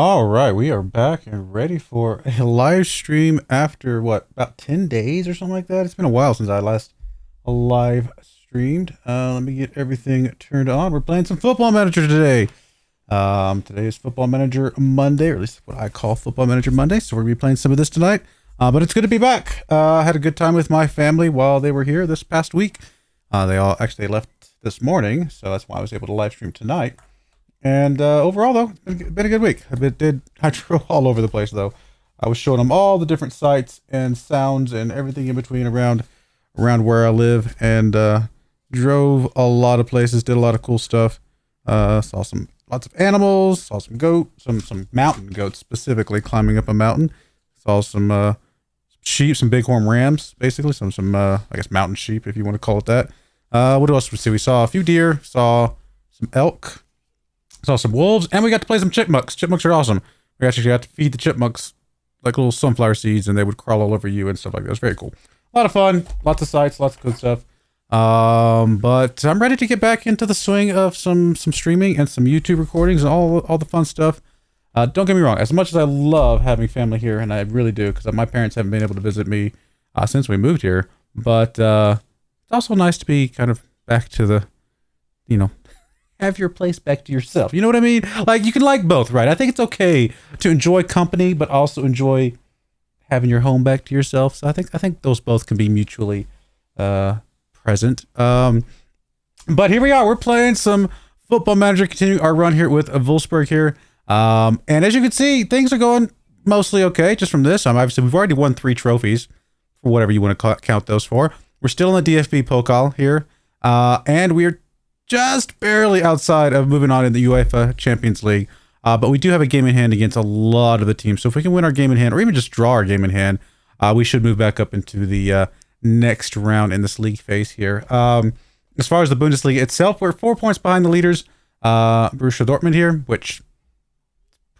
All right, we are back and ready for a live stream after what, about 10 days or something like that. It's been a while since I last live streamed. Let me get everything turned on. We're playing some Football Manager today. Today is Football Manager Monday, or at least what I call Football Manager Monday. So we're gonna be playing some of this tonight. But it's good to be back. I had a good time with my family while they were here this past week. They all actually left this morning, so that's why I was able to live stream tonight. And overall, though, it's been a good week. I drove all over the place, though. I was showing them all the different sights and sounds and everything in between around where I live, and drove a lot of places, did a lot of cool stuff. Saw lots of animals, saw some some mountain goats specifically climbing up a mountain. Saw some sheep, some bighorn rams, basically some I guess mountain sheep if you want to call it that. What else did we see? We saw a few deer, saw some elk. Saw some wolves, and we got to play some chipmunks. Chipmunks are awesome. We actually got to feed the chipmunks like little sunflower seeds, and they would crawl all over you and stuff like that. It was very cool. A lot of fun, lots of sights, lots of good stuff. But I'm ready to get back into the swing of some streaming and some YouTube recordings and all the fun stuff. Don't get me wrong. As much as I love having family here, and I really do, because my parents haven't been able to visit me since we moved here, but it's also nice to be kind of back to the, have your place back to yourself. You know what I mean? Like, you can like both, right? I think it's okay to enjoy company, but also enjoy having your home back to yourself. So I think those both can be mutually present. But here we are. We're playing some Football Manager, continuing our run here with Wolfsburg here. And as you can see, things are going mostly okay just from this. Obviously, we've already won 3 trophies, for whatever you want to count those for. We're still in the DFB Pokal here. And we're just barely outside of moving on in the UEFA Champions League. But we do have a game in hand against a lot of the teams. So if we can win our game in hand, or even just draw our game in hand, we should move back up into the next round in this league phase here. As far as the Bundesliga itself, we're 4 points behind the leaders, Borussia Dortmund here, which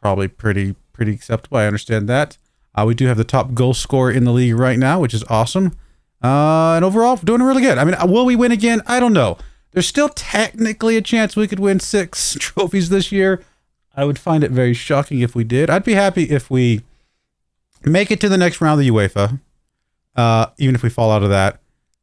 probably pretty acceptable. I understand that. We do have the top goal scorer in the league right now, which is awesome. And overall, doing really good. I mean, will we win again? I don't know. There's still technically a chance we could win 6 trophies this year. I would find it very shocking if we did. I'd be happy if we make it to the next round of the UEFA, even if we fall out of that.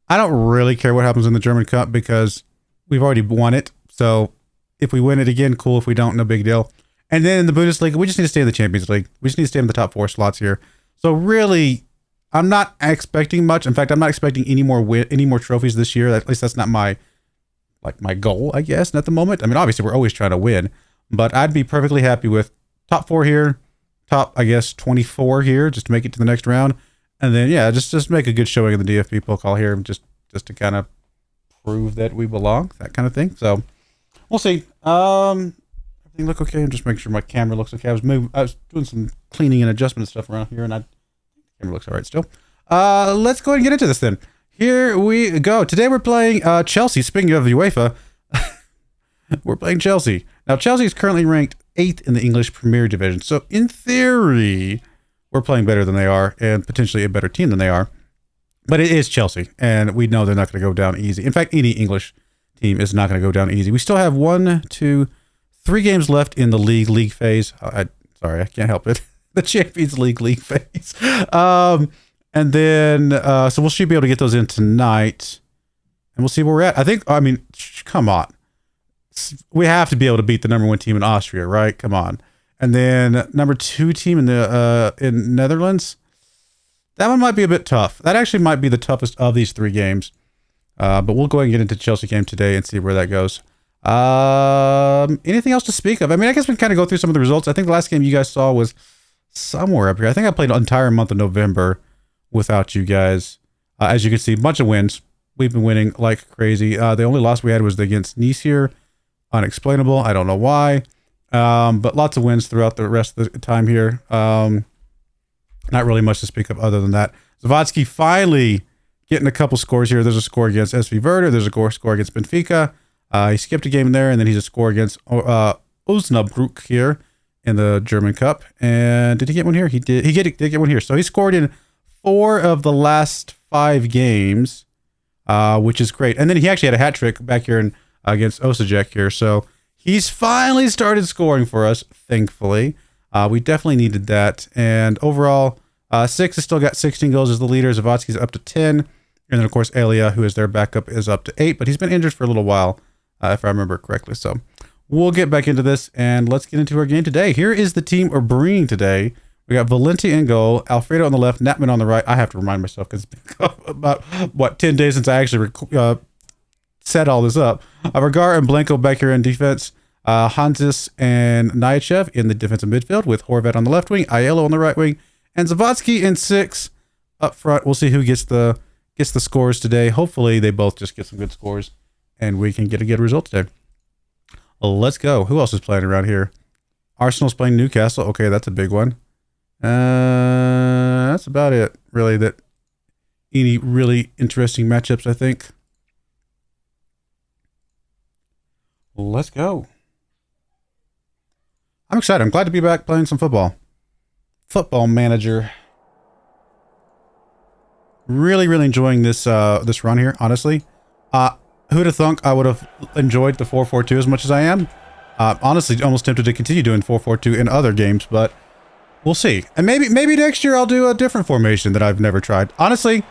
I don't really care what happens in the German Cup because we've already won it. So if we win it again, cool. If we don't, no big deal. And then in the Bundesliga, we just need to stay in the Champions League. We just need to stay in the top 4 slots here. So really, I'm not expecting much. In fact, I'm not expecting any more trophies this year. At least that's not my goal, I guess, at the moment. I mean, obviously, we're always trying to win, but I'd be perfectly happy with top 4 here, top, I guess, 24 here, just to make it to the next round. And then, yeah, just make a good showing in the DFB Pokal here, just to kind of prove that we belong, that kind of thing. So, we'll see. Everything look okay? I'm just making sure my camera looks okay. I was doing some cleaning and adjustment stuff around here, and the camera looks all right still. Let's go ahead and get into this then. Here we go. Today we're playing Chelsea. Speaking of the UEFA, we're playing Chelsea. Now, Chelsea is currently ranked 8th in the English Premier Division. So, in theory, we're playing better than they are and potentially a better team than they are. But it is Chelsea, and we know they're not going to go down easy. In fact, any English team is not going to go down easy. We still have 1, 2, 3 games left in the league phase. Sorry, I can't help it. The Champions League phase. And then, so we should be able to get those in tonight, and we'll see where we're at. I mean, come on. We have to be able to beat the number 1 team in Austria, right? Come on. And then number 2 team in Netherlands. That one might be a bit tough. That actually might be the toughest of these 3 games. But we'll go ahead and get into Chelsea game today and see where that goes. Anything else to speak of? I mean, I guess we can kind of go through some of the results. I think the last game you guys saw was somewhere up here. I think I played an entire month of November without you guys. As you can see, a bunch of wins. We've been winning like crazy. The only loss we had was against Nice here. Unexplainable. I don't know why. But lots of wins throughout the rest of the time here. Not really much to speak of other than that. Zawadzki finally getting a couple scores here. There's a score against SV Werder. There's a score against Benfica. He skipped a game in there, and then he's a score against Osnabrück here in the German Cup. And did he get one here? He did. He did get one here. So he scored in 4 of the last 5 games, which is great. And then he actually had a hat trick back here against Osijek here. So he's finally started scoring for us, thankfully. We definitely needed that. And overall, Six has still got 16 goals as the leader. Zawadzki's up to 10. And then, of course, Elia, who is their backup, is up to 8. But he's been injured for a little while, if I remember correctly. So we'll get back into this, and let's get into our game today. Here is the team we're bringing today. We got Valenti in goal, Alfredo on the left, Natman on the right. I have to remind myself because it's been about, 10 days since I actually set all this up. Vergara and Blanco back here in defense. Hansis and Nyachev in the defensive midfield with Horvat on the left wing, Aiello on the right wing, and Zavadsky in 6 up front. We'll see who gets the scores today. Hopefully they both just get some good scores and we can get a good result today. Let's go. Who else is playing around here? Arsenal's playing Newcastle. Okay, that's a big one. That's about it, really. That any really interesting matchups, I think. Let's go. I'm excited. I'm glad to be back playing some football. Football Manager. Really, really enjoying this this run here, honestly. Who'd have thunk I would have enjoyed the 4-4-2 as much as I am? Honestly, almost tempted to continue doing 4-4-2 in other games, but we'll see. And maybe next year I'll do a different formation that I've never tried. Honestly,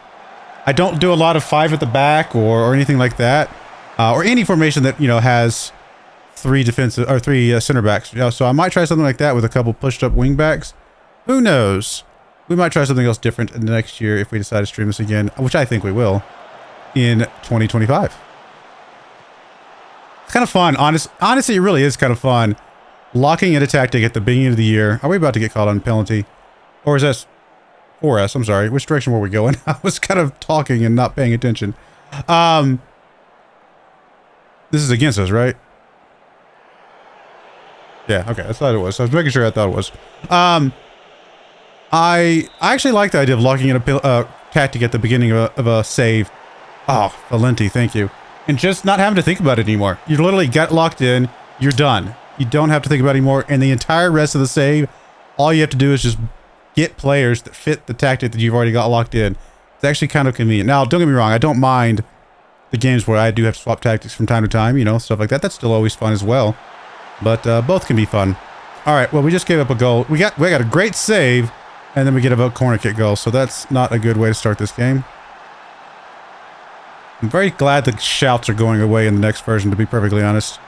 I don't do a lot of 5 at the back or anything like that, or any formation that has 3 defensive or 3 center backs. So I might try something like that with a couple pushed up wing backs. Who knows? We might try something else different next year if we decide to stream this again, which I think we will in 2025. It's kind of fun. Honestly, it really is kind of fun. Locking in a tactic at the beginning of the year. Are we about to get called on penalty? Or is that 4S? I'm sorry. Which direction were we going? I was kind of talking and not paying attention. This is against us, right? Yeah, okay. I thought it was. I was making sure I thought it was. I actually like the idea of locking in a tactic at the beginning of a save. Oh, Valenti, thank you. And just not having to think about it anymore. You literally get locked in. You're done. You don't have to think about it anymore. And the entire rest of the save, all you have to do is just get players that fit the tactic that you've already got locked in. It's actually kind of convenient. Now, don't get me wrong. I don't mind the games where I do have to swap tactics from time to time, stuff like that. That's still always fun as well. But both can be fun. All right, well, we just gave up a goal. We got a great save, and then we get a corner kick goal. So that's not a good way to start this game. I'm very glad the shouts are going away in the next version, to be perfectly honest.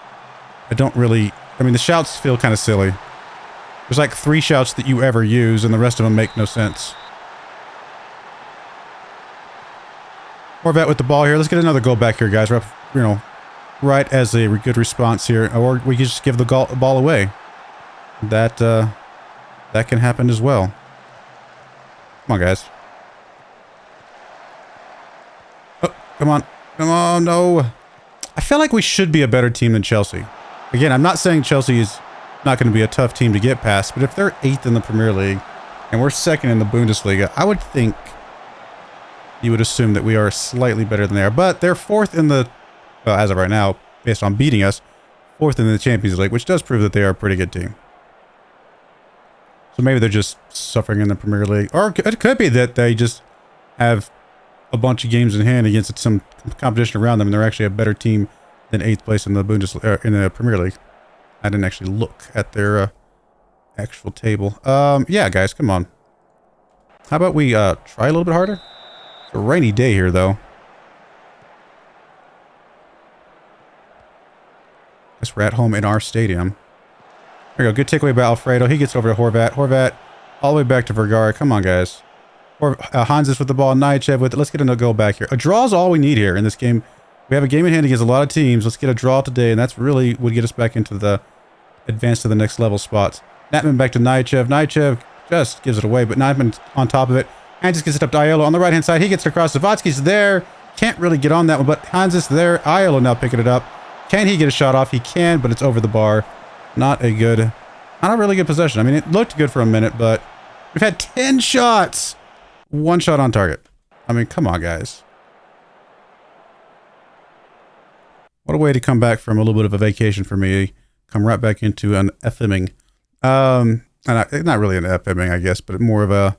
The shouts feel kind of silly. There's like 3 shouts that you ever use, and the rest of them make no sense. Horvat with the ball here. Let's get another goal back here, guys. Right as a good response here. Or we can just give the ball away. That can happen as well. Come on, guys. Oh, come on. Come on, no. I feel like we should be a better team than Chelsea. Again, I'm not saying Chelsea is not going to be a tough team to get past, but if they're 8th in the Premier League and we're 2nd in the Bundesliga, I would think you would assume that we are slightly better than they are. But they're 4th in the, as of right now, based on beating us, 4th in the Champions League, which does prove that they are a pretty good team. So maybe they're just suffering in the Premier League. Or it could be that they just have a bunch of games in hand against some competition around them, and they're actually a better team than 8th place in the Bundesliga, in the Premier League. I didn't actually look at their actual table. Yeah, guys, come on. How about we try a little bit harder? It's a rainy day here, though. Guess we're at home in our stadium. There we go. Good takeaway by Alfredo. He gets over to Horvat. Horvat all the way back to Vergara. Come on, guys. Hansis with the ball. Nyachev with it. Let's get another goal back here. A draw is all we need here in this game. We have a game in hand against a lot of teams. Let's get a draw today, and that's really would get us back into the advance to the next level spots. Natman back to Nyachev. Nyachev just gives it away, but Natman on top of it. And just gets it up to Aiello on the right-hand side. He gets it across. Zavadsky's there. Can't really get on that one, but Hansis there. Aiello now picking it up. Can he get a shot off? He can, but it's over the bar. Not a really good possession. I mean, it looked good for a minute, but we've had 10 shots. 1 shot on target. I mean, come on, guys. What a way to come back from a little bit of a vacation for me. Come right back into an FMing. And not really an FMing, I guess, but more of a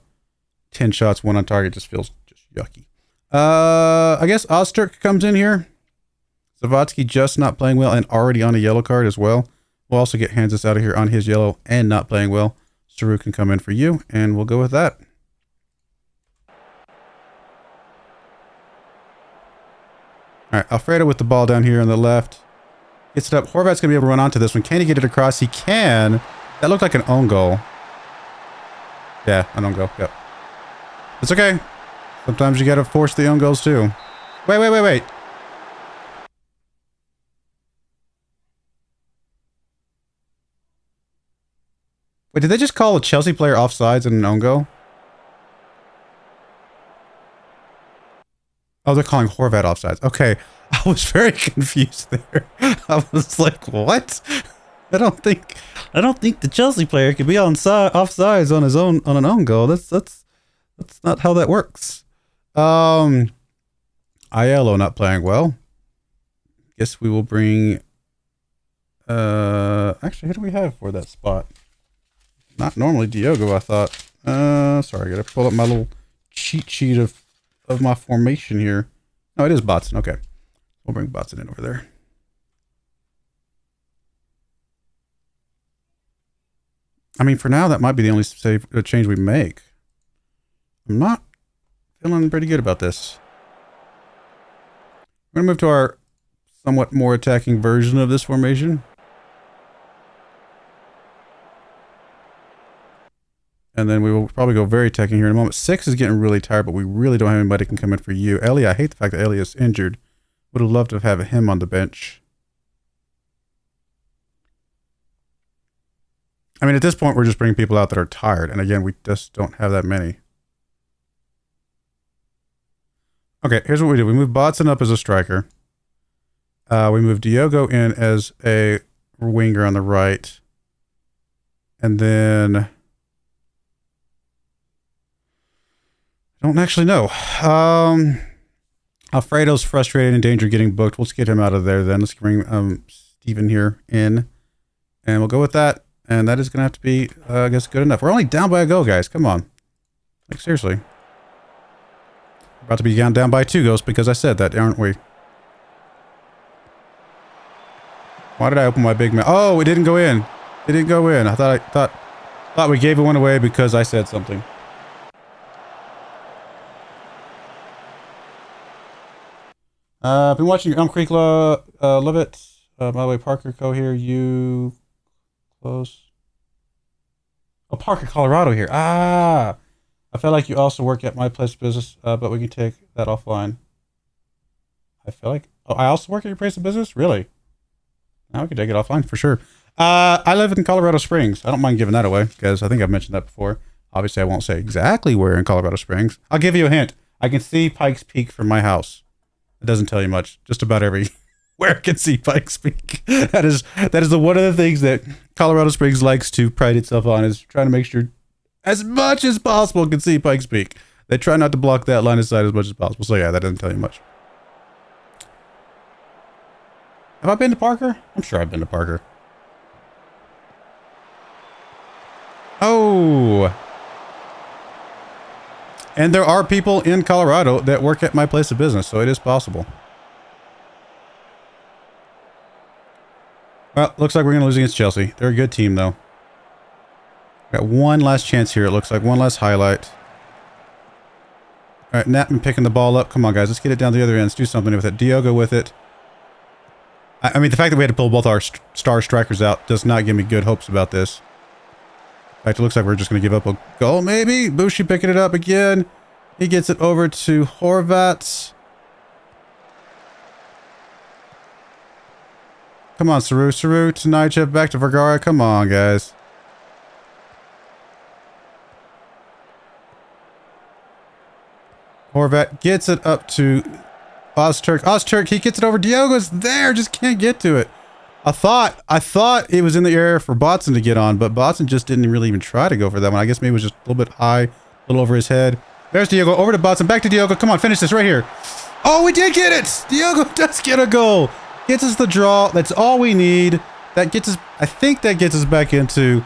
10 shots, 1 on target just feels just yucky. I guess Ozturk comes in here. Zavadsky just not playing well and already on a yellow card as well. We'll also get Hansis out of here on his yellow and not playing well. Saru can come in for you, and we'll go with that. All right, Alfredo with the ball down here on the left. Gets it up. Horvat's going to be able to run onto this one. Can he get it across? He can. That looked like an own goal. Yeah, an own goal. Yep. It's okay. Sometimes you got to force the own goals too. Wait. Wait, did they just call a Chelsea player offsides and an own goal? Oh, they're calling Horvat offsides. Okay. I was very confused there. I was like, what? I don't think the Chelsea player could be offsides on an own goal. That's not how that works. Aiello not playing well. Guess we will bring actually, who do we have for that spot? Not normally Diogo, I thought. Sorry, I gotta pull up my little cheat sheet of my formation here. No, it is Botson. Okay. We'll bring Botson in over there. I mean, for now, that might be the only change we make. I'm not feeling pretty good about this. We're going to move to our somewhat more attacking version of this formation. And then we will probably go very attacking here in a moment. 6 is getting really tired, but we really don't have anybody who can come in for you. Ellie, I hate the fact that Ellie is injured. Would have loved to have him on the bench. I mean, at this point, we're just bringing people out that are tired. And again, we just don't have that many. Okay, here's what we do. We move Botson up as a striker. We move Diogo in as a winger on the right. And then... I don't actually know. Alfredo's frustrated and in danger of getting booked. Let's get him out of there then. Let's bring Steven here in. And we'll go with that. And that is going to have to be, I guess, good enough. We're only down by a goal, guys. Come on. Like, seriously. We're about to be down by 2 goals because I said that, aren't we? Why did I open my big mouth? Oh, it didn't go in. It didn't go in. I thought we gave one away because I said something. I've been watching Elm Creek, love it. By the way, Parker, go here. You close. Oh, Parker, Colorado here. Ah, I feel like you also work at my place of business, but we can take that offline. I feel like, oh, I also work at your place of business? Really? Now we can take it offline for sure. I live in Colorado Springs. I don't mind giving that away because I think I've mentioned that before. Obviously, I won't say exactly where in Colorado Springs. I'll give you a hint. I can see Pikes Peak from my house. It doesn't tell you much. Just about everywhere I can see Pikes Peak. That is one of the things that Colorado Springs likes to pride itself on, is trying to make sure as much as possible can see Pikes Peak. They try not to block that line of sight as much as possible. So yeah, that doesn't tell you much. Have I been to Parker? I'm sure I've been to Parker. Oh. And there are people in Colorado that work at my place of business, so it is possible. Well, looks like we're going to lose against Chelsea. They're a good team, though. Got one last chance here, it looks like. One last highlight. All right, Natman picking the ball up. Come on, guys. Let's get it down the other end. Let's do something with it. Diogo with it. I mean, the fact that we had to pull both our star strikers out does not give me good hopes about this. In fact, it looks like we're just going to give up a goal, maybe. Bushi picking it up again. He gets it over to Horvat. Come on, Saru to Naichev, back to Vergara. Come on, guys. Horvat gets it up to Ozturk. Ozturk, he gets it over. Diogo's there, just can't get to it. I thought it was in the air for Botson to get on, but Botson just didn't really even try to go for that one. I guess maybe it was just a little bit high, a little over his head. There's Diogo, over to Botson, back to Diogo. Come on, finish this right here. Oh, we did get it! Diogo does get a goal. Gets us the draw. That's all we need. That gets us, I think that gets us back into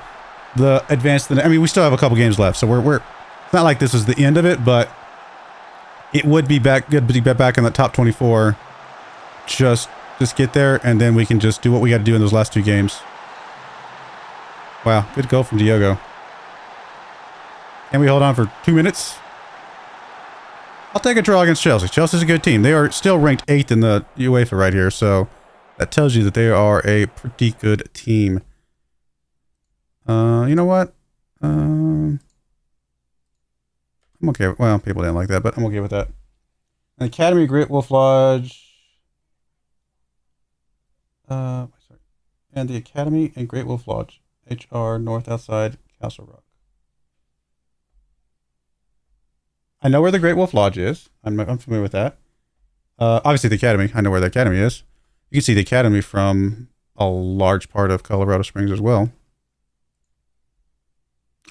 the advanced. I mean, we still have a couple games left, so we're it's not like this is the end of it, but it would be good to be back in the top 24. Just get there, and then we can just do what we got to do in those last 2 games. Wow, good goal from Diogo. Can we hold on for 2 minutes? I'll take a draw against Chelsea. Chelsea's a good team. They are still ranked 8th in the UEFA right here, so that tells you that they are a pretty good team. You know what? I'm okay. Well, people didn't like that, but I'm okay with that. An Academy, Great Wolf Lodge. Sorry. And the Academy and Great Wolf Lodge. HR North outside Castle Rock. I know where the Great Wolf Lodge is. I'm familiar with that. Obviously the Academy. I know where the Academy is. You can see the Academy from a large part of Colorado Springs as well.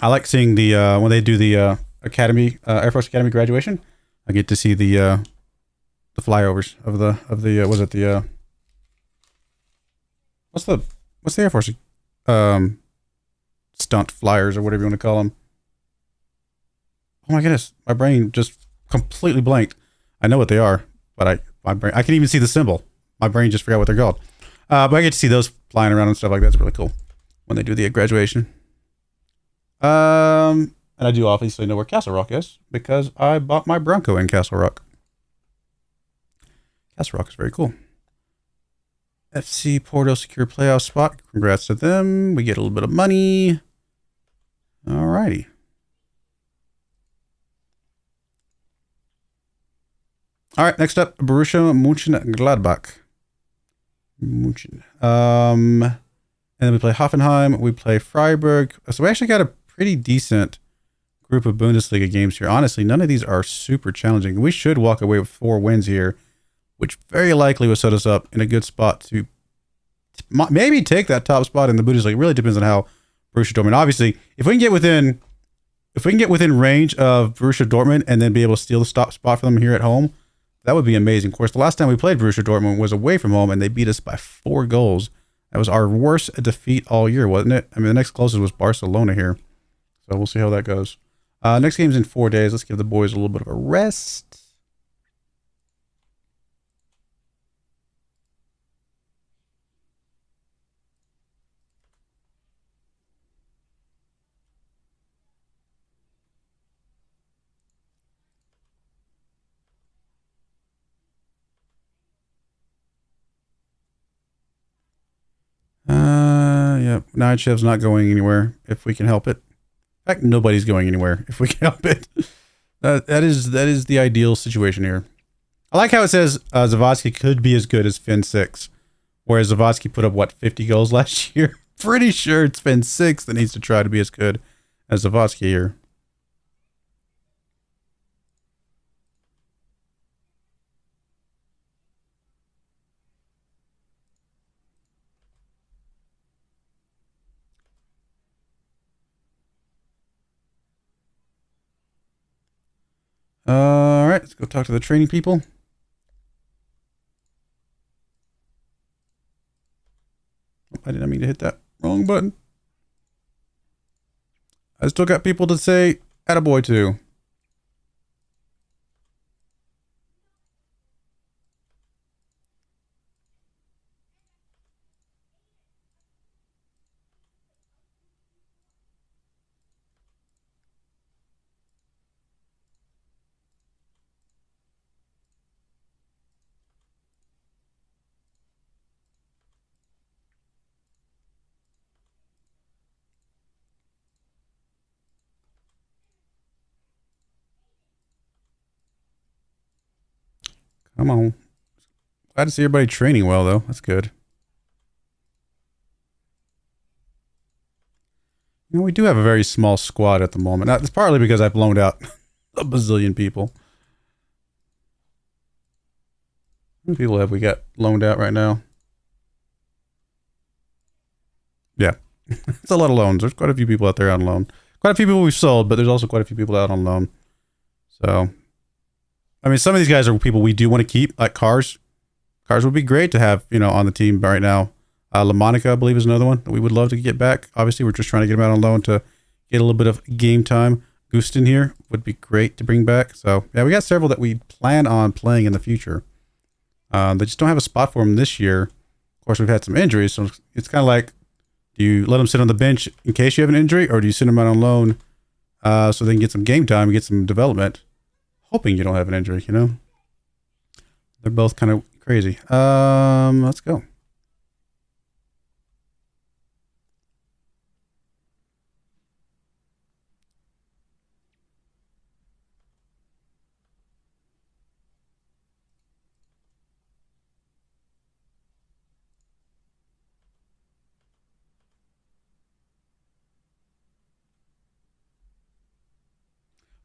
I like seeing the when they do the Academy Air Force Academy graduation. I get to see the flyovers of the was it the what's the Air Force stunt flyers or whatever you want to call them. Oh my goodness, my brain just completely blanked. I know what they are, but I can even see the symbol. My brain just forgot what they're called. But I get to see those flying around and stuff like that. It's really cool when they do the graduation. And I do obviously know where Castle Rock is because I bought my Bronco in Castle Rock. Castle Rock is very cool. FC Porto secure playoff spot. Congrats to them. We get a little bit of money. Alrighty. All right, next up, Borussia Mönchengladbach. And then we play Hoffenheim. We play Freiburg. So we actually got a pretty decent group of Bundesliga games here. Honestly, none of these are super challenging. We should walk away with 4 wins here, which very likely will set us up in a good spot to maybe take that top spot in the Bundesliga. It really depends on how Borussia Dortmund. Obviously, if we can get within range of Borussia Dortmund and then be able to steal the top spot for them here at home, that would be amazing. Of course, the last time we played Borussia Dortmund was away from home, and they beat us by 4 goals. That was our worst defeat all year, wasn't it? I mean, the next closest was Barcelona here. So we'll see how that goes. Next game's in 4 days. Let's give the boys a little bit of a rest. Yep. Nightship's not going anywhere if we can help it. In fact, nobody's going anywhere if we can help it. That is the ideal situation here. I like how it says Zawadzki could be as good as Finn 6, whereas Zawadzki put up, 50 goals last year? Pretty sure it's Finn 6 that needs to try to be as good as Zawadzki here. All right, let's go talk to the training people. Oh, I didn't mean to hit that wrong button. I still got people to say attaboy to. Come on. Glad to see everybody training well, though. That's good. You know, we do have a very small squad at the moment. That's partly because I've loaned out a bazillion people. How many people have we got loaned out right now? Yeah. It's a lot of loans. There's quite a few people out there on loan. Quite a few people we've sold, but there's also quite a few people out on loan. So, I mean, some of these guys are people we do want to keep, like Cars. Cars would be great to have, on the team right now. LaMonica, I believe, is another one that we would love to get back. Obviously, we're just trying to get him out on loan to get a little bit of game time. Gustin here would be great to bring back. So, yeah, we got several that we plan on playing in the future. They just don't have a spot for them this year. Of course, we've had some injuries, so it's kind of like, do you let them sit on the bench in case you have an injury, or do you send them out on loan so they can get some game time and get some development. Hoping you don't have an injury, you know? They're both kind of crazy. Let's go.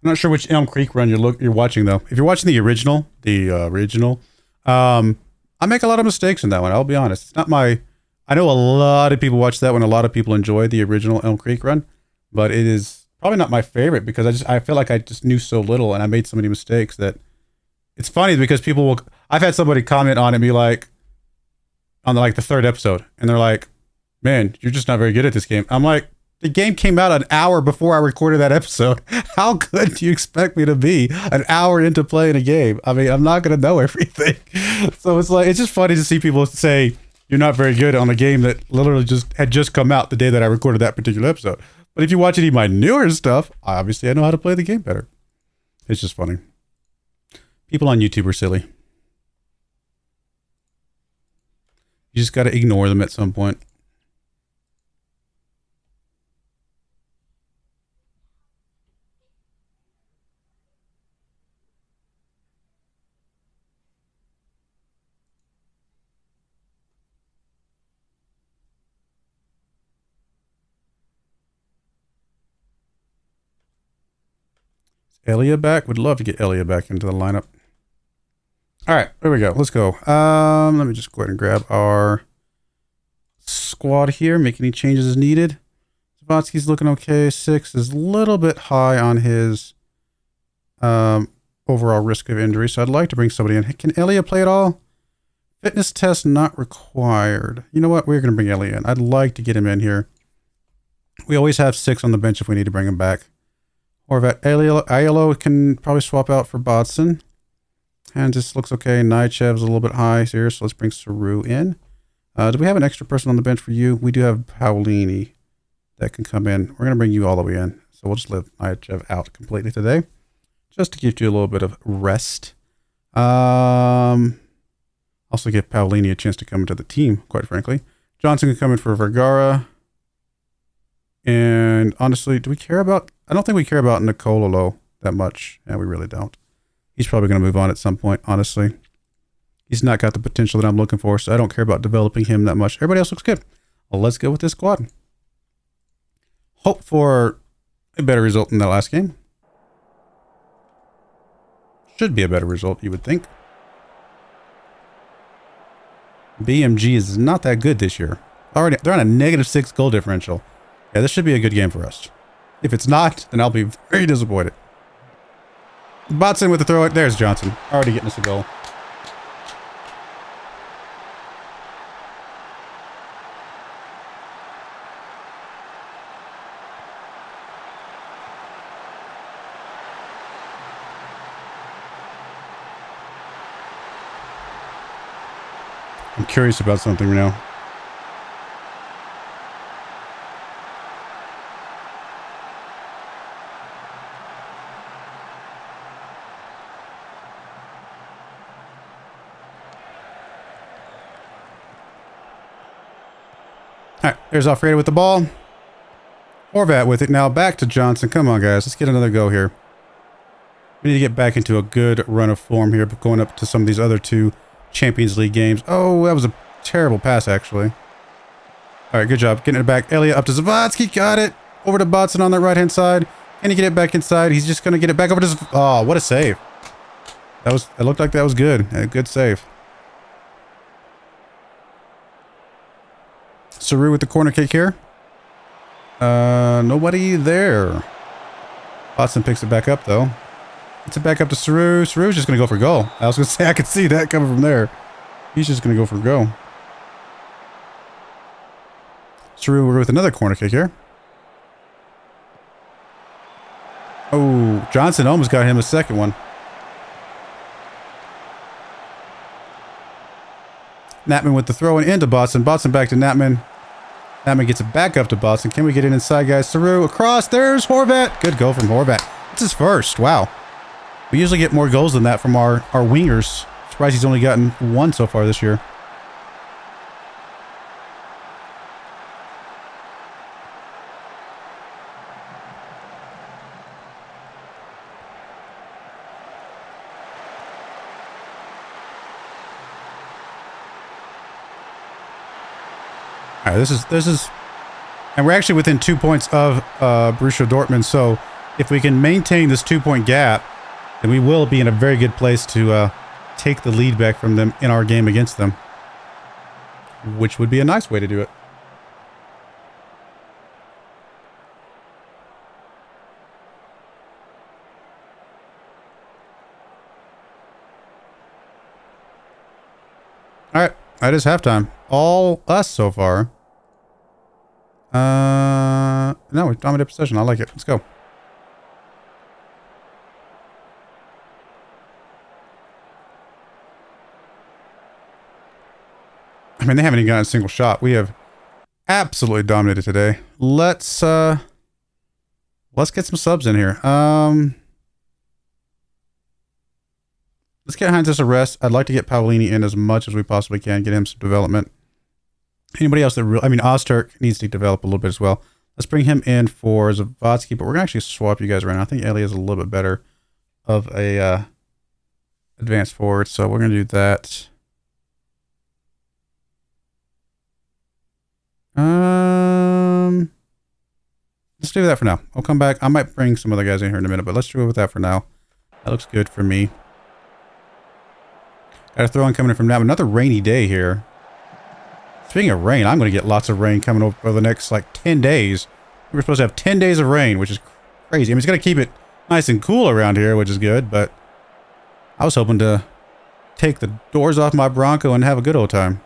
I'm not sure which Elm Creek run you're watching though. If you're watching the original, I make a lot of mistakes in that one. I'll be honest. It's not my. I know a lot of people watch that one. A lot of people enjoy the original Elm Creek run, but it is probably not my favorite because I feel like I just knew so little and I made so many mistakes that it's funny because people will. I've had somebody comment on it and be like, on the third episode, and they're like, "Man, you're just not very good at this game." I'm like. The game came out an hour before I recorded that episode. How good do you expect me to be an hour into playing a game? I mean, I'm not going to know everything. So it's just funny to see people say you're not very good on a game that literally had just come out the day that I recorded that particular episode. But if you watch any of my newer stuff, obviously I know how to play the game better. It's just funny. People on YouTube are silly. You just got to ignore them at some point. Elia back? Would love to get Elia back into the lineup. All right, there we go. Let's go. Let me just go ahead and grab our squad here. Make any changes as needed. Zavatsky's looking okay. 6 is a little bit high on his overall risk of injury, so I'd like to bring somebody in. Can Elia play at all? Fitness test not required. You know what? We're going to bring Elia in. I'd like to get him in here. We always have 6 on the bench if we need to bring him back. Horvat Aiello can probably swap out for Bodson. And this looks okay. Naichev's a little bit high here, so let's bring Saru in. Do we have an extra person on the bench for you? We do have Paolini that can come in. We're going to bring you all the way in. So we'll just let Naichev out completely today, just to give you a little bit of rest. Also give Paolini a chance to come into the team, quite frankly. Johnson can come in for Vergara. And honestly, do we care about... I don't think we care about Nicololo that much. Yeah, we really don't. He's probably going to move on at some point, honestly. He's not got the potential that I'm looking for, so I don't care about developing him that much. Everybody else looks good. Well, let's go with this squad. Hope for a better result than that last game. Should be a better result, you would think. BMG is not that good this year. Already, they're on a -6 goal differential. Yeah, this should be a good game for us. If it's not, then I'll be very disappointed. Botson with the throw. There's Johnson. Already getting us a goal. I'm curious about something now. All right, there's Alfredo with the ball. Horvat with it. Now back to Johnson. Come on, guys. Let's get another go here. We need to get back into a good run of form here, but going up to some of these other 2 Champions League games. Oh, that was a terrible pass, actually. All right, good job. Getting it back. Elia up to Zavatsky. Got it. Over to Botson on the right-hand side. Can he get it back inside? He's just going to get it back over to... Oh, what a save. It looked like that was good. A good save. Saru with the corner kick here. Nobody there. Botson picks it back up, though. Gets it back up to Saru. Saru's just going to go for a goal. I was going to say, I could see that coming from there. He's just going to go for a goal. Saru with another corner kick here. Oh, Johnson almost got him a second one. Natman with the throw in into Botson. Botson back to Natman. Batman gets it back up to Boston. Can we get it inside, guys? Through, across. There's Horvat. Good goal from Horvat. It's his first. Wow. We usually get more goals than that from our wingers. Surprised he's only gotten one so far this year. All right, this is, and we're actually within 2 points of Borussia Dortmund. So if we can maintain this 2-point gap, then we will be in a very good place to take the lead back from them in our game against them, which would be a nice way to do it. All right, that is halftime. All us so far. No, we dominate possession. I like it. Let's go. I mean, they haven't even gotten a single shot. We have absolutely dominated today. Let's get some subs in here. Let's get Heinz a rest. I'd like to get Paolini in as much as we possibly can. Get him some development. Anybody else that Ozturk needs to develop a little bit as well. Let's bring him in for Zavatsky, but we're going to actually swap you guys around. I think Ellie is a little bit better of a advanced forward, so we're going to do that. Let's do that for now. I'll come back. I might bring some other guys in here in a minute, but let's do it with that for now. That looks good for me. Got a throw in coming in from now. Another rainy day here. Speaking of rain, I'm going to get lots of rain coming over the next, like, 10 days. We're supposed to have 10 days of rain, which is crazy. I mean, it's going to keep it nice and cool around here, which is good, but I was hoping to take the doors off my Bronco and have a good old time.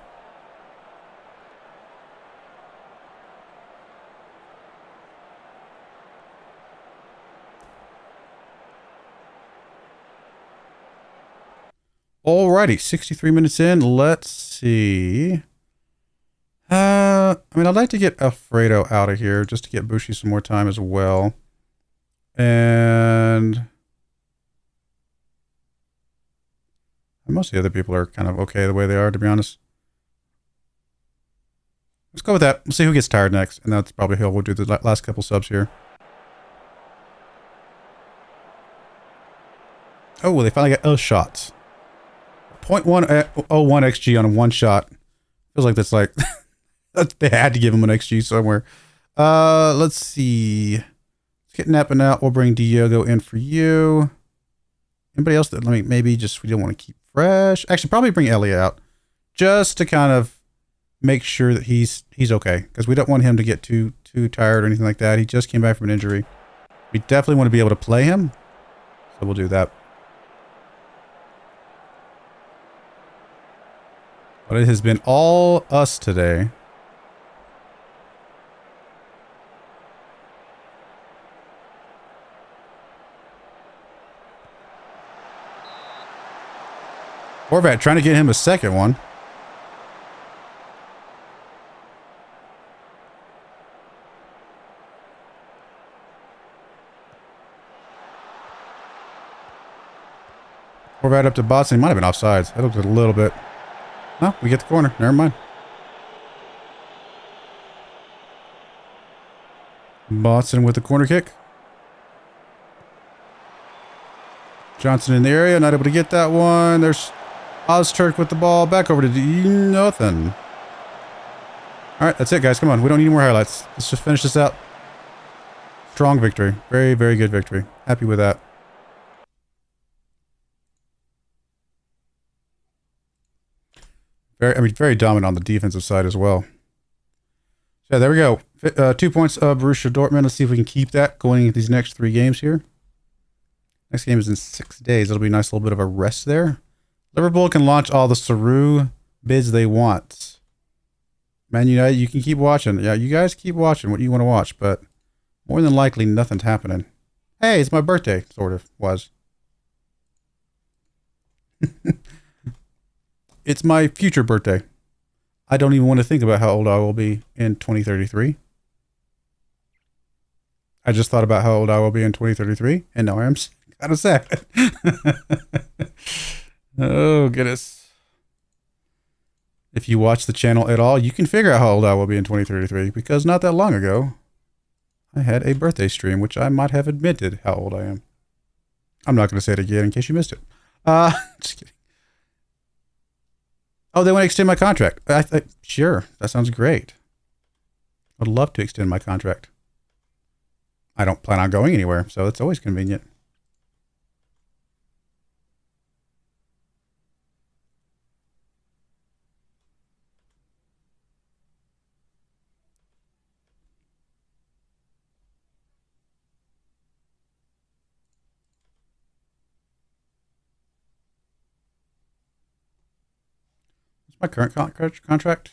Alrighty, 63 minutes in. Let's see. I mean, I'd like to get Alfredo out of here just to get Bushi some more time as well. And most of the other people are kind of okay the way they are, to be honest. Let's go with that. We'll see who gets tired next. And that's probably who we'll do the last couple subs here. Oh, well, they finally got shots. 0.101 XG on one shot. Feels like that's like... they had to give him an XG somewhere. Let's see. Let's get napping out. We'll bring Diogo in for you. Anybody else that maybe just we don't want to keep fresh? Actually, probably bring Elliot out just to kind of make sure that he's okay, because we don't want him to get too tired or anything like that. He just came back from an injury. We definitely want to be able to play him, so we'll do that. But it has been all us today. Horvat trying to get him a second one. Horvat up to Boston. He might have been offsides. That looked a little bit. No, we get the corner. Never mind. Boston with the corner kick. Johnson in the area. Not able to get that one. There's Ozturk with the ball. Back over to nothing. All right, that's it, guys. Come on. We don't need any more highlights. Let's just finish this out. Strong victory. Very, very good victory. Happy with that. Very dominant on the defensive side as well. So yeah, there we go. 2 points of Borussia Dortmund. Let's see if we can keep that going into these next 3 games here. Next game is in 6 days. It'll be a nice little bit of a rest there. Liverpool can launch all the Saru bids they want. Man United, you can keep watching. Yeah, you guys keep watching what you want to watch, but more than likely, nothing's happening. Hey, it's my birthday, sort of, was. It's my future birthday. I don't even want to think about how old I will be in 2033. I just thought about how old I will be in 2033, and now I am kind of sad. Oh, goodness. If you watch the channel at all, you can figure out how old I will be in 2033, because not that long ago, I had a birthday stream, which I might have admitted how old I am. I'm not going to say it again in case you missed it. Just kidding. Oh, they want to extend my contract. Sure, that sounds great. I'd love to extend my contract. I don't plan on going anywhere, so it's always convenient. What's my current contract?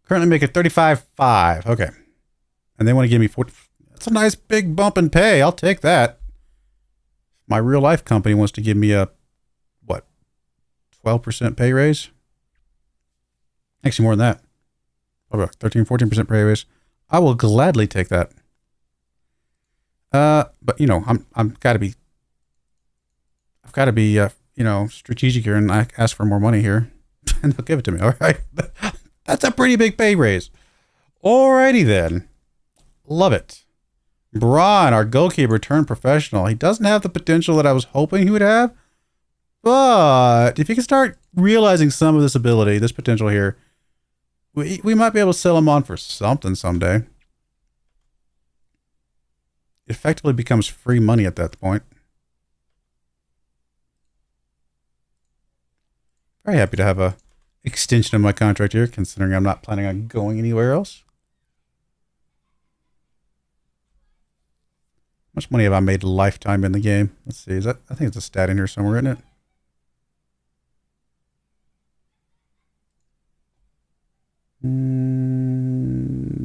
Currently making $35,500. Okay. And they want to give me 40. That's a nice big bump in pay. I'll take that. My real life company wants to give me a, what, 12% pay raise? Actually, more than that. Probably about 13, 14% pay raise. I will gladly take that. But you know, I've got to be, you know, strategic here, and I ask for more money here, and they'll give it to me. All right. That's a pretty big pay raise. Alrighty then. Love it. Braun, our goalkeeper turned professional. He doesn't have the potential that I was hoping he would have, but if you can start realizing some of this ability, this potential here, we might be able to sell him on for something someday. It effectively becomes free money at that point. Very happy to have a extension of my contract here, considering I'm not planning on going anywhere else. How much money have I made lifetime in the game? Let's see. Is that? I think it's a stat in here somewhere, isn't it?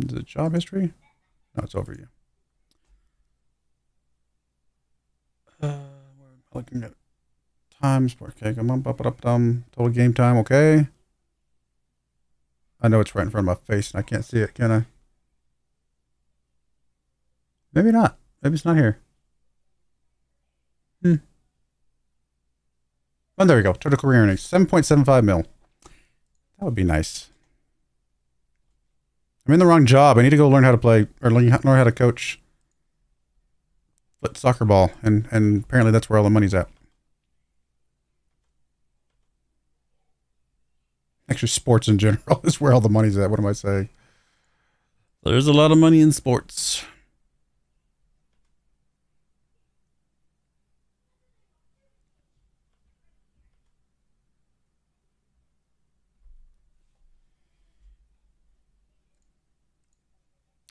Is it job history? No, it's overview. We're looking at times. Okay, come on, total game time. Okay. I know it's right in front of my face and I can't see it, can I? Maybe not. Maybe it's not here. Oh, there we go. Total career earnings, 7.75 mil. That would be nice. I'm in the wrong job. I need to go learn how to play, or learn how to coach foot soccer ball, and apparently that's where all the money's at. Actually, sports in general is where all the money's at. What am I saying? There's a lot of money in sports.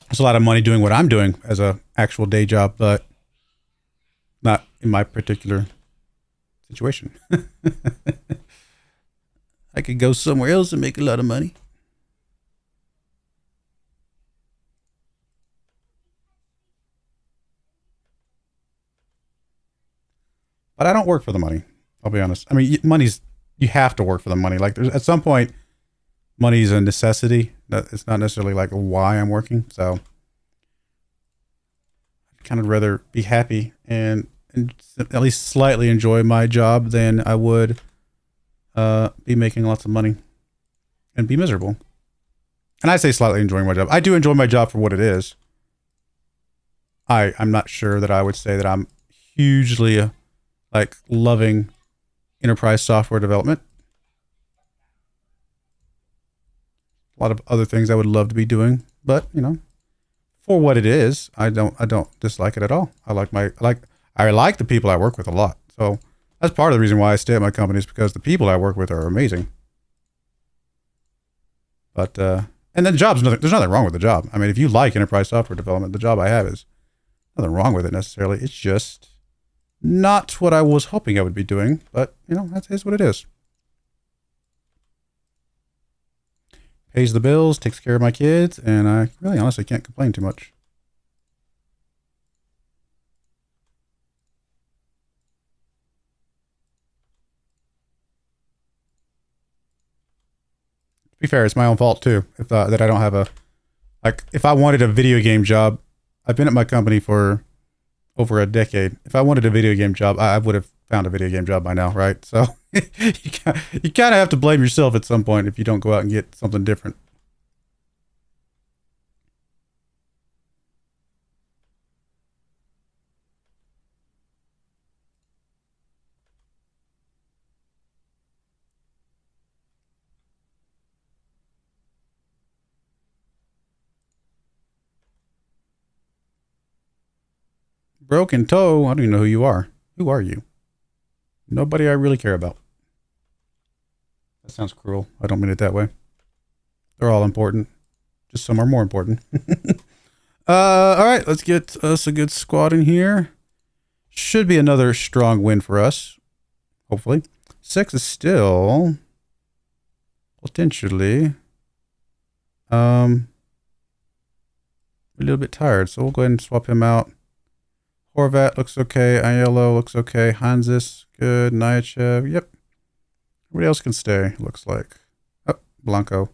There's a lot of money doing what I'm doing as a actual day job, but not in my particular situation. I could go somewhere else and make a lot of money. But I don't work for the money. I'll be honest. I mean, you have to work for the money. Like, there's at some point, money is a necessity. It's not necessarily like why I'm working. So I'd kind of rather be happy and at least slightly enjoy my job than I would be making lots of money and be miserable. And I say slightly enjoying my job. I do enjoy my job for what it is. I'm not sure that I would say that I'm hugely like loving enterprise software development. A lot of other things I would love to be doing, but you know, for what it is, I don't dislike it at all. I like the people I work with a lot. So that's part of the reason why I stay at my company, is because the people I work with are amazing. But and then the job's there's nothing wrong with the job. I mean, if you like enterprise software development, the job I have is nothing wrong with it necessarily. It's just not what I was hoping I would be doing, but you know, that is what it is. Pays the bills, takes care of my kids, and I really honestly can't complain too much. To be fair, it's my own fault too. If that I don't have a like. If I wanted a video game job, I've been at my company for over a decade. If I wanted a video game job, I would have found a video game job by now, right? So you kind of have to blame yourself at some point if you don't go out and get something different. Broken toe. I don't even know who you are. Who are you? Nobody I really care about. That sounds cruel. I don't mean it that way. They're all important. Just some are more important. All right, let's get us a good squad in here. Should be another strong win for us. Hopefully. 6 is still potentially a little bit tired, so we'll go ahead and swap him out. Horvat looks okay. Aiello looks okay. Hansis, good. Nyachev, yep. Everybody else can stay, looks like. Oh, Blanco.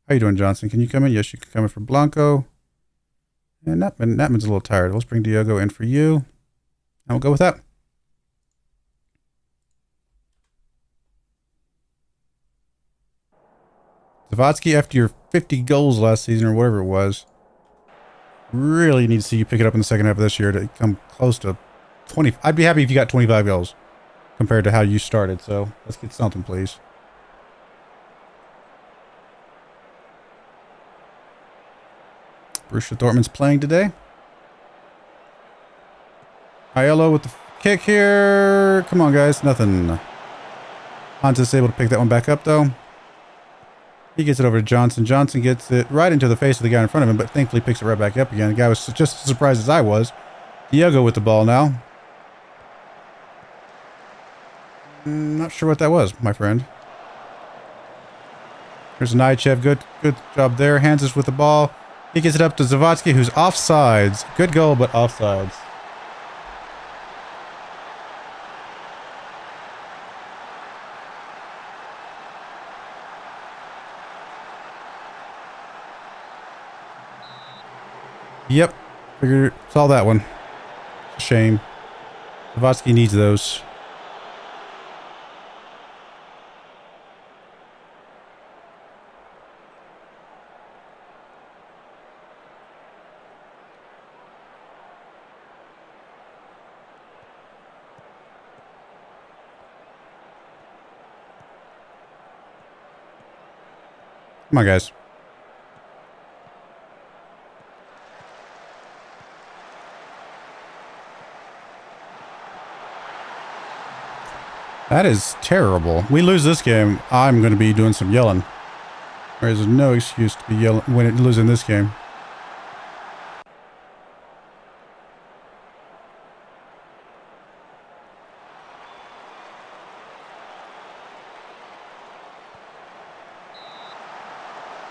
How you doing, Johnson? Can you come in? Yes, you can come in for Blanco. And Natman's a little tired. Let's bring Diogo in for you. And we'll go with that. Zavatsky, after your 50 goals last season or whatever it was, really need to see you pick it up in the second half of this year to come close to 20. I'd be happy if you got 25 goals compared to how you started. So let's get something, please. Borussia Dortmund's playing today. Aiello with the kick here. Come on, guys. Nothing. Hansis able to pick that one back up, though. He gets it over to Johnson. Johnson gets it right into the face of the guy in front of him, but thankfully picks it right back up again. The guy was just as surprised as I was. Diogo with the ball now. Not sure what that was, my friend. Here's Nyachev. Good job there. Hansis with the ball. He gets it up to Zavatsky, who's offsides. Good goal, but offsides. Yep. Figured saw that one. Shame. Zavatsky needs those. Come on, guys. That is terrible. We lose this game, I'm going to be doing some yelling. There is no excuse to be yelling when losing this game.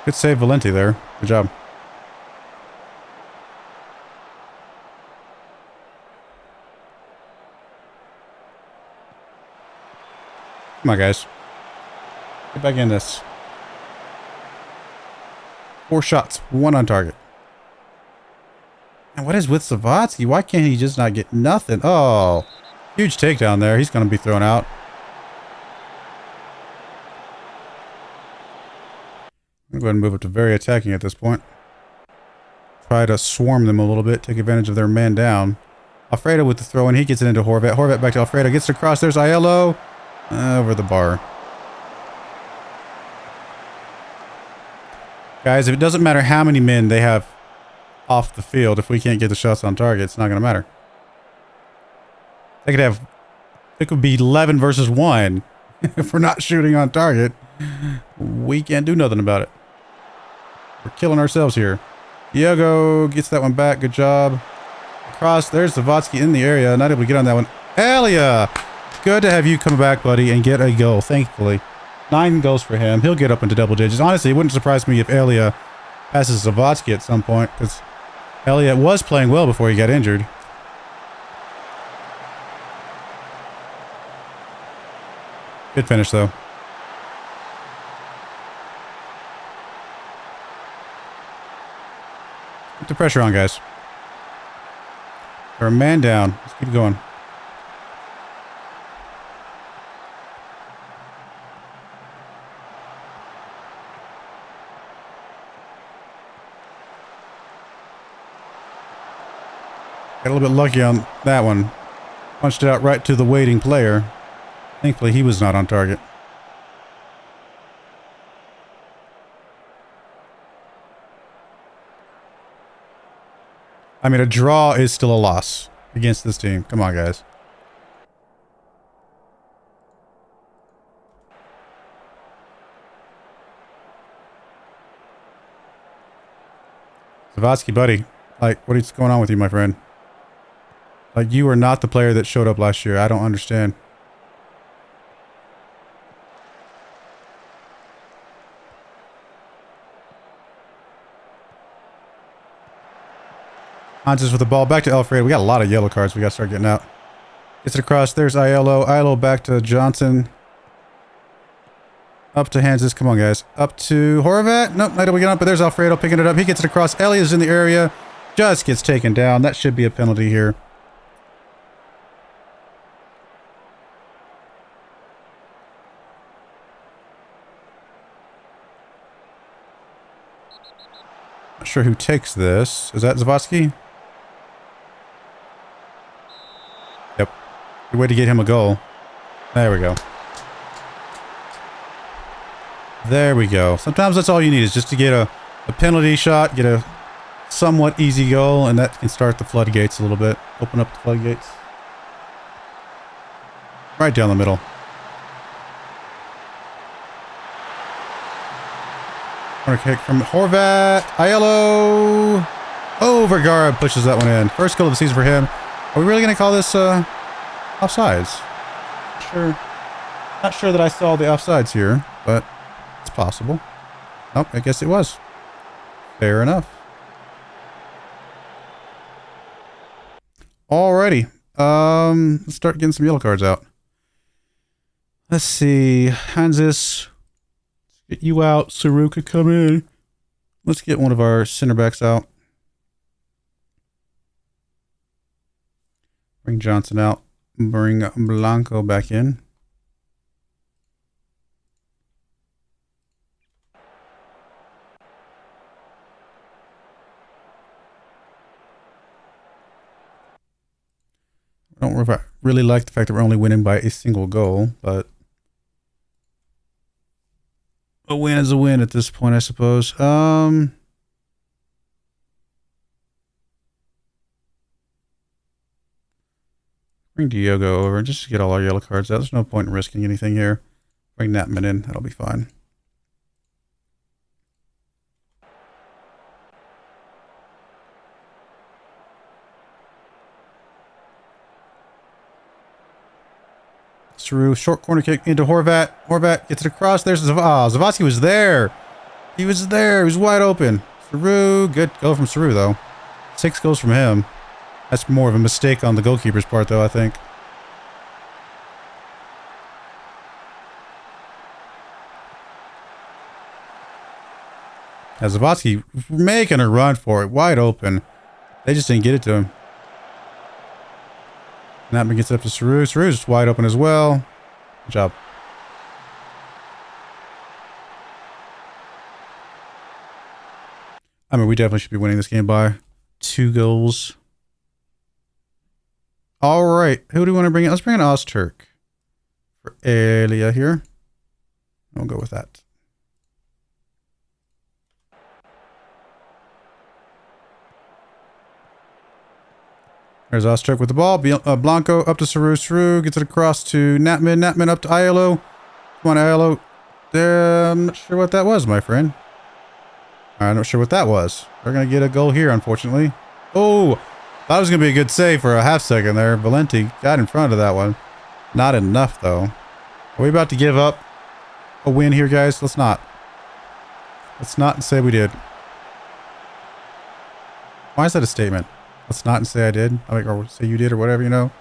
Good save, Valenti there. Good job. Come on, guys. Get back in this. 4 shots, 1 on target. And what is with Zavatsky? Why can't he just not get nothing? Oh, huge takedown there. He's going to be thrown out. I'm going to go ahead and move up to very attacking at this point. Try to swarm them a little bit, take advantage of their man down. Alfredo with the throw, and he gets it into Horvat. Horvat back to Alfredo, gets it across. There's Aiello. Over the bar. Guys, if it doesn't matter how many men they have off the field, if we can't get the shots on target, it's not going to matter. It could be 11 versus 1. If we're not shooting on target, we can't do nothing about it. We're killing ourselves here. Diogo gets that one back. Good job. Cross. There's Zavatsky in the area. Not able to get on that one. Elia! Good to have you come back, buddy, and get a goal, thankfully. 9 goals for him. He'll get up into double digits. Honestly, it wouldn't surprise me if Elia passes Zavatsky at some point, because Elia was playing well before he got injured. Good finish, though. Keep the pressure on, guys. They're a man down. Let's keep going. Got a little bit lucky on that one. Punched it out right to the waiting player. Thankfully, he was not on target. I mean, a draw is still a loss against this team. Come on, guys. Zavatsky, buddy. Like, what is going on with you, my friend? Like, you are not the player that showed up last year. I don't understand. Hanses with the ball. Back to Alfredo. We got a lot of yellow cards we got to start getting out. Gets it across. There's Aiello. Aiello back to Johnson. Up to Hanses. Come on, guys. Up to Horvat. Nope, not able to get up, but there's Alfredo picking it up. He gets it across. Elliot's in the area. Just gets taken down. That should be a penalty here. Not sure who takes this. Is that Zavatsky? Yep. Good way to get him a goal. There we go. There we go. Sometimes that's all you need is just to get a penalty shot, get a somewhat easy goal, and that can start the floodgates a little bit. Open up the floodgates. Right down the middle. Corner kick from Horvat. Aiello. Oh, Vergara pushes that one in. First goal of the season for him. Are we really going to call this offsides? Not sure that I saw the offsides here, but it's possible. Oh, I guess it was. Fair enough. Alrighty. Let's start getting some yellow cards out. Let's see. Hanses. Get you out. Saru could come in. Let's get one of our center backs out. Bring Johnson out. Bring Blanco back in. I don't really like the fact that we're only winning by a single goal, but a win is a win at this point, I suppose. Bring Diogo over just to get all our yellow cards out. There's no point in risking anything here. Bring Natman in. That'll be fine. Saru, short corner kick into Horvat. Horvat gets it across. There's Zavatsky was there. He was there. He was wide open. Saru, good goal from Saru, though. 6 goals from him. That's more of a mistake on the goalkeeper's part, though, I think. Now, Zavatsky making a run for it. Wide open. They just didn't get it to him. Natman gets it up to Saru. Saru's wide open as well. Good job. I mean, we definitely should be winning this game by 2 goals. All right. Who do we want to bring in? Let's bring in Ozturk for Elia here. We'll go with that. There's Ozturk with the ball. Blanco up to Saru. Saru gets it across to Natman. Natman up to Aiello. Come on, Aiello. I'm not sure what that was, my friend. I'm not sure what that was. We're going to get a goal here, unfortunately. Oh, thought it was going to be a good save for a half second there. Valenti got in front of that one. Not enough, though. Are we about to give up a win here, guys? Let's not. Let's not say we did. Why is that a statement? Let's not and say I did. Or say you did or whatever, you know.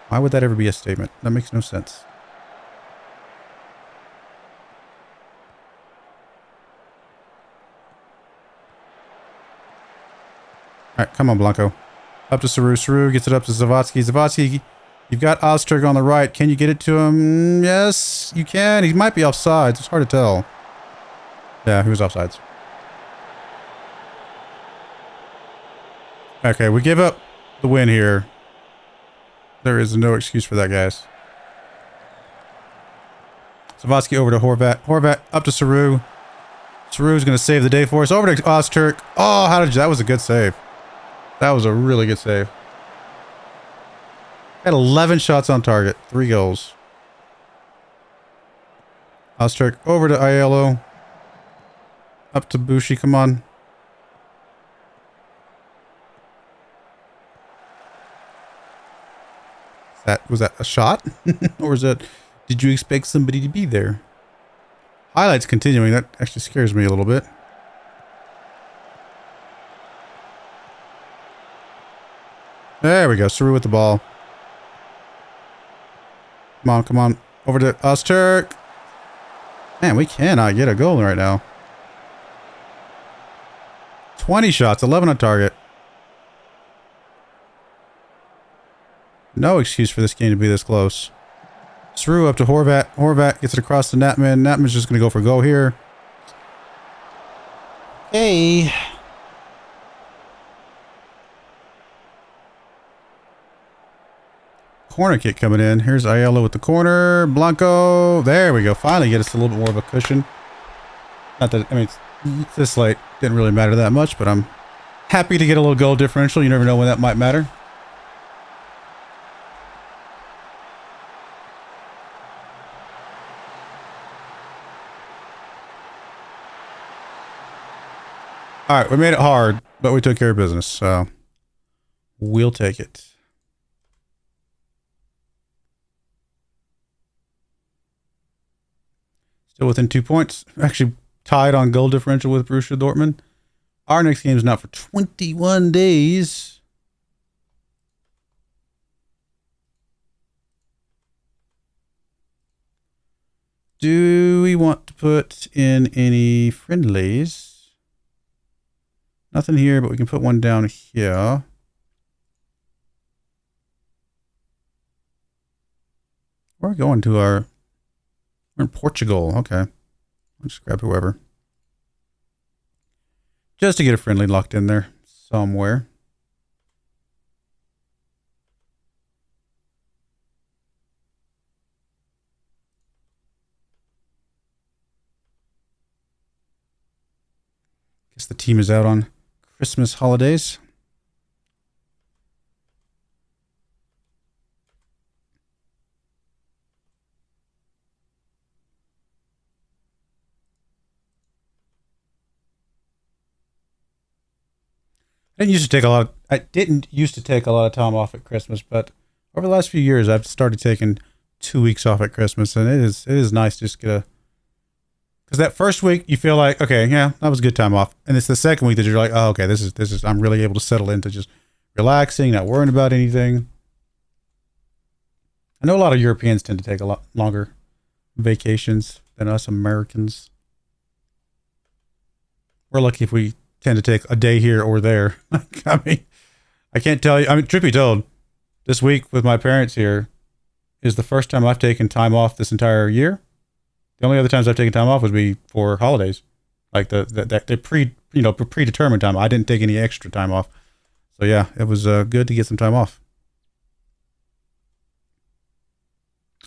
Why would that ever be a statement? That makes no sense. right, come on, Blanco. Up to Saru. Saru gets it up to Zavatsky. Zavatsky, you've got Ozturk on the right. Can you get it to him? Yes, you can. He might be offsides. It's hard to tell. Yeah, he was offsides. Okay, we give up the win here. There is no excuse for that, guys. Zavatsky over to Horvat. Horvat up to Saru. Saru's going to save the day for us. Over to Ozturk. Oh, how did you... That was a good save. That was a really good save. Had 11 shots on target. 3 goals. Ozturk over to Aiello. Up to Bushi. Come on. Was that a shot? Or is that... Did you expect somebody to be there? Highlights continuing. That actually scares me a little bit. There we go. Saru with the ball. Come on, come on. Over to Ozturk. Man, we cannot get a goal right now. 20 shots, 11 on target. No excuse for this game to be this close. Saru up to Horvat. Horvat gets it across to Natman. Natman's just going to go for goal here. Hey. Corner kick coming in. Here's Aiello with the corner. Blanco. There we go. Finally get us a little bit more of a cushion. Not that, I mean, it's this late. Didn't really matter that much, but I'm happy to get a little goal differential. You never know when that might matter. All right, we made it hard, but we took care of business, so we'll take it. Still within 2 points. Actually tied on goal differential with Borussia Dortmund. Our next game is not for 21 days. Do we want to put in any friendlies? Nothing here, but we can put one down here. We're going to our... We're in Portugal. Okay. I'll just grab whoever. Just to get a friendly locked in there somewhere. Guess the team is out on Christmas holidays. I didn't used to take a lot of time off at Christmas, but over the last few years I've started taking 2 weeks off at Christmas, and it is nice to just get a... Because that first week you feel like, okay, yeah, that was a good time off. And it's the second week that you're like, oh, okay, this is I'm really able to settle into just relaxing, not worrying about anything. I know a lot of Europeans tend to take a lot longer vacations than us Americans. We're lucky if we tend to take a day here or there. I mean, I can't tell you. I mean, truth be told, this week with my parents here is the first time I've taken time off this entire year. The only other times I've taken time off would be for holidays, like the predetermined time. I didn't take any extra time off, so yeah, it was good to get some time off.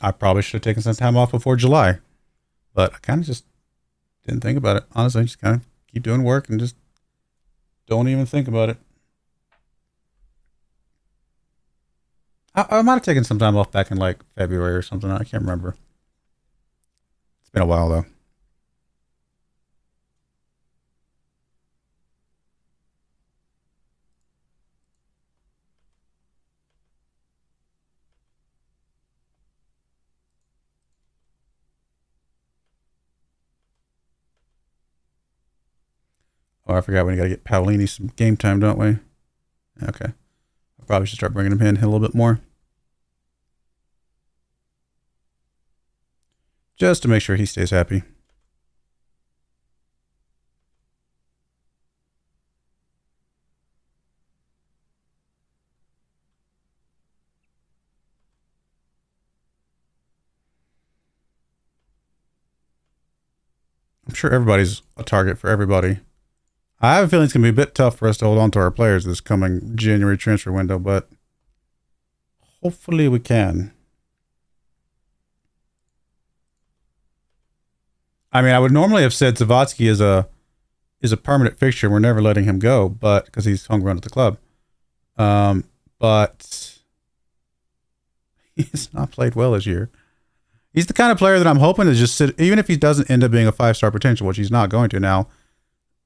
I probably should have taken some time off before July, but I kind of just didn't think about it. Honestly, just kind of keep doing work and just don't even think about it. I might have taken some time off back in like February or something. I can't remember. It's been a while though. Oh, I forgot we got to get Paolini some game time, don't we? Okay. I probably should start bringing him in a little bit more. Just to make sure he stays happy. sure everybody's a target for everybody. I have a feeling it's going to be a bit tough for us to hold on to our players this coming January transfer window, but hopefully we can. I mean, I would normally have said Zavatsky is a permanent fixture. We're never letting him go, but because he's homegrown at the club. But he's not played well this year. He's the kind of player that I'm hoping to just sit, even if he doesn't end up being a 5-star potential, which he's not going to now.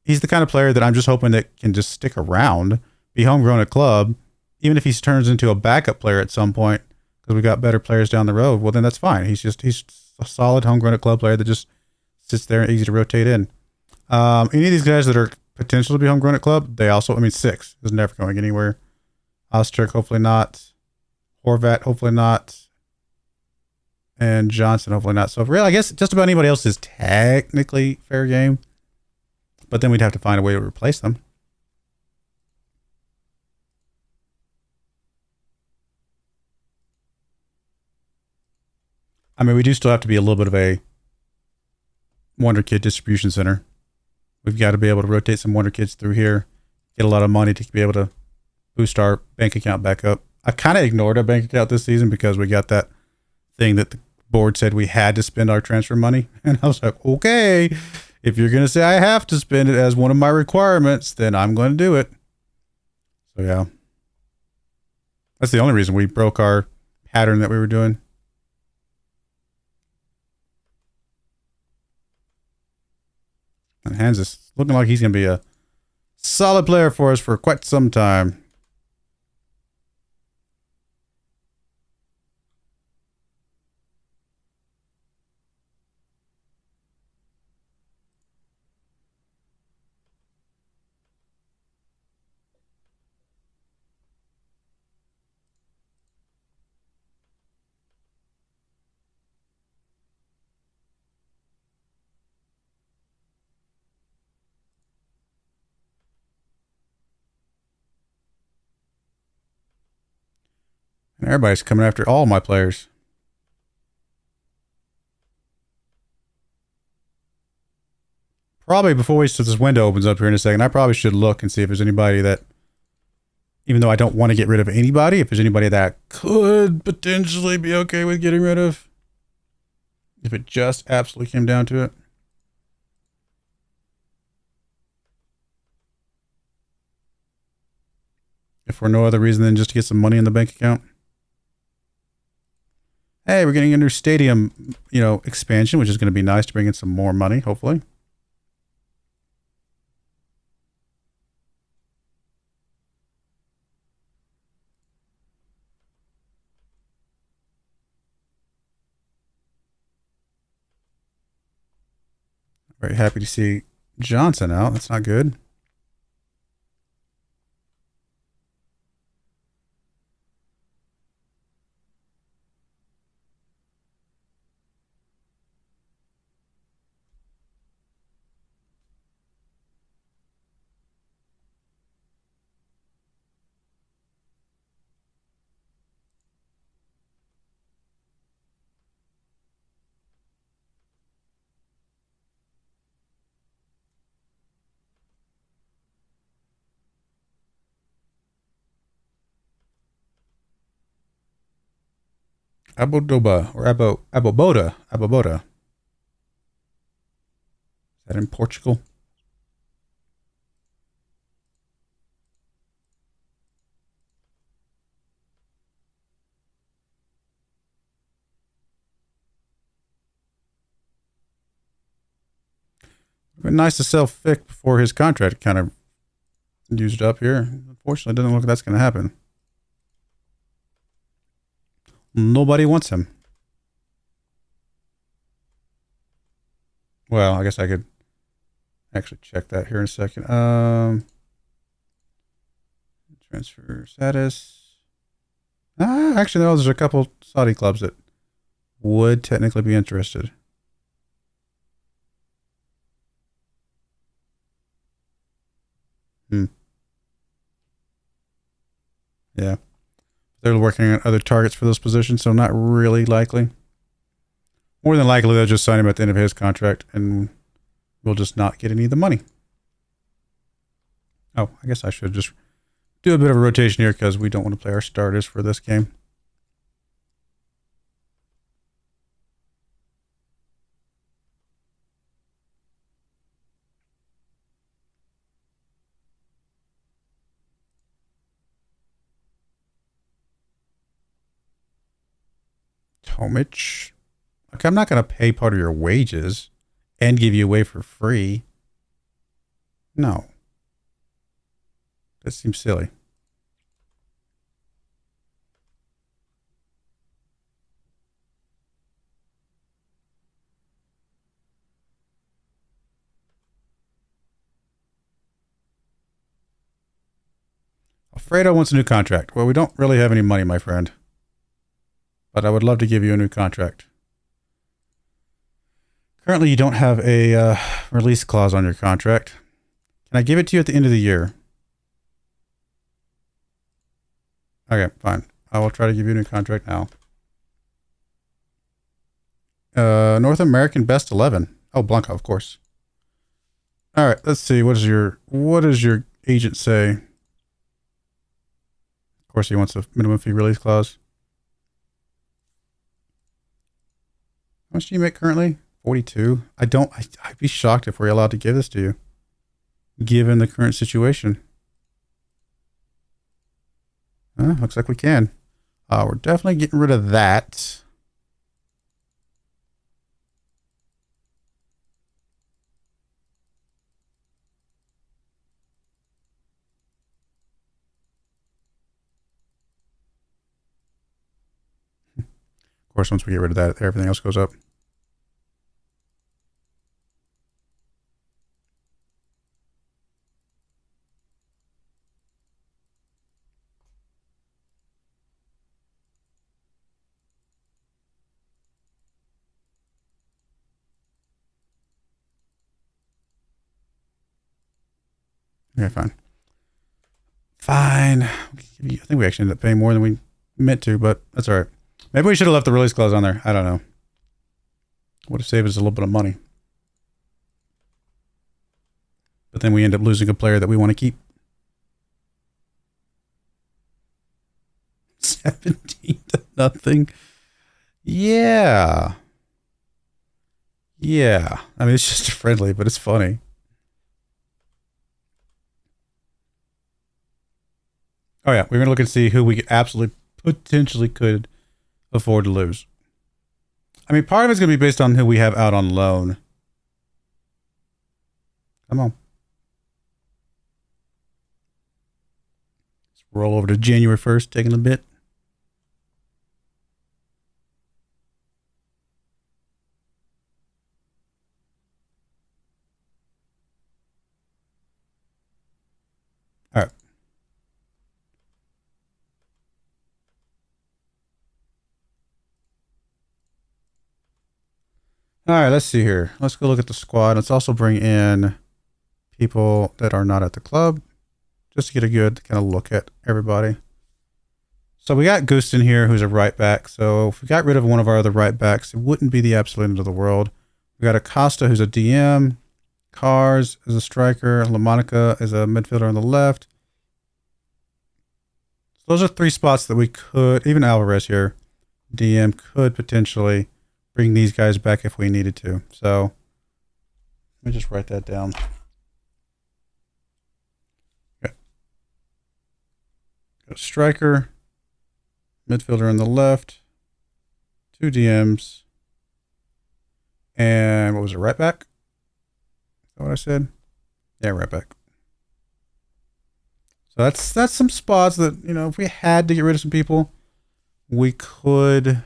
He's the kind of player that I'm just hoping that can just stick around, be homegrown at club, even if he turns into a backup player at some point, because we got better players down the road. Well, then that's fine. He's a solid homegrown at club player that just sits there and easy to rotate in. Any of these guys that are potential to be homegrown at club, they also, I mean, 6 is never going anywhere. Osterk, hopefully not. Horvat, hopefully not. And Johnson, hopefully not. So, really, I guess just about anybody else is technically fair game. But then we'd have to find a way to replace them. I mean, we do still have to be a little bit of a Wonder Kid distribution center. We've got to be able to rotate some Wonder Kids through here, get a lot of money to be able to boost our bank account back up. I kind of ignored our bank account this season because we got that thing that the board said we had to spend our transfer money. And I was like, okay, if you're going to say I have to spend it as one of my requirements, then I'm going to do it. So, yeah. That's the only reason we broke our pattern that we were doing. And Hans is looking like he's going to be a solid player for us for quite some time. And everybody's coming after all my players. Probably before this window opens up here in a second, I probably should look and see if there's anybody that, even though I don't want to get rid of anybody, if there's anybody that could potentially be okay with getting rid of. If it just absolutely came down to it. If for no other reason than just to get some money in the bank account. Hey, we're getting a new stadium, expansion, which is going to be nice to bring in some more money, hopefully. Very happy to see Johnson out. That's not good. Abodoba or Aboboda. Is that in Portugal? It'd been nice to sell Fick before his contract kind of used up here. Unfortunately, it doesn't look like that's going to happen. Nobody wants him. Well, I guess I could actually check that here in a second. Transfer status. Actually, no, there's a couple Saudi clubs that would technically be interested. Yeah. They're working on other targets for those positions, so not really likely. More than likely, they'll just sign him at the end of his contract, and we'll just not get any of the money. Oh, I guess I should just do a bit of a rotation here because we don't want to play our starters for this game. Tomich. Okay, I'm not going to pay part of your wages and give you away for free. No. That seems silly. Alfredo wants a new contract. Well, we don't really have any money, my friend. But I would love to give you a new contract. Currently, you don't have a release clause on your contract. Can I give it to you at the end of the year? Okay, fine. I will try to give you a new contract now. North American Best 11. Oh, Blanca, of course. All right, let's see. What does your agent say? Of course, he wants a minimum fee release clause. How much do you make currently? 42. I'd be shocked if we're allowed to give this to you, given the current situation. Looks like we can. We're definitely getting rid of that. Of course, once we get rid of that, everything else goes up. Okay, fine. Fine. I think we actually ended up paying more than we meant to, but that's all right. Maybe we should have left the release clause on there. I don't know. Would have saved us a little bit of money. But then we end up losing a player that we want to keep. 17-0. Yeah. Yeah. I mean, it's just friendly, but it's funny. Oh, yeah. We're going to look and see who we absolutely potentially could afford to lose. I mean, part of it's going to be based on who we have out on loan. Come on. Let's roll over to January 1st, taking a bit. All right. All right, let's see here. Let's go look at the squad. Let's also bring in people that are not at the club, just to get a good kind of look at everybody. So we got Gustin here, who's a right back. So if we got rid of one of our other right backs, it wouldn't be the absolute end of the world. We got Acosta, who's a DM. Cars is a striker. LaMonica is a midfielder on the left. So those are three spots that we could, even Alvarez here, DM, could potentially bring these guys back if we needed to. So let me just write that down. Okay. Got a striker, midfielder on the left, two DMs, and what was it, right back? Is that what I said? Yeah, right back. So that's some spots that, you know, if we had to get rid of some people, we could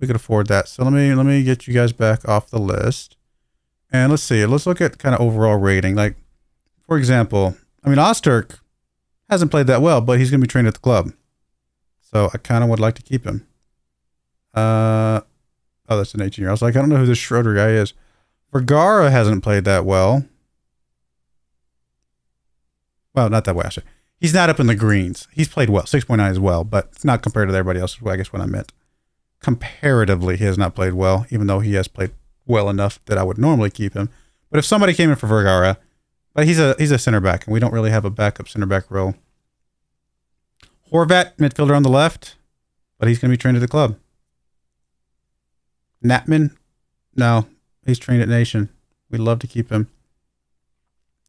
afford that. So let me get you guys back off the list. And let's see. Let's look at kind of overall rating. Like, for example, I mean, Osterk hasn't played that well, but he's going to be trained at the club. So I kind of would like to keep him. Oh, that's an 18-year. I was like, I don't know who this Schroeder guy is. Vergara hasn't played that well. Well, not that well, actually. He's not up in the greens. He's played well. 6.9 as well, but it's not compared to everybody else, I guess what I meant. Comparatively, he has not played well, even though he has played well enough that I would normally keep him. But if somebody came in for Vergara, but he's a center back, and we don't really have a backup center back role. Horvat, midfielder on the left, but he's going to be trained at the club. Natman, no, he's trained at Nation. We'd love to keep him.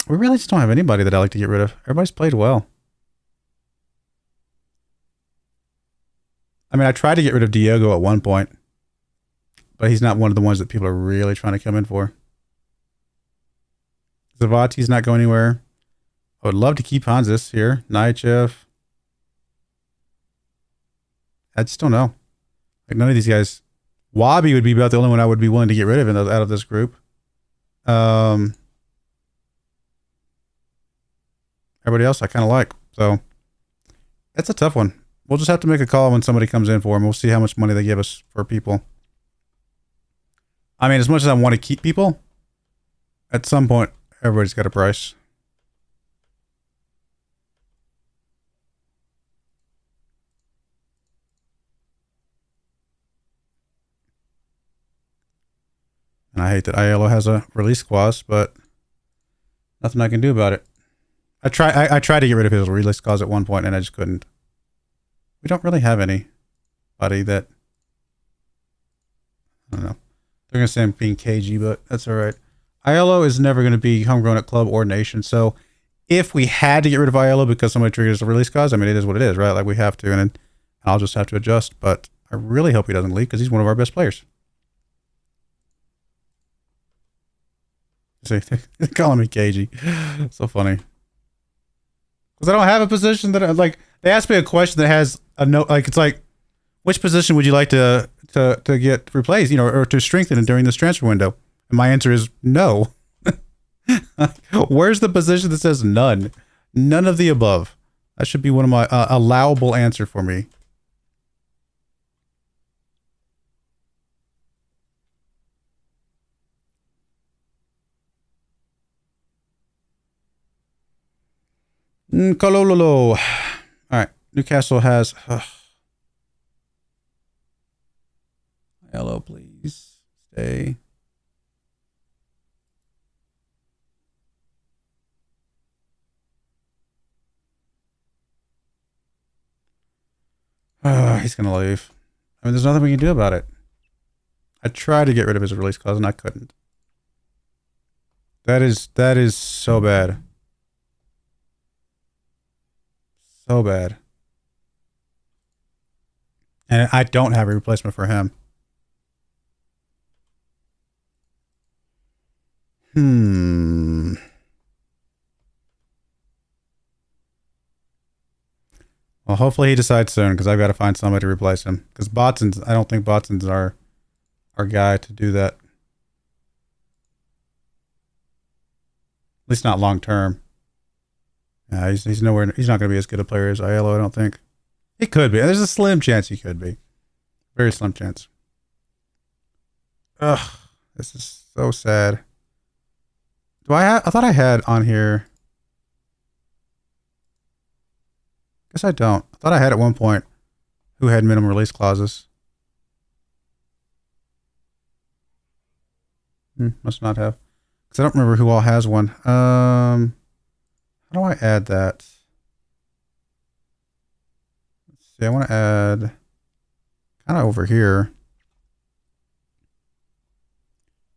We really just don't have anybody that I like to get rid of. Everybody's played well. I mean, I tried to get rid of Diogo at one point, but he's not one of the ones that people are really trying to come in for. Zavati's not going anywhere. I would love to keep Hansis here. Naichev. I just don't know. Like, none of these guys. Wabi would be about the only one I would be willing to get rid of out of this group. Everybody else I kind of like. So, it's a tough one. We'll just have to make a call when somebody comes in for them. We'll see how much money they give us for people. I mean, as much as I want to keep people, at some point, everybody's got a price. And I hate that ILO has a release clause, but nothing I can do about it. I tried to get rid of his release clause at one point, and I just couldn't. We don't really have anybody that, I don't know. They're going to say I'm being cagey, but that's all right. ILO is never going to be homegrown at club or nation. So if we had to get rid of ILO because somebody triggers a release clause, I mean, it is what it is, right? Like, we have to, and I'll just have to adjust. But I really hope he doesn't leave because he's one of our best players. See, they're calling me cagey. So funny. Because I don't have a position that, like, they asked me a question that has a note, like, it's like, which position would you like to get replaced, you know, or to strengthen during this transfer window? And my answer is no. Where's the position that says none? None of the above. That should be one of my allowable answer for me. Kolololo. All right. Newcastle has... Hello, please. Stay. He's going to leave. I mean, there's nothing we can do about it. I tried to get rid of his release clause and I couldn't. That is so bad. So bad. And I don't have a replacement for him. Well, hopefully he decides soon because I've got to find somebody to replace him. Because I don't think Botson's our guy to do that. At least not long term. Yeah, he's nowhere. He's not going to be as good a player as Aiello, I don't think. He could be. There's a slim chance he could be. Very slim chance. Ugh, this is so sad. I thought I had on here. Guess I don't. I thought I had at one point who had minimum release clauses. Must not have. Because I don't remember who all has one. How do I add that? Let's see, I want to add kind of over here.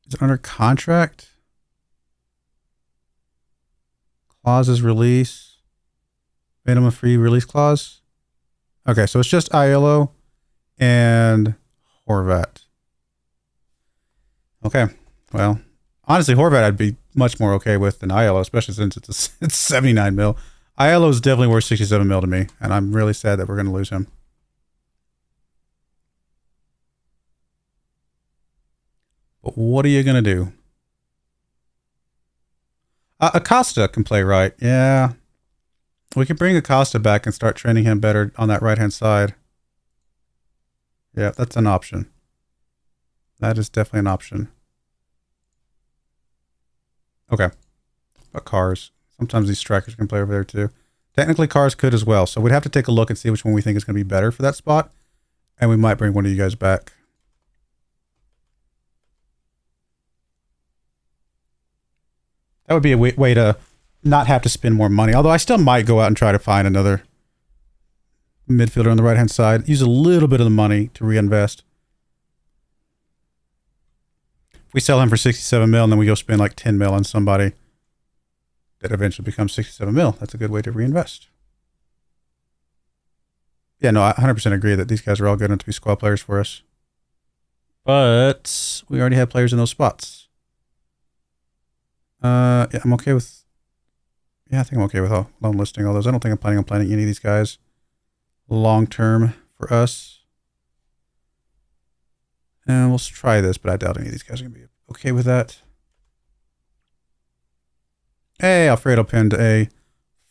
Is it under contract? Clauses release. Minimum free release clause. Okay, so it's just Aiello and Horvat. Okay, well, honestly, Horvat I'd be much more okay with than Aiello, especially since it's 79 mil. Aiello is definitely worth 67 mil to me, and I'm really sad that we're going to lose him. But what are you going to do? Acosta can play right. Yeah. We can bring Acosta back and start training him better on that right-hand side. Yeah, that's an option. That is definitely an option. Okay. But Cars. Sometimes these strikers can play over there too. Technically, Cars could as well. So we'd have to take a look and see which one we think is going to be better for that spot. And we might bring one of you guys back. That would be a way to not have to spend more money. Although I still might go out and try to find another midfielder on the right-hand side. Use a little bit of the money to reinvest. If we sell him for 67 mil and then we go spend like 10 mil on somebody that eventually becomes 67 mil, that's a good way to reinvest. Yeah, no, I 100% agree that these guys are all good enough to be squad players for us. But we already have players in those spots. Yeah, I'm okay with... Yeah, I think I'm okay with loan listing all those. I don't think I'm planning on planning any of these guys long-term for us. And we'll try this, but I doubt any of these guys are going to be okay with that. Hey, Alfredo pinned a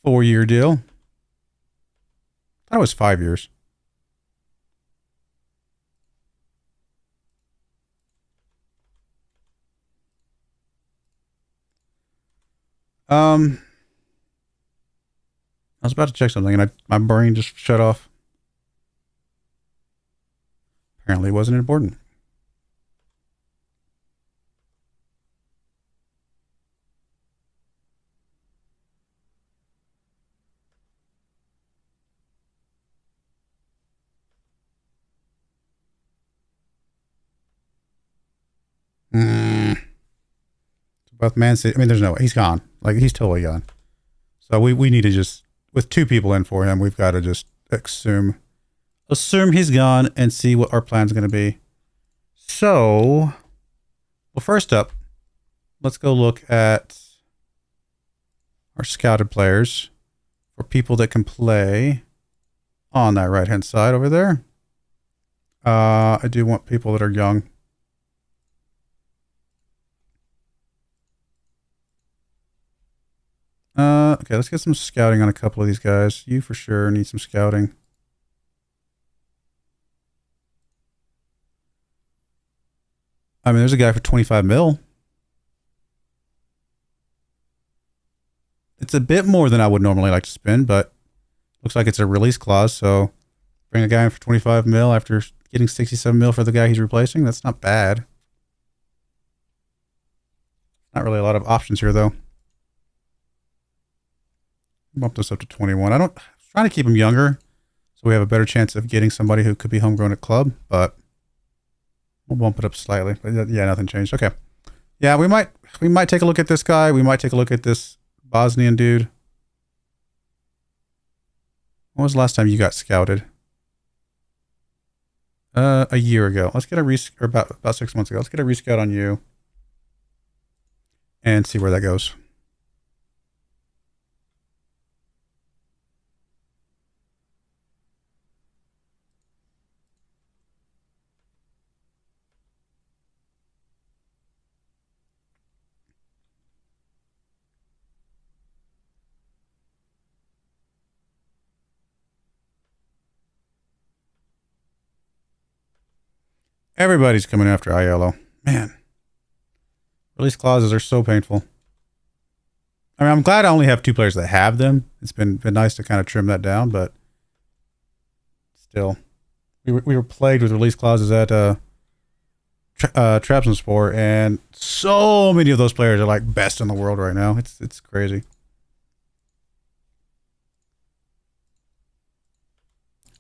4-year deal. I thought it was 5 years. I was about to check something and my brain just shut off. Apparently it wasn't important. Both Man City. I mean, there's no way. He's gone. Like, he's totally gone. So we need to just, with 2 people in for him, we've got to just assume he's gone and see what our plan's going to be. So, well, first up, let's go look at our scouted players for people that can play on that right-hand side over there. I do want people that are young. Okay, let's get some scouting on a couple of these guys. You for sure need some scouting. I mean, there's a guy for 25 mil. It's a bit more than I would normally like to spend, but looks like it's a release clause. So bring a guy in for 25 mil after getting 67 mil for the guy he's replacing. That's not bad. Not really a lot of options here, though. Bump this up to 21. I'm trying to keep him younger so we have a better chance of getting somebody who could be homegrown at club, but we'll bump it up slightly. But yeah, nothing changed. Okay. Yeah, we might take a look at this guy. We might take a look at this Bosnian dude. When was the last time you got scouted? A year ago. Let's get a about 6 months ago. Let's get a rescout on you and see where that goes. Everybody's coming after Aiello. Man. Release clauses are so painful. I mean, I'm glad I only have 2 players that have them. It's been nice to kind of trim that down, but still. We were plagued with release clauses at Trabzonspor, and so many of those players are like best in the world right now. It's crazy.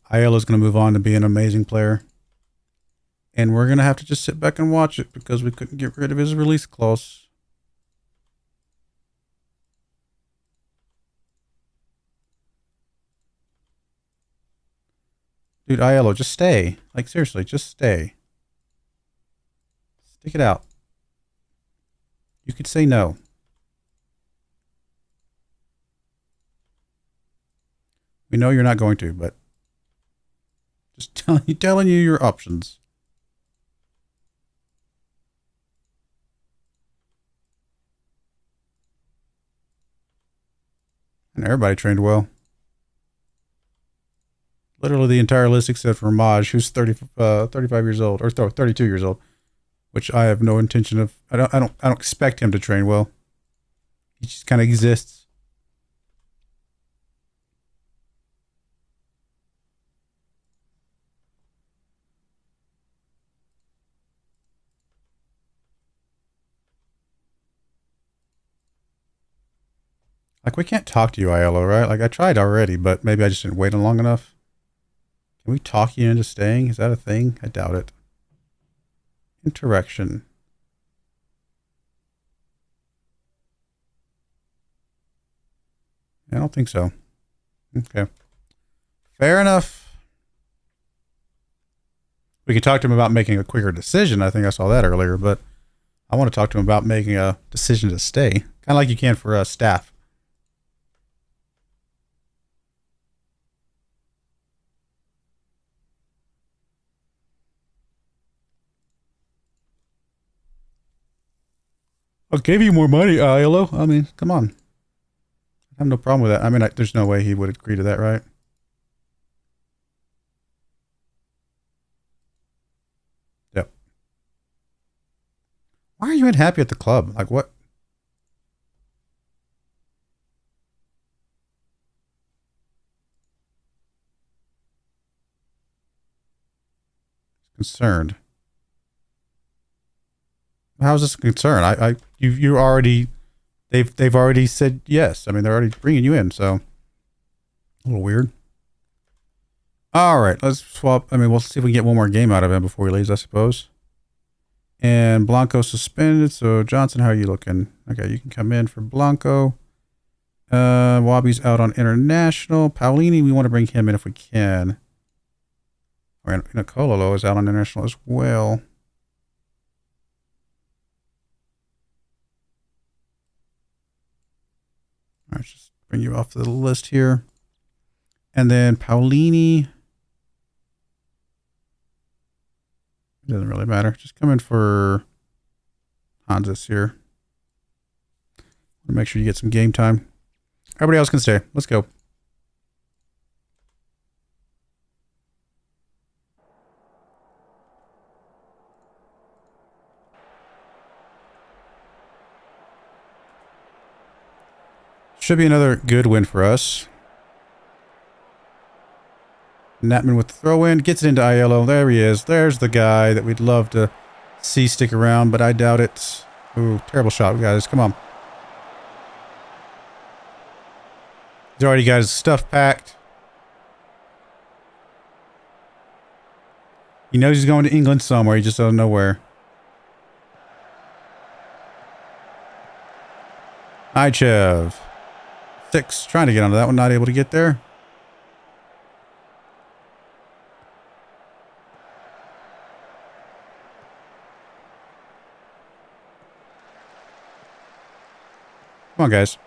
Aiello's going to move on to be an amazing player. And we're going to have to just sit back and watch it because we couldn't get rid of his release clause. Dude, Aiello, just stay. Like, seriously, just stay. Stick it out. You could say no. We know you're not going to, but just telling you your options. And everybody trained well. Literally the entire list except for Maj, who's 35 years old, or 32 years old, which I have no intention of. I don't expect him to train well. He just kind of exists. Like, we can't talk to you, ILO, right? Like, I tried already, but maybe I just didn't wait long enough. Can we talk you into staying? Is that a thing? I doubt it. Interaction. I don't think so. Okay. Fair enough. We could talk to him about making a quicker decision. I think I saw that earlier, but I want to talk to him about making a decision to stay. Kind of like you can for staff. I'll give you more money, ILO. I mean, come on. I have no problem with that. I mean, there's no way he would agree to that, right? Yep. Why are you unhappy at the club? Like, what? Concerned. How is this a concern? You already, they've already said yes. I mean, they're already bringing you in, so a little weird. All right, let's swap. I mean, we'll see if we can get one more game out of him before he leaves, I suppose. And Blanco suspended. So Johnson, how are you looking? Okay, you can come in for Blanco. Wabi's out on international. Paolini, we want to bring him in if we can. Or Nicololo is out on international as well. All right, just bring you off the list here. And then Paolini. It doesn't really matter. Just come in for Hansis here. Make sure you get some game time. Everybody else can stay. Let's go. Should be another good win for us. Natman with the throw in. Gets it into ILO. There he is. There's the guy that we'd love to see stick around, but I doubt it. Ooh, terrible shot, guys. Come on. He's already got his stuff packed. He knows he's going to England somewhere. He just doesn't know where. Ichev. 6. Trying to get onto that one. Not able to get there. Come on, guys.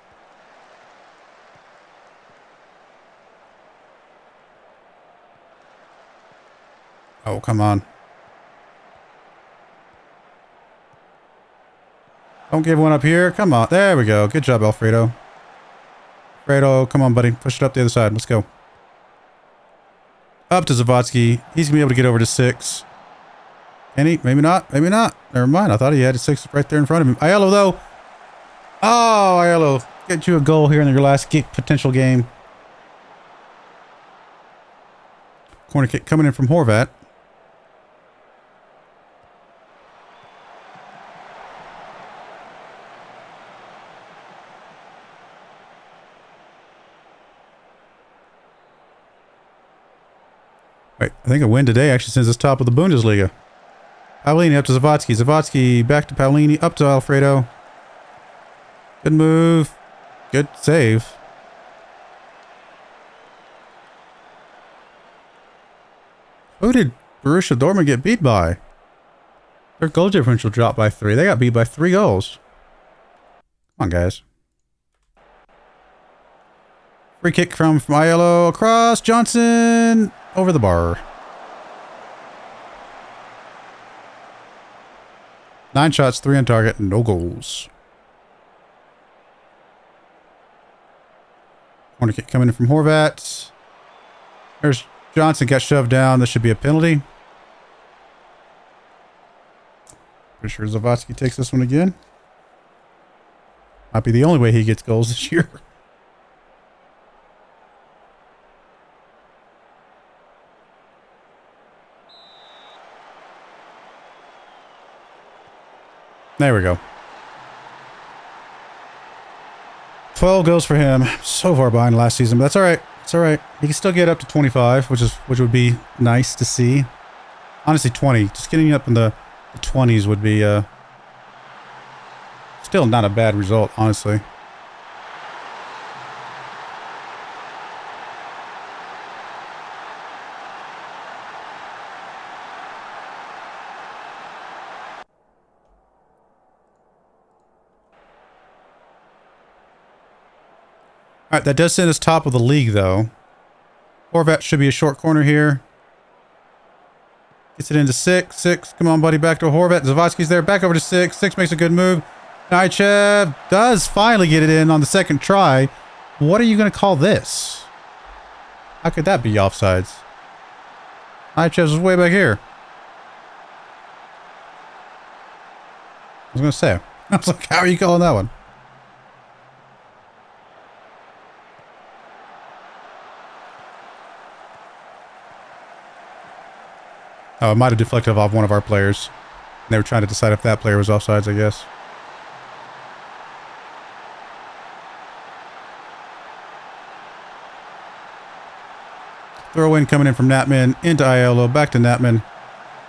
Oh, come on. Don't give one up here. Come on. There we go. Good job, Alfredo. Alfredo, come on, buddy. Push it up the other side. Let's go. Up to Zavotsky. He's going to be able to get over to 6. Can he? Maybe not. Maybe not. Never mind. I thought he had a 6 right there in front of him. Aiello, though. Oh, Aiello. Get you a goal here in your last potential game. Corner kick coming in from Horvat. Right, I think a win today actually sends us top of the Bundesliga. Paolini up to Zavotsky. Zavotsky back to Paolini. Up to Alfredo. Good move. Good save. Who did Borussia Dortmund get beat by? Their goal differential dropped by 3. They got beat by 3 goals. Come on, guys. Free kick from Aiello across. Johnson over the bar. 9 shots, 3 on target, no goals. Corner kick coming in from Horvat. There's Johnson, got shoved down. This should be a penalty. Pretty sure Zavotsky takes this one again. Might be the only way he gets goals this year. There we go. 12 goals for him. So far behind last season, but that's all right. It's all right. He can still get up to 25, which would be nice to see. Honestly, 20. Just getting up in the 20s would be still not a bad result, honestly. All right, that does send us top of the league, though. Horvat should be a short corner here. Gets it into 6. 6, come on, buddy, back to Horvat. Zawadzki's there, back over to 6. 6 makes a good move. Naichev does finally get it in on the second try. What are you going to call this? How could that be offsides? Naichev's way back here. I was going to say. I was like, how are you calling that one? Oh, it might have deflected off one of our players. They were trying to decide if that player was offsides, I guess. Throw in coming in from Natman into Aiello, back to Natman.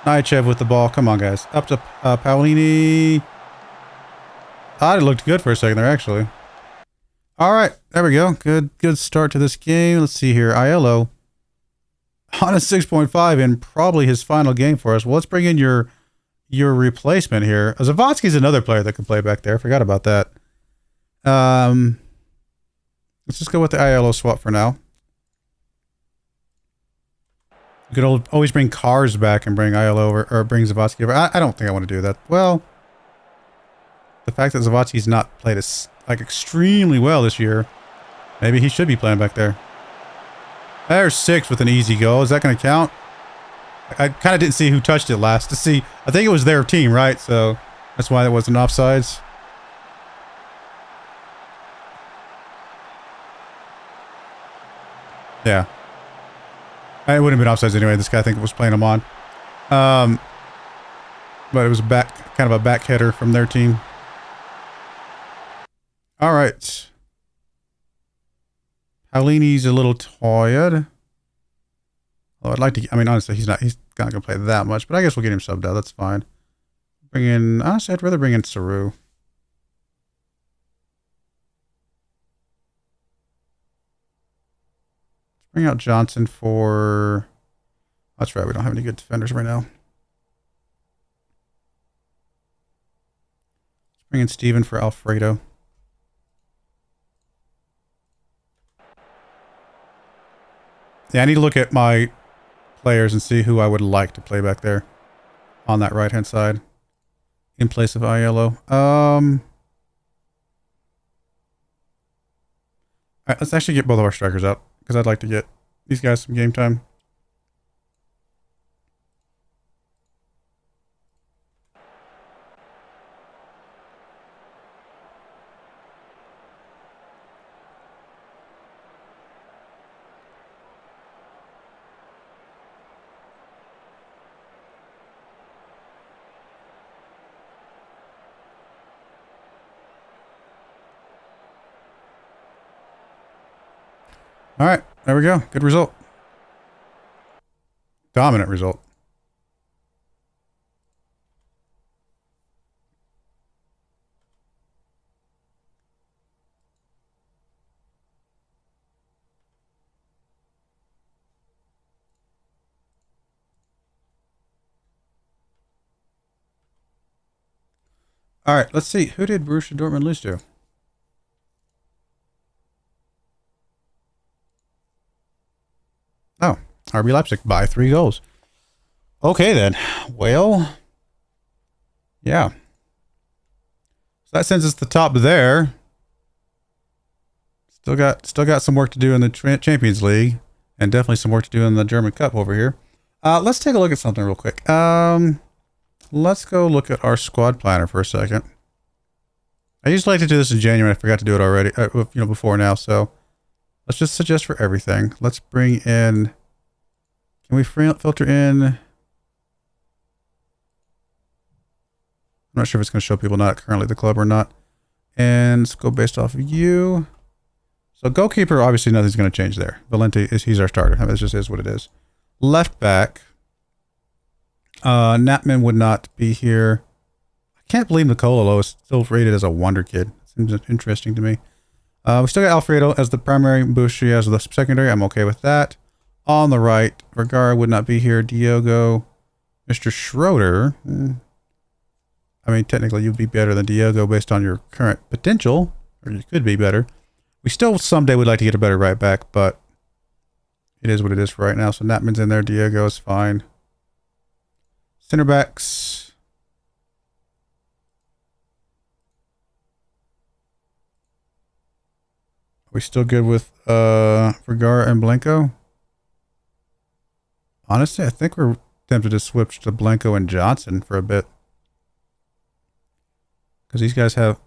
Naichev with the ball. Come on, guys. Up to Paolini. Thought it looked good for a second there, actually. All right, there we go. Good start to this game. Let's see here. Aiello on a 6.5 in probably his final game for us. Well, let's bring in your replacement here. Zawadzki's another player that can play back there. Forgot about that. Let's just go with the Aiello swap for now. You could always bring cars back and bring Aiello over, or bring Zawadzki over. I don't think I want to do that. Well, the fact that Zawadzki's not played as like extremely well this year, maybe he should be playing back there. There's 6 with an easy goal. Is that going to count? I kind of didn't see who touched it last to see. I think it was their team, right? So that's why it wasn't offsides. Yeah. It wouldn't have been offsides anyway. This guy, I think, was playing them on. But it was kind of a back header from their team. All right. Paolini's a little tired. Oh, I'd like to. I mean, honestly, he's not going to play that much, but I guess we'll get him subbed out. That's fine. Bring in. Honestly, I'd rather bring in Saru. Bring out Johnson for... That's right, we don't have any good defenders right now. Let's bring in Steven for Alfredo. Yeah, I need to look at my players and see who I would like to play back there on that right-hand side in place of Aiello. All right, let's actually get both of our strikers out, because I'd like to get these guys some game time. All right, there we go. Good result. Dominant result. All right, let's see. Who did Borussia Dortmund lose to? Oh, RB Leipzig by 3 goals. Okay, then. Well, yeah. So that sends us to the top there. Still got some work to do in the Champions League, and definitely some work to do in the German Cup over here. Let's take a look at something real quick. Let's go look at our squad planner for a second. I used to like to do this in January. I forgot to do it already, before now. So let's just suggest for everything. Let's bring in. Can we filter in? I'm not sure if it's going to show people not currently at the club or not. And let's go based off of you. So goalkeeper, obviously nothing's going to change there. Valente, he's our starter. I mean, it just is what it is. Left back. Natman would not be here. I can't believe Nicololo is still rated as a wonder kid. Seems interesting to me. We still got Alfredo as the primary, Bushi as the secondary. I'm okay with that. On the right, Vergara would not be here. Diogo, Mr. Schroeder. I mean, technically you'd be better than Diogo based on your current potential, or you could be better. We still someday would like to get a better right back, but it is what it is for right now. So Natman's in there. Diogo is fine. Center backs. Are we still good with Vergara and Blanco? Honestly, I think we're tempted to switch to Blanco and Johnson for a bit. Because these guys have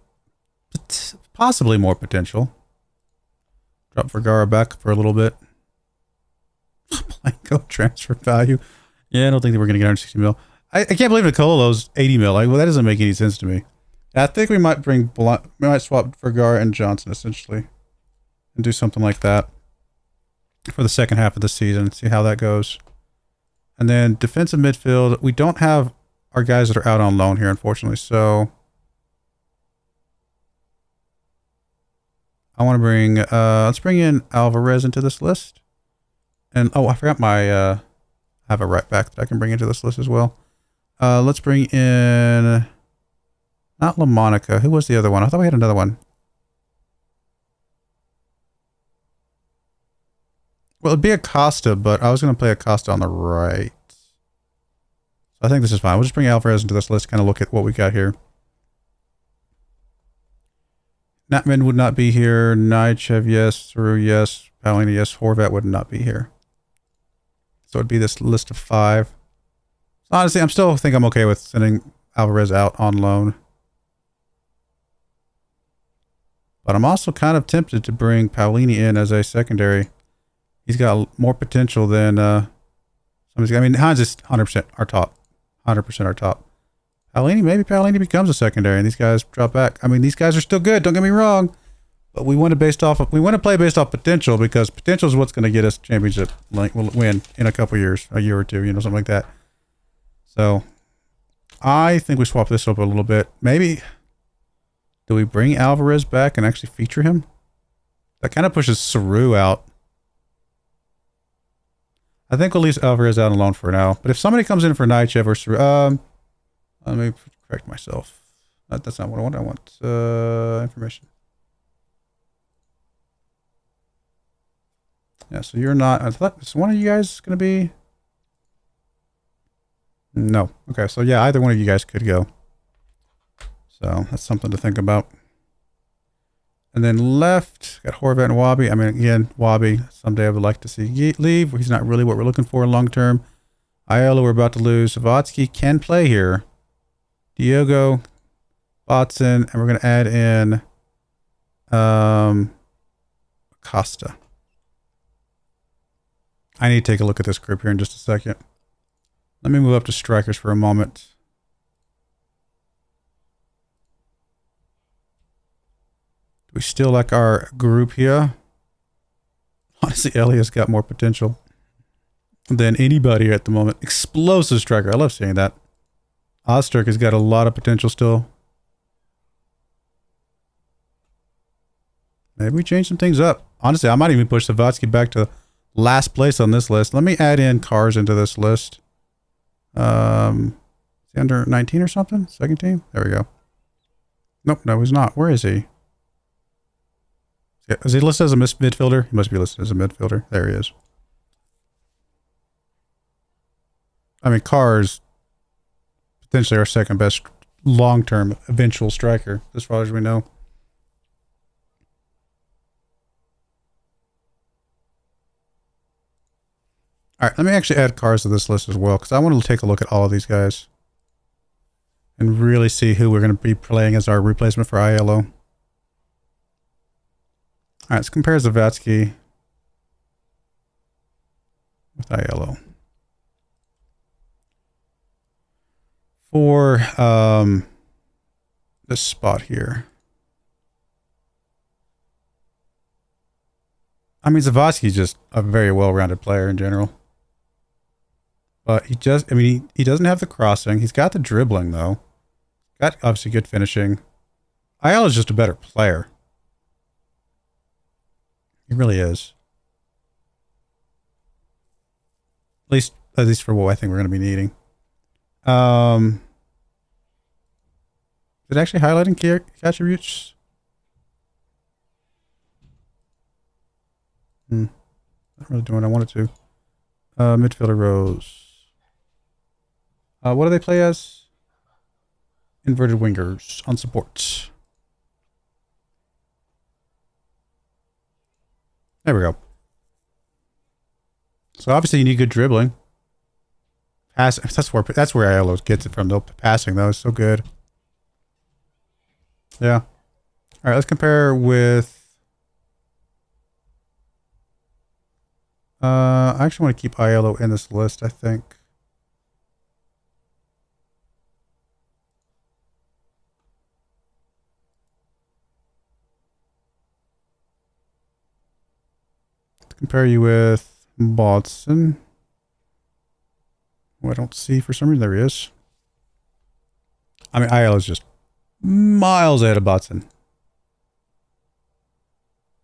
possibly more potential. Drop Vergara back for a little bit. Blanco transfer value. Yeah, I don't think that we're going to get 160 mil. I can't believe Nicololo's 80 mil. Like, well, that doesn't make any sense to me. I think we might swap Vergara and Johnson essentially. And do something like that. For the second half of the season. See how that goes. And then defensive midfield. We don't have our guys that are out on loan here, unfortunately. So I want to bring, let's bring in Alvarez into this list. And, oh, I forgot my, I have a right back that I can bring into this list as well. Let's bring in, not LaMonica. Who was the other one? I thought we had another one. Well, it'd be Acosta, but I was going to play Acosta on the right. So I think this is fine. We'll just bring Alvarez into this list, kind of look at what we got here. Natman would not be here. Naichev, yes. Saru, yes. Paolini, yes. Horvat would not be here. So it'd be this list of 5. Honestly, I'm still think I'm okay with sending Alvarez out on loan. But I'm also kind of tempted to bring Paolini in as a secondary. He's got more potential than somebody's got. I mean, Hans is 100% our top. 100% our top. Paolini, maybe Paolini becomes a secondary and these guys drop back. I mean, these guys are still good, don't get me wrong. But we want to play based off potential, because potential is what's going to get us championship win in a couple years, a year or two, something like that. So I think we swap this up a little bit. Maybe do we bring Alvarez back and actually feature him? That kind of pushes Saru out. I think we'll leave Alvarez out alone for now. But if somebody comes in for Naichev or Saru, let me correct myself. That's not what I want. I want information. Yeah, so you're not. I thought, is one of you guys going to be? No. Okay, so yeah, either one of you guys could go. So that's something to think about. And then left, got Horvat and Wabi. I mean, again, Wabi, someday I would like to see leave. He's not really what we're looking for long term. Aiello, we're about to lose. Savatsky can play here. Diogo, Watson, and we're going to add in Costa. I need to take a look at this group here in just a second. Let me move up to strikers for a moment. Do we still like our group here? Honestly, Elias got more potential than anybody at the moment. Explosive striker. I love seeing that. Osterk has got a lot of potential still. Maybe we change some things up. Honestly, I might even push Savatsky back to last place on this list. Let me add in cars into this list. Is he under 19 or something? Second team? There we go. Nope, no, he's not. Where is he? Is he listed as a midfielder? He must be listed as a midfielder. There he is. I mean, Cars potentially our second best long-term eventual striker, as far as we know. All right, let me actually add Cars to this list as well, because I want to take a look at all of these guys and really see who we're going to be playing as our replacement for Aiello. All right, let's compare Zavatsky with Aiello. For this spot here. I mean, Zavosky's just a very well-rounded player in general. But I mean, he doesn't have the crossing. He's got the dribbling, though. Got, obviously, good finishing. Ayala's just a better player. He really is. At least for what I think we're going to be needing. Is it actually highlighting key attributes? Not really doing what I wanted to. Midfielder rows. What do they play as? Inverted wingers on support. There we go. So obviously you need good dribbling. Pass. That's where Ayala gets it from. The passing though is so good. Yeah. All right. Let's compare with. I actually want to keep Ayala in this list. I think. Compare you with Watson, who I don't see for some reason. There he is. I mean, IL is just miles ahead of Botson.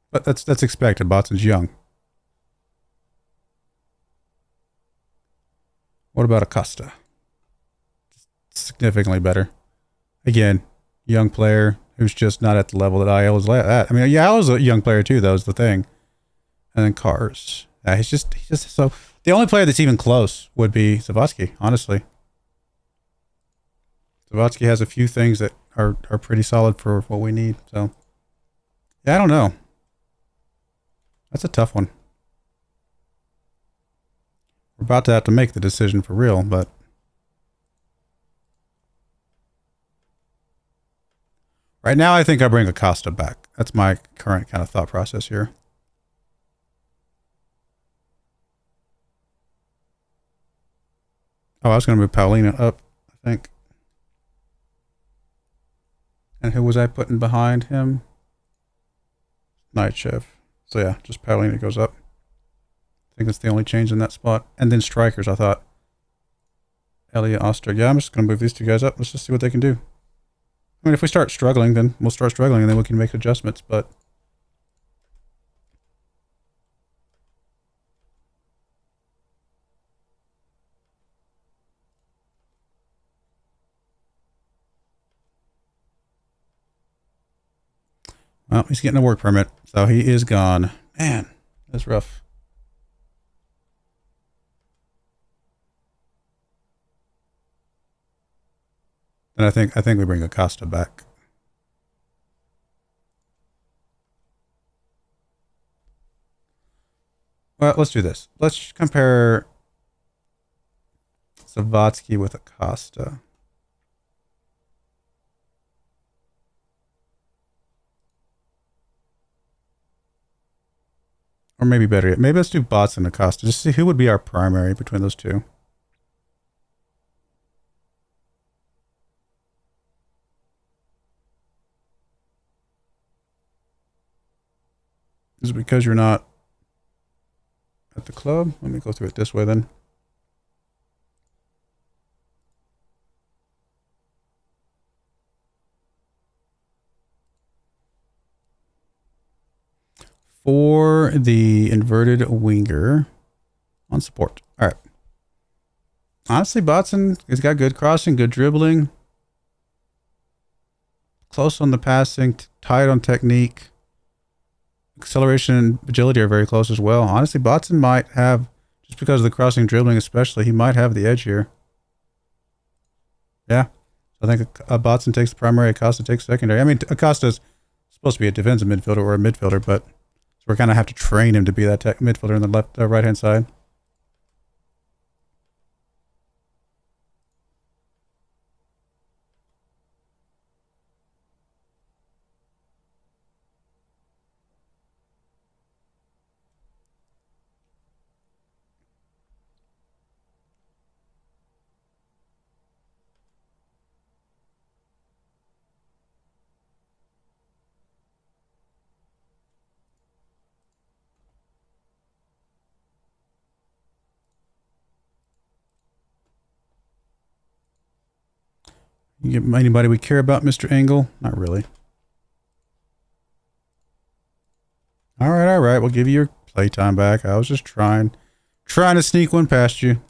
But that's expected. Botson's young. What about Acosta? Significantly better. Again, young player who's just not at the level that IL is at. I mean, yeah, IL is a young player too, though, is the thing. And then Cars. He's just so. The only player that's even close would be Zavosky, honestly. Zavosky has a few things that are pretty solid for what we need. So, yeah, I don't know. That's a tough one. We're about to have to make the decision for real, but. Right now, I think I bring Acosta back. That's my current kind of thought process here. Oh, I was going to move Paulina up, I think. And who was I putting behind him? Nightchef. So yeah, just Paulina goes up. I think that's the only change in that spot. And then strikers, I thought. Elliot Oster. Yeah, I'm just going to move these two guys up. Let's just see what they can do. I mean, if we start struggling, then we'll start struggling, and then we can make adjustments, but... Well, he's getting a work permit, so he is gone. Man, that's rough. And I think we bring Acosta back. Well, let's do this. Let's compare Savatsky with Acosta. Or maybe better yet, maybe let's do Bots and Acosta. Just see who would be our primary between those two. Is it because you're not at the club? Let me go through it this way then. For the inverted winger on support. All right. Honestly, Botson has got good crossing, good dribbling. Close on the passing, tight on technique. Acceleration and agility are very close as well. Honestly, Botson might have, just because of the crossing dribbling especially, he might have the edge here. Yeah. I think Botson takes the primary, Acosta takes secondary. I mean, Acosta's supposed to be a defensive midfielder or a midfielder, but so we're going to have to train him to be that midfielder on the right-hand side. You get anybody we care about, Mr. Angle? Not really. All right. We'll give you your playtime back. I was just trying to sneak one past you.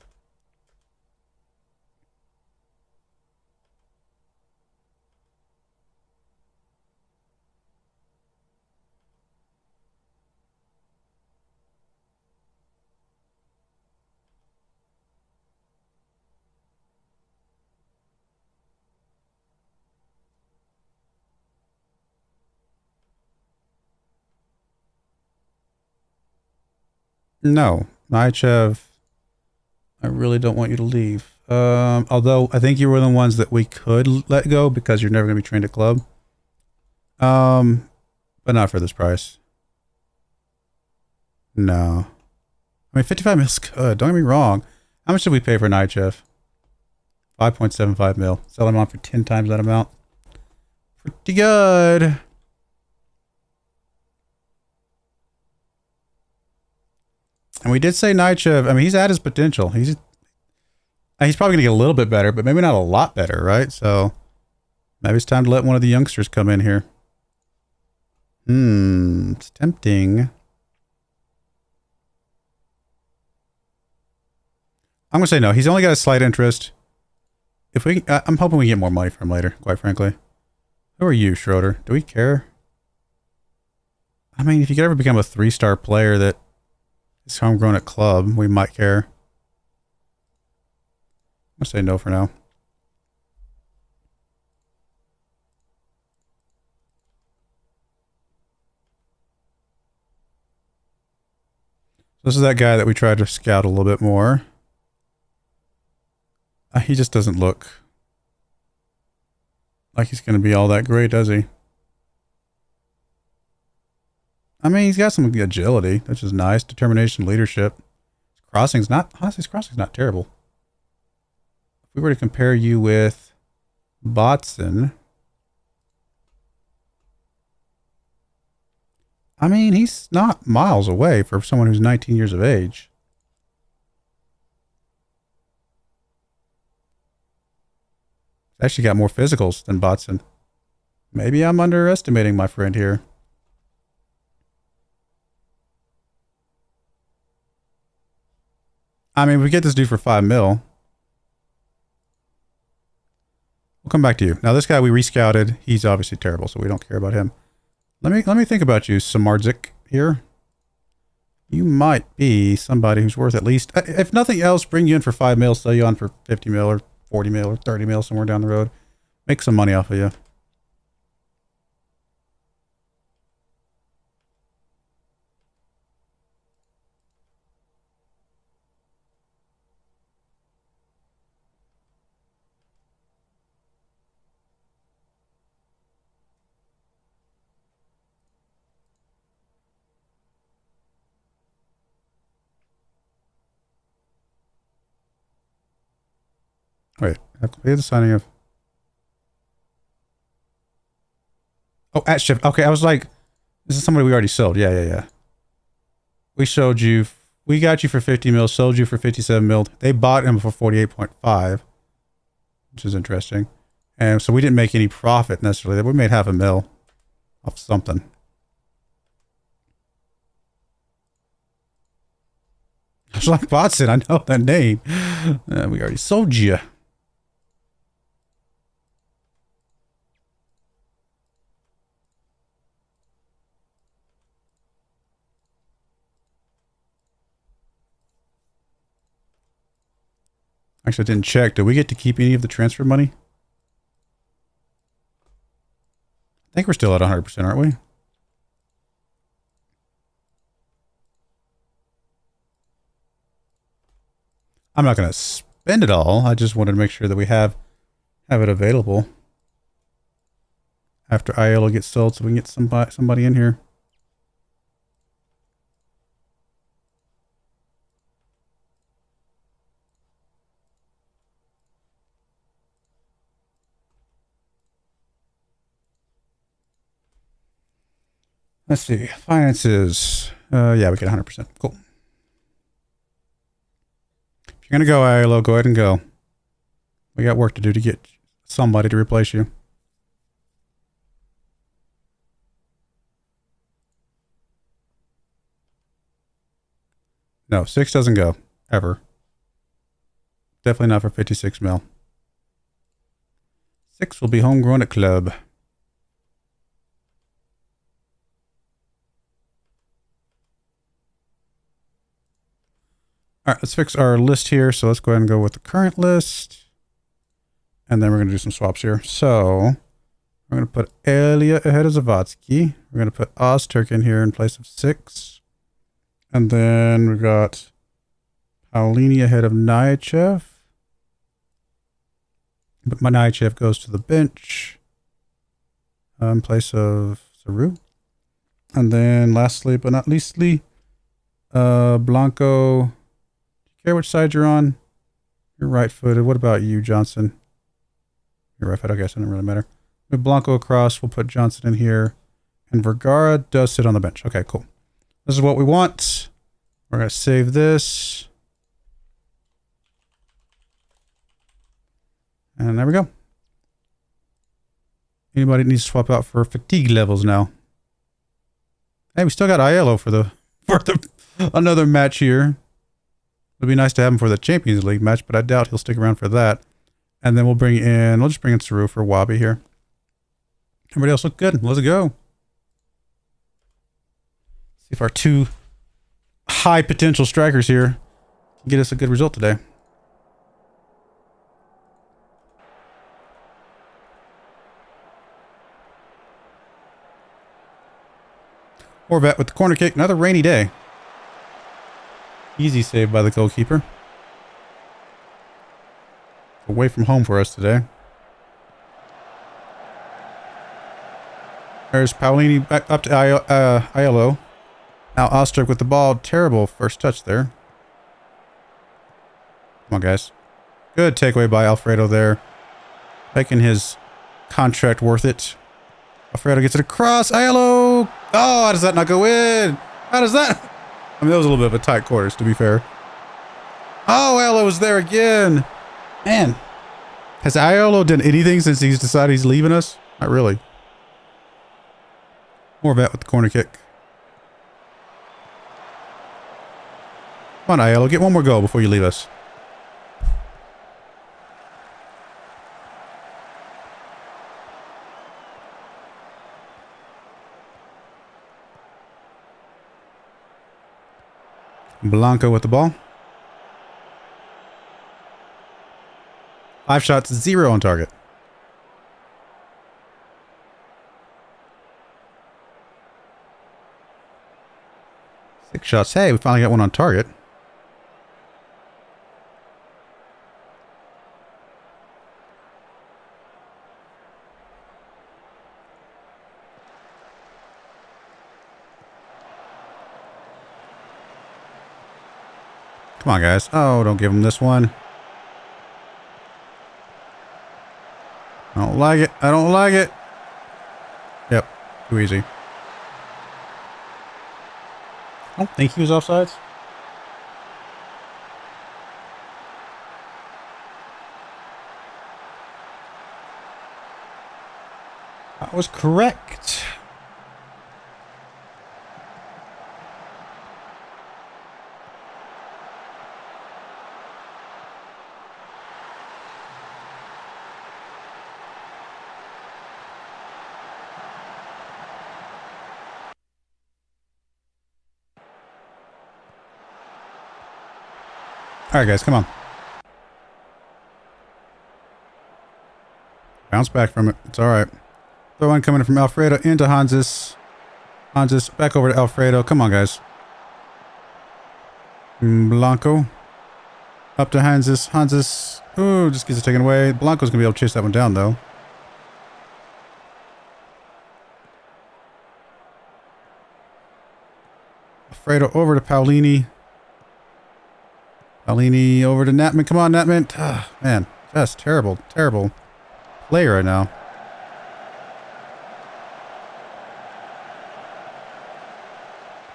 No, Nichev, I really don't want you to leave. Although I think you were the ones that we could let go because you're never going to be trained at club. But not for this price. No. I mean, 55 mil is good. Don't get me wrong. How much did we pay for Nichev? 5.75 mil. Sell him on for 10 times that amount. Pretty good. And we did say Nichev. I mean, he's at his potential. He's probably going to get a little bit better, but maybe not a lot better, right? So maybe it's time to let one of the youngsters come in here. It's tempting. I'm going to say no. He's only got a slight interest. If we, I'm hoping we get more money from him later, quite frankly. Who are you, Schroeder? Do we care? I mean, if you could ever become a 3-star player that is homegrown at club, we might care. I'm going to say no for now. This is that guy that we tried to scout a little bit more. He just doesn't look like he's going to be all that great, does he? I mean, he's got some agility, which is nice. Determination, leadership. Crossing's not, honestly, his crossing's not terrible. If we were to compare you with Botson, I mean, he's not miles away for someone who's 19 years of age. He's actually got more physicals than Botson. Maybe I'm underestimating my friend here. I mean, we get this dude for 5 mil. We'll come back to you. Now, this guy we rescouted, he's obviously terrible, so we don't care about him. Let me think about you, Samardzic here. You might be somebody who's worth at least, if nothing else, bring you in for 5 mil, sell you on for 50 mil or 40 mil or 30 mil somewhere down the road. Make some money off of you. Wait, I've completed the signing of... Oh, at shift. Okay, I was like, this is somebody we already sold. Yeah. We showed you, we got you for 50 mil, sold you for 57 mil. They bought him for 48.5, which is interesting. And so we didn't make any profit necessarily. We made half a mil off something. I was like, Botson, I know that name. We already sold you. Actually, I didn't check. Did we get to keep any of the transfer money? I think we're still at 100%, aren't we? I'm not going to spend it all. I just wanted to make sure that we have it available after Aiello gets sold, so we can get somebody in here. Let's see. Finances. Yeah, we get 100%. Cool. If you're going to go, Aiello, go ahead and go. We got work to do to get somebody to replace you. No, 6 doesn't go. Ever. Definitely not for 56 mil. 6 will be homegrown at club. All right, let's fix our list here. So let's go ahead and go with the current list. And then we're going to do some swaps here. So we're going to put Elia ahead of Zavatsky. We're going to put Ozturk in here in place of 6. And then we've got Paulini ahead of Nyachev. But my Nyachev goes to the bench in place of Saru. And then lastly, but not leastly, Blanco. Do you care which side you're on? You're right-footed. What about you, Johnson? You're right-footed. Okay, so it doesn't really matter. Move Blanco across. We'll put Johnson in here. And Vergara does sit on the bench. Okay, cool. This is what we want. We're going to save this. And there we go. Anybody needs to swap out for fatigue levels now. Hey, we still got Aiello for the another match here. It'd be nice to have him for the Champions League match, but I doubt he'll stick around for that. And then we'll just bring in Saru for Wabi here. Everybody else look good. Let's go. See if our 2 high potential strikers here can get us a good result today. Horvat with the corner kick. Another rainy day. Easy save by the goalkeeper. Away from home for us today. There's Paulini back up to Aiello. Now Ozturk with the ball. Terrible first touch there. Come on, guys. Good takeaway by Alfredo there. Making his contract worth it. Alfredo gets it across. Aiello! Oh, how does that not go in? How does that? I mean, that was a little bit of a tight quarters, to be fair. Oh, Aiello was there again. Man. Has Aiello done anything since he's decided he's leaving us? Not really. Horvat with the corner kick. Come on, Aiello. Get one more goal before you leave us. Blanco with the ball. 5 shots, 0 on target. Six shots. Hey, we finally got one on target. Come on, guys. Oh, don't give him this one. I don't like it. I don't like it. Yep. Too easy. I don't think he was offsides. That was correct. All right, guys, come on. Bounce back from it. It's all right. Throw in coming from Alfredo into Hansis. Hansis back over to Alfredo. Come on, guys. Blanco. Up to Hansis. Hansis. Ooh, just gets it taken away. Blanco's going to be able to chase that one down, though. Alfredo over to Paulini. Paulini over to Natman. Come on, Natman. Ah, man, that's terrible, terrible play right now.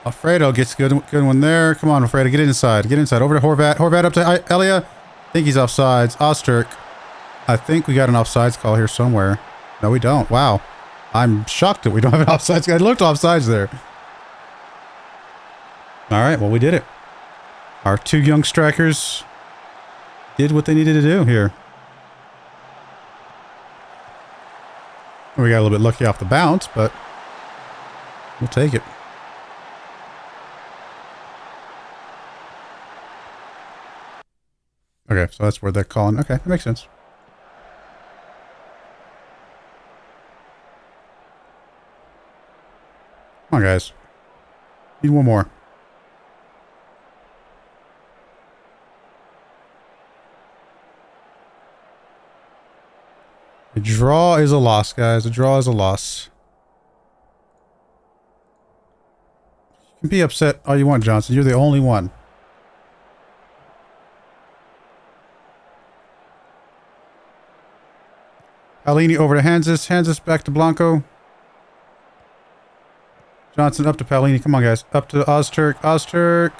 Alfredo gets good one there. Come on, Alfredo, get inside. Get inside. Over to Horvat. Horvat up to Elia. I think he's offsides. Ozturk. I think we got an offsides call here somewhere. No, we don't. Wow. I'm shocked that we don't have an offsides. I looked offsides there. All right, well, we did it. Our two young strikers did what they needed to do here. We got a little bit lucky off the bounce, but we'll take it. Okay, so that's where they're calling. Okay, that makes sense. Come on, guys. Need one more. A draw is a loss, guys. A draw is a loss. You can be upset all you want, Johnson. You're the only one. Paolini over to Hansis. Hansis back to Blanco. Johnson up to Paolini. Come on, guys. Up to Ozturk. Ozturk.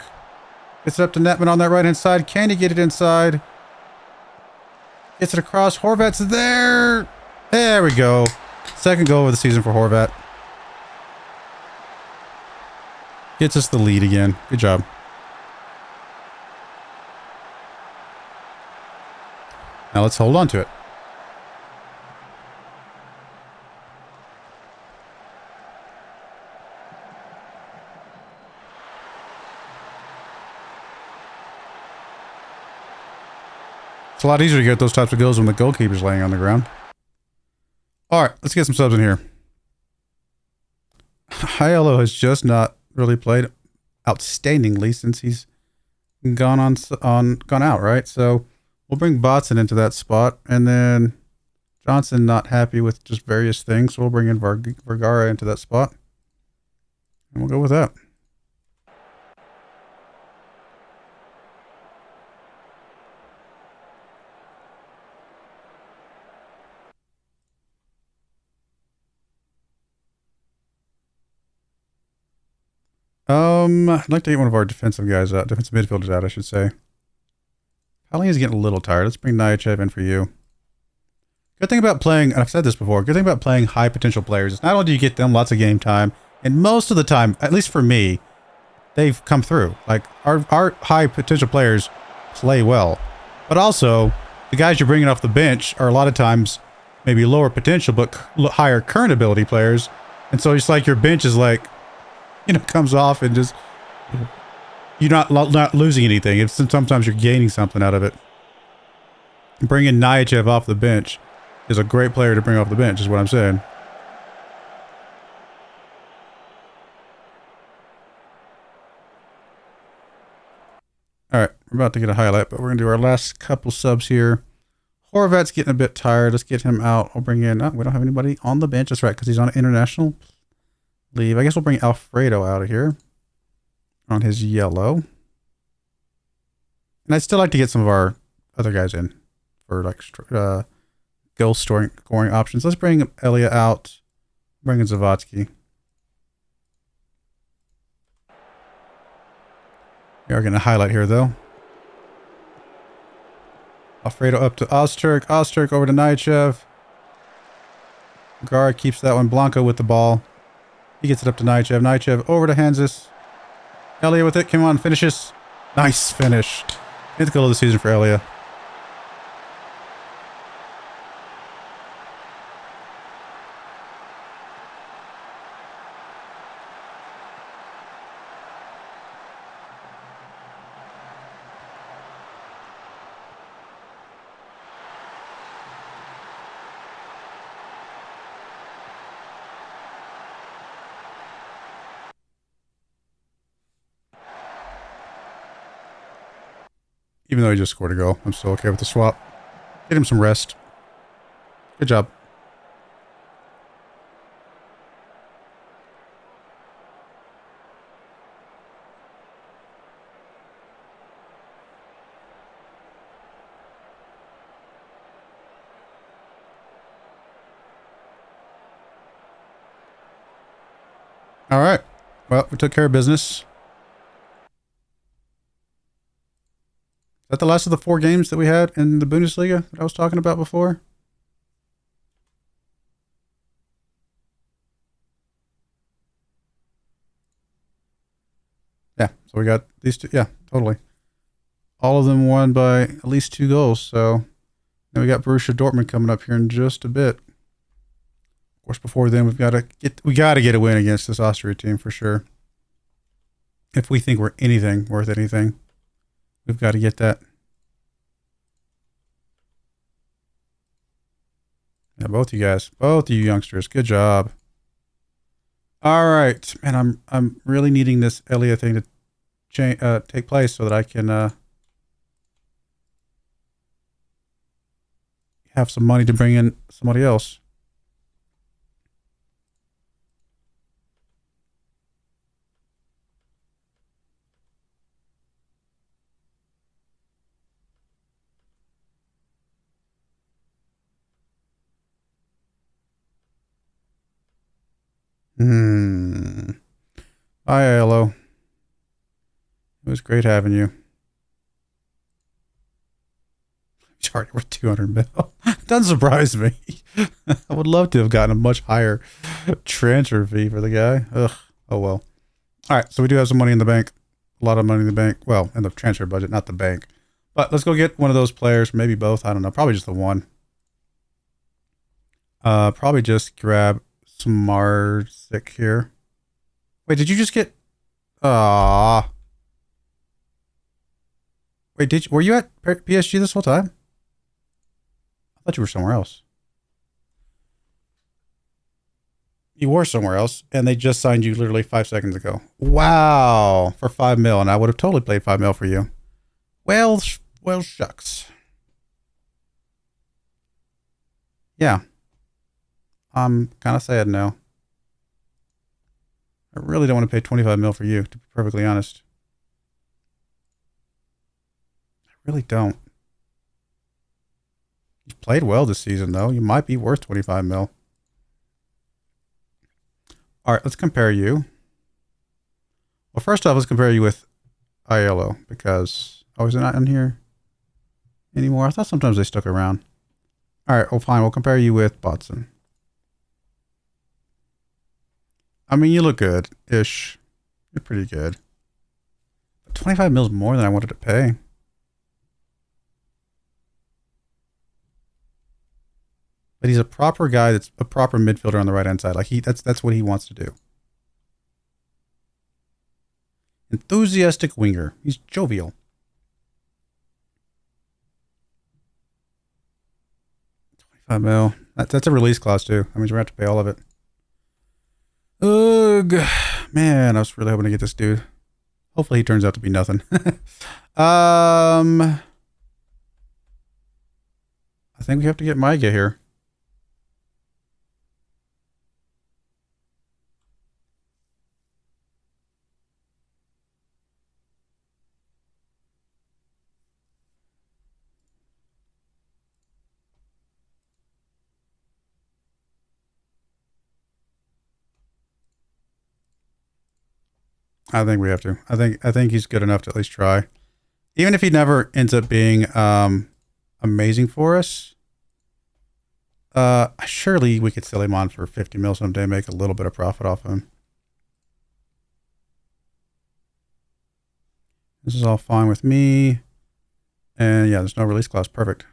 Gets it up to Netman on that right-hand side. Can he get it inside? Gets it across. Horvat's there. There we go. Second goal of the season for Horvat. Gets us the lead again. Good job. Now let's hold on to it. It's a lot easier to get those types of goals when the goalkeeper's laying on the ground. All right, let's get some subs in here. Aiello has just not really played outstandingly since he's gone out, right? So we'll bring Botson into that spot, and then Johnson not happy with just various things, so we'll bring in Vergara into that spot, and we'll go with that. I'd like to get one of our defensive guys out, defensive midfielders out, I should say. Paolini's getting a little tired. Let's bring Nyachev in for you. Good thing about playing, and I've said this before, good thing about playing high potential players is not only do you get them lots of game time, and most of the time, at least for me, they've come through. Like, our high potential players play well. But also, the guys you're bringing off the bench are a lot of times maybe lower potential, but higher current ability players. And so it's like your bench is like, you know, comes off and just, you're not losing anything. It's sometimes you're gaining something out of it. Bringing Nyachev off the bench is a great player to bring off the bench, is what I'm saying. All right, we're about to get a highlight, but we're going to do our last couple subs here. Horvat's getting a bit tired. Let's get him out. I'll bring in, we don't have anybody on the bench. That's right, because he's on international leave. I guess we'll bring Alfredo out of here on his yellow. And I'd still like to get some of our other guys in for like goal scoring options. Let's bring Elia out. Bring in Zavatsky. We are going to highlight here though. Alfredo up to Ozturk. Ozturk over to Nyachev. Gar keeps that one. Blanco with the ball. He gets it up to Nyachev. Nyachev over to Hansis. Elia with it. Come on, finishes. Nice finish. 8th goal of the season for Elia. Even though he just scored a goal, I'm still okay with the swap. Get him some rest. Good job. All right. Well, we took care of business. that the last of the 4 games that we had in the Bundesliga that I was talking about before? Yeah, so we got these 2. Yeah, totally. All of them won by at least 2 goals. So then we got Borussia Dortmund coming up here in just a bit. Of course, before then, we got to get a win against this Austria team for sure. If we think we're anything worth anything, we've got to get that. Yeah, both you guys, both you youngsters, good job. All right, man, I'm really needing this Elia thing to take place so that I can have some money to bring in somebody else. Hi, hello. It was great having you. Charlie, we're 200 mil. Doesn't surprise me. I would love to have gotten a much higher transfer fee for the guy. Ugh. Oh well. All right, so we do have some money in the bank. A lot of money in the bank. Well, in the transfer budget, not the bank. But let's go get one of those players, maybe both. I don't know. Probably just the one. Probably just grab Smarzik here. Wait, did you just get? Ah. Wait, were you at PSG this whole time? I thought you were somewhere else. You were somewhere else, and they just signed you literally 5 seconds ago. Wow, for 5 mil, and I would have totally played 5 mil for you. Well, shucks. Yeah. I'm kind of sad now. I really don't want to pay 25 mil for you, to be perfectly honest. I really don't. You've played well this season, though. You might be worth 25 mil. All right, let's compare you. Well, first off, let's compare you with Aiello, because... Oh, is it not in here anymore? I thought sometimes they stuck around. All right, well, fine. We'll compare you with Botson. I mean, you look good-ish. You're pretty good. But 25 mil is more than I wanted to pay. But he's a proper guy that's a proper midfielder on the right-hand side. Like, that's what he wants to do. Enthusiastic winger. He's jovial. 25 mil. That's a release clause, too. That means we're going to have to pay all of it. Ugh. Man, I was really hoping to get this dude. Hopefully he turns out to be nothing. I think we have to get Maiga here. I think we have to. I think he's good enough to at least try. Even if he never ends up being amazing for us, surely we could sell him on for 50 mil someday, make a little bit of profit off of him. This is all fine with me. And yeah, there's no release clause. Perfect.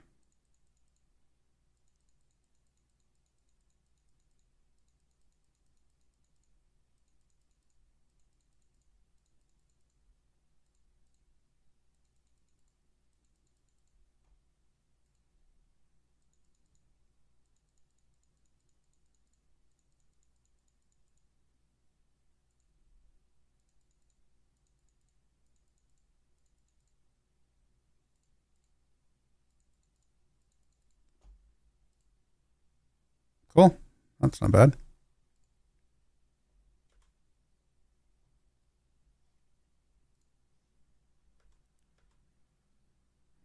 Cool. That's not bad.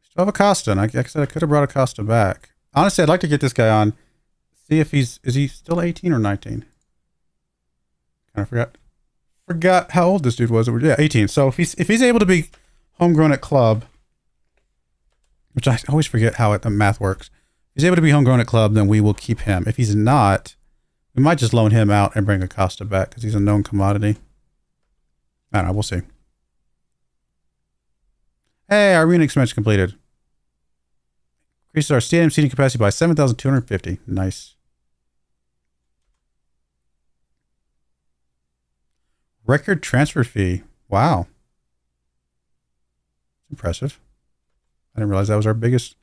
Still have Acosta, and like I said, I could have brought Acosta back. Honestly, I'd like to get this guy on. See if is he still 18 or 19? Kind of forgot how old this dude was. Yeah, 18. So if he's able to be homegrown at club, which I always forget how the math works. If he's able to be homegrown at club, then we will keep him. If he's not, we might just loan him out and bring Acosta back because he's a known commodity. I don't know. We'll see. Hey, our arena expansion completed. Increases our stadium seating capacity by 7,250. Nice. Record transfer fee. Wow. Impressive. I didn't realize that was our biggest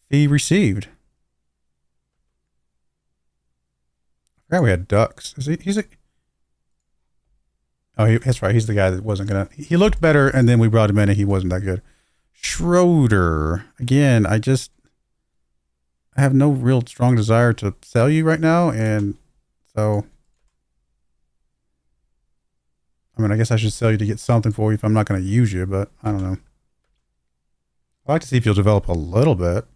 fee received. I forgot we had ducks. He's a... Oh, that's right. He's the guy that wasn't going to... He looked better, and then we brought him in, and he wasn't that good. Schroeder. Again, I have no real strong desire to sell you right now, and so... I mean, I guess I should sell you to get something for you if I'm not going to use you, but I don't know. I'd like to see if you'll develop a little bit.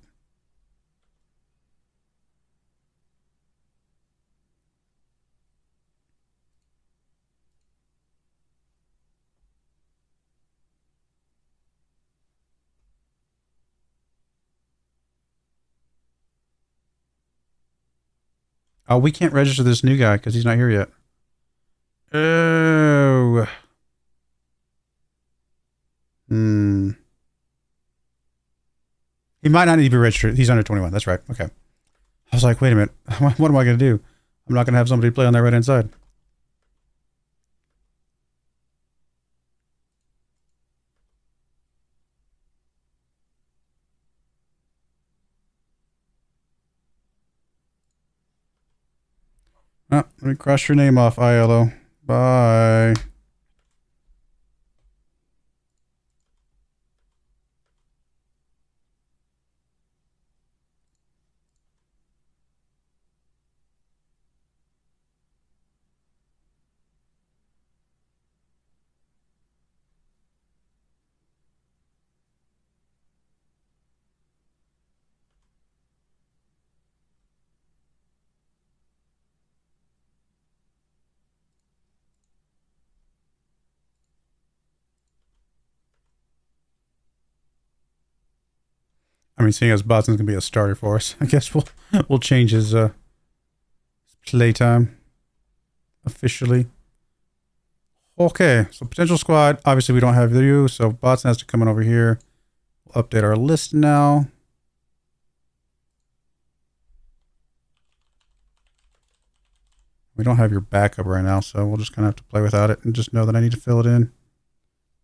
Oh, we can't register this new guy because he's not here yet. Oh. He might not need to be registered. He's under 21. That's right. Okay. I was like, wait a minute. What am I going to do? I'm not going to have somebody play on that right-hand side. Oh, let me cross your name off, ILO. Bye. I mean, seeing as Botson's gonna be a starter for us, I guess we'll change his play time officially. Okay, so potential squad. Obviously, we don't have you, so Botson has to come in over here. We'll update our list now. We don't have your backup right now, so we'll just kind of have to play without it and just know that I need to fill it in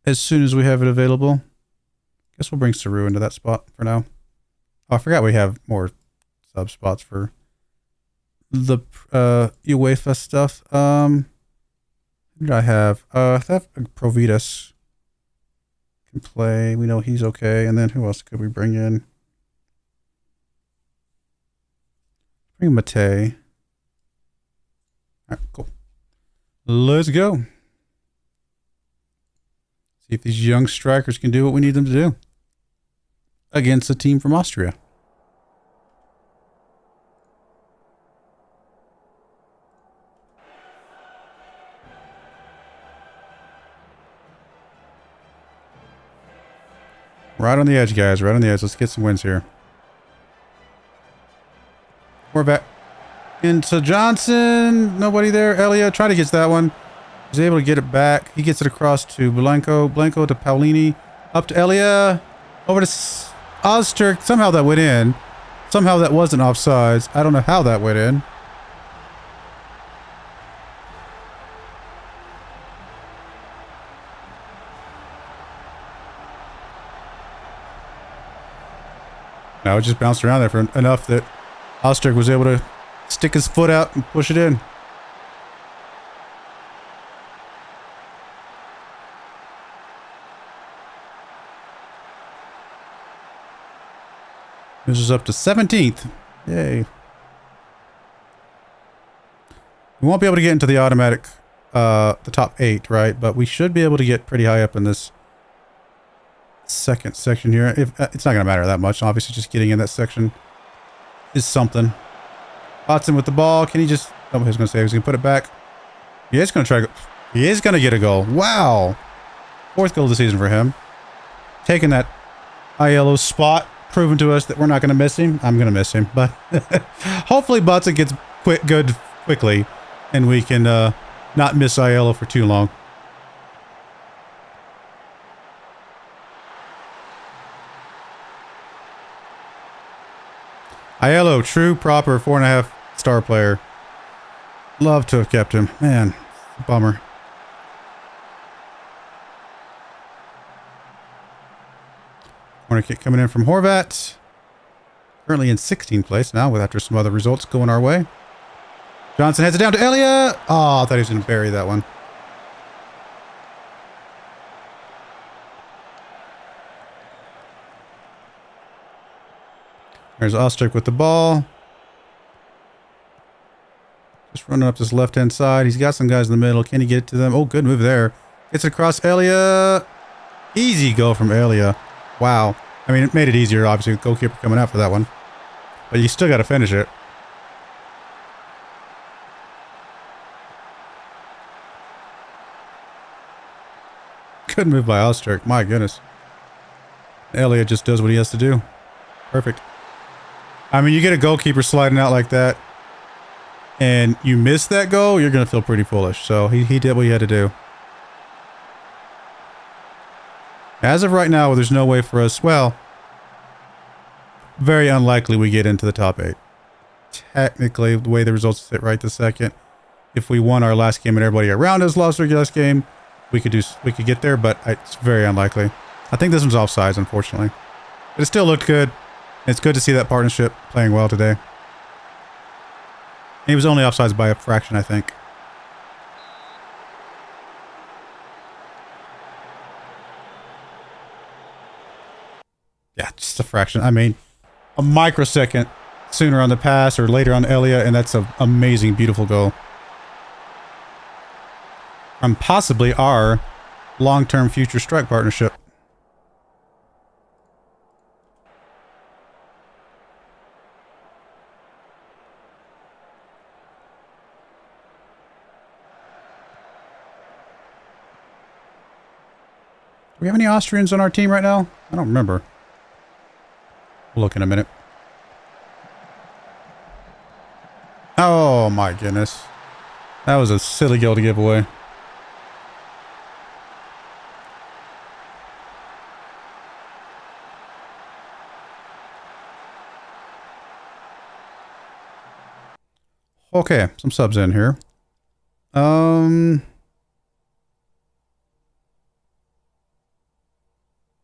as soon as we have it available. Guess we'll bring Saru into that spot for now. Oh, I forgot we have more sub spots for the UEFA stuff. Who did I have? I have Provitas can play. We know he's okay. And then who else could we bring in? Bring Mate. All right, cool. Let's go. See if these young strikers can do what we need them to do against a team from Austria. Right on the edge, guys. Right on the edge. Let's get some wins here. We're back into Johnson. Nobody there. Elia trying to get that one. He's able to get it back. He gets it across to Blanco. Blanco to Paulini. Up to Elia. Over to Ozturk. Somehow that went in. Somehow that wasn't offsides. I don't know how that went in. No, it just bounced around there for enough that Ozturk was able to stick his foot out and push it in. This is up to 17th. Yay. We won't be able to get into the automatic, the top 8, right? But we should be able to get pretty high up in this second section here. If it's not going to matter that much. Obviously, just getting in that section is something. Watson with the ball. Can he just... Oh, he's going to say he's going to put it back. He is going to try... He is going to get a goal. Wow. 4th goal of the season for him. Taking that ILO spot. proven to us that we're not going to miss him. I'm going to miss him, but hopefully Botson gets good quickly, and we can not miss Aiello for too long. Aiello, true, proper, 4.5 star player. Love to have kept him. Man, bummer. Corner kick coming in from Horvat. Currently in 16th place now, with after some other results going our way. Johnson heads it down to Elia. Oh, I thought he was going to bury that one. There's Ostrick with the ball. Just running up this left-hand side. He's got some guys in the middle. Can he get it to them? Oh, good move there. Gets it across Elia. Easy goal from Elia. Wow. I mean, it made it easier, obviously, with goalkeeper coming out for that one. But you still got to finish it. Good move by Ostrick. My goodness. Elia just does what he has to do. Perfect. I mean, you get a goalkeeper sliding out like that, and you miss that goal, you're going to feel pretty foolish. So he did what he had to do. As of right now, there's no way for us, well, very unlikely we get into the top 8. Technically, the way the results sit right this second, if we won our last game and everybody around us lost their last game, we could get there, but it's very unlikely. I think this one's offsides, unfortunately. But it still looked good. It's good to see that partnership playing well today. And he was only offsides by a fraction, I think. Yeah, just a fraction. I mean, a microsecond sooner on the pass or later on Elia, and that's an amazing, beautiful goal. And possibly our long-term future strike partnership. Do we have any Austrians on our team right now? I don't remember. We'll look in a minute. Oh my goodness. That was a silly goal to give away. Okay, some subs in here.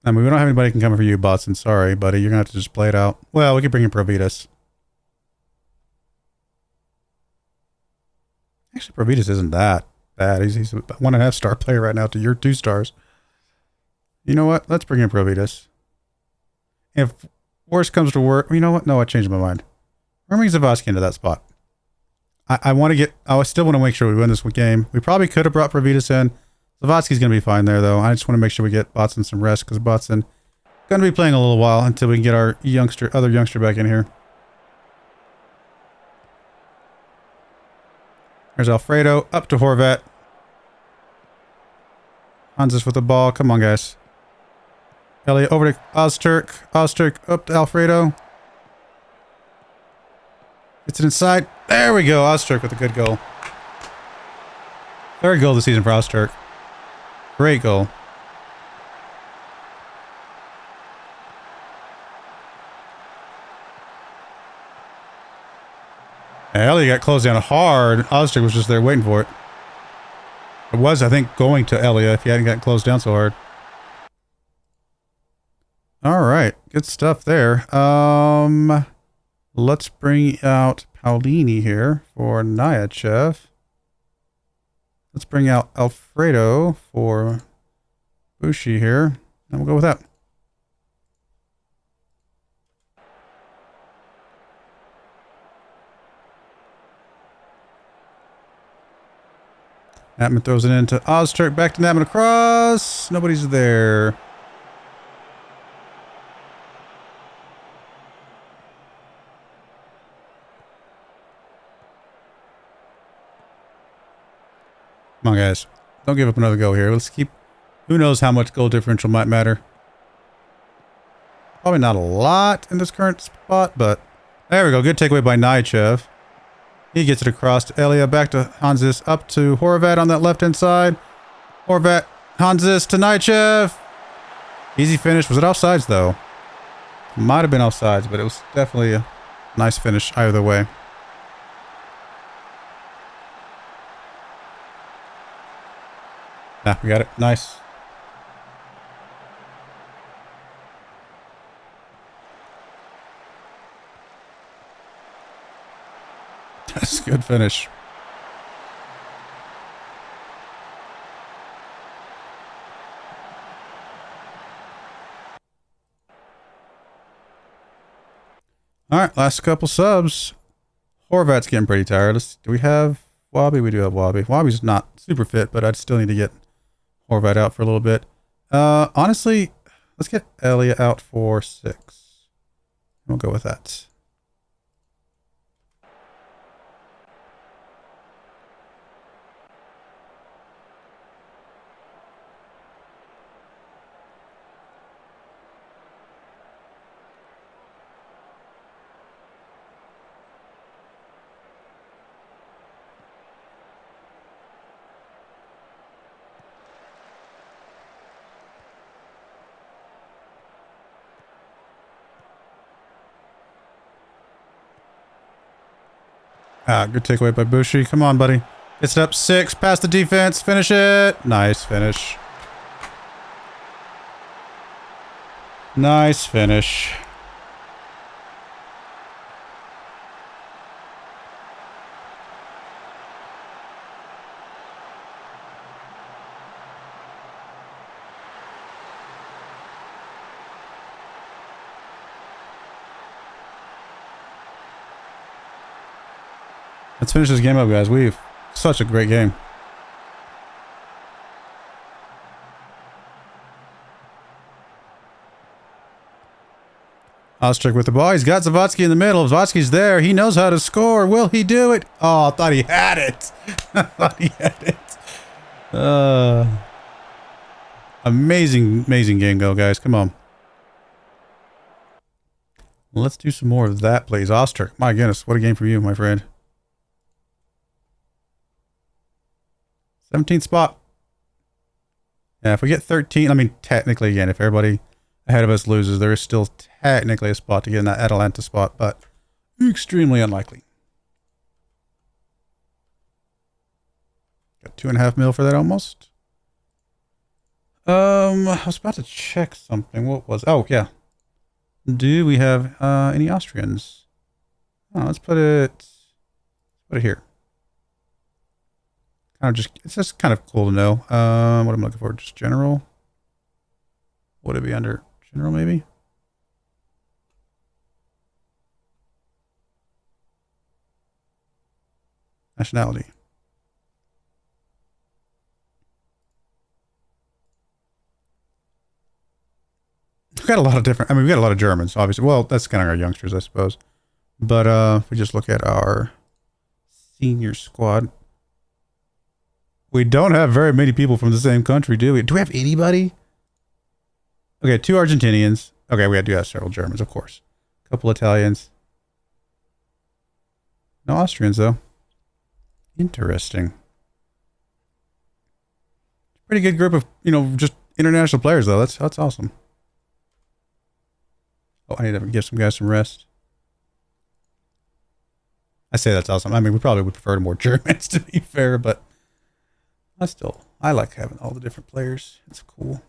I mean, we don't have anybody can come for you, Botson. Sorry, buddy. You're going to have to just play it out. Well, we could bring in Provitas. Actually, Provitas isn't that bad. He's a 1.5 star player right now to your 2 stars. You know what? Let's bring in Provitas. If worse comes to worse, you know what? No, I changed my mind. We're bringing Zavosky into that spot. I still want to make sure we win this game. We probably could have brought Provitas in. Zavosky's going to be fine there, though. I just want to make sure we get Botson some rest, because Botson going to be playing a little while until we can get our other youngster back in here. There's Alfredo, up to Horvat. Hansis with the ball. Come on, guys. Elliot over to Ozturk. Ozturk up to Alfredo. Gets it inside. There we go. Ozturk with a good goal. Third goal of the season for Ozturk. Great goal. Elliot got closed down hard. Ozturk was just there waiting for it. It was, I think, going to Elia if he hadn't gotten closed down so hard. All right. Good stuff there. Let's bring out Paulini here for Nyachev. Let's bring out Alfredo for Bushi here. And we'll go with that. Natman throws it into Ozturk. Back to Natman across. Nobody's there. Come on, guys. Don't give up another go here. Let's keep... Who knows how much goal differential might matter. Probably not a lot in this current spot, but there we go. Good takeaway by Nychev. He gets it across to Elia, back to Hansis, up to Horvat on that left-hand side. Horvat, Hansis to Nychev. Easy finish. Was it offsides, though? Might have been offsides, but it was definitely a nice finish either way. Yeah, we got it. Nice. That's a good finish. All right, last couple subs. Horvat's getting pretty tired. Do we have Wabi? We do have Wabi. Wabi's not super fit, but I'd still need to get Horvat out for a little bit. Honestly, let's get Elia out for 6. We'll go with that. Good takeaway by Bushi. Come on, buddy. Gets it up 6, past the defense. Finish it. Nice finish. Nice finish. Let's finish this game up, guys. We've such a great game. Ostrich with the ball. He's got Zavatsky in the middle. Zavatsky's there. He knows how to score. Will he do it? Oh, I thought he had it. I thought he had it. Amazing, amazing game go, guys. Come on. Let's do some more of that, please. Ostrich. My goodness, what a game for you, my friend. 17th spot. Yeah, if we get 13, I mean, technically, again, if everybody ahead of us loses, there is still technically a spot to get in that Atalanta spot, but extremely unlikely. Got 2.5 mil for that almost. I was about to check something. What was? Oh, yeah. Do we have any Austrians? Oh, let's put it here. It's just kind of cool to know. What I'm looking for, just general. Would it be under general, maybe? Nationality. We've got a lot of different, I mean, we've got a lot of Germans, obviously. Well, that's kind of our youngsters, I suppose. But if we just look at our senior squad, we don't have very many people from the same country, do we? Do we have anybody? Okay, 2 Argentinians. Okay, we do have several Germans, of course. A couple Italians. No Austrians, though. Interesting. Pretty good group of, just international players, though. That's awesome. Oh, I need to give some guys some rest. I say that's awesome. I mean, we probably would prefer more Germans, to be fair, but I like having all the different players. It's cool.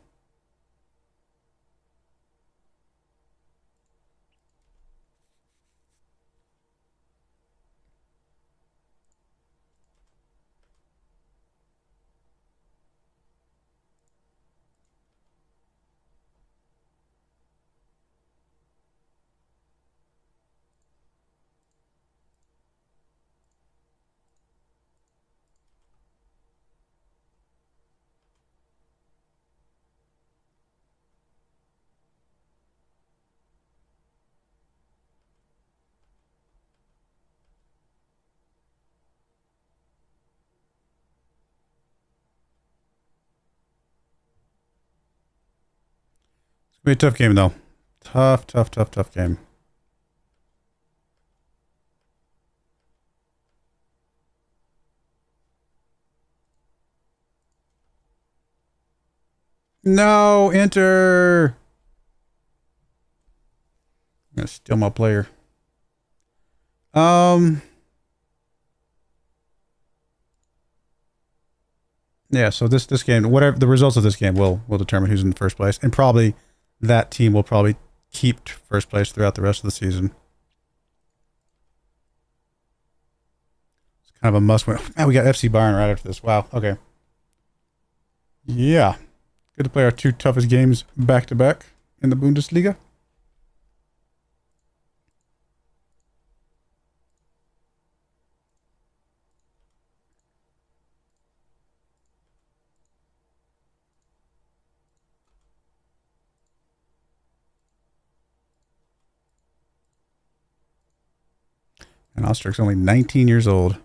It's gonna be a tough game, though. Tough, tough, tough, tough game. No, enter. I'm gonna steal my player. Yeah, so this game, whatever the results of this game will determine who's in first place, and probably that team will probably keep first place throughout the rest of the season. It's kind of a must win. Man, we got FC Bayern right after this. Wow. Okay. Yeah. Good to play our two toughest games back to back in the Bundesliga. And Osterik's only 19 years old.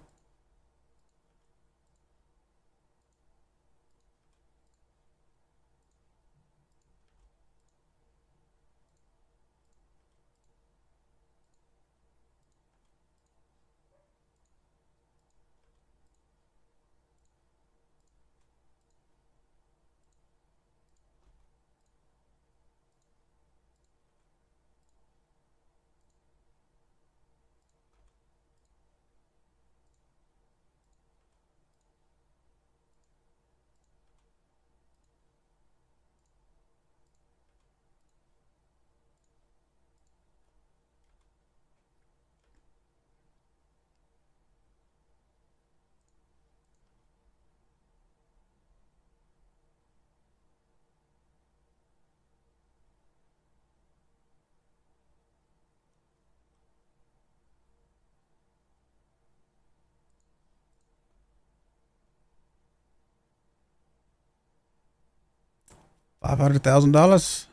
$500,000.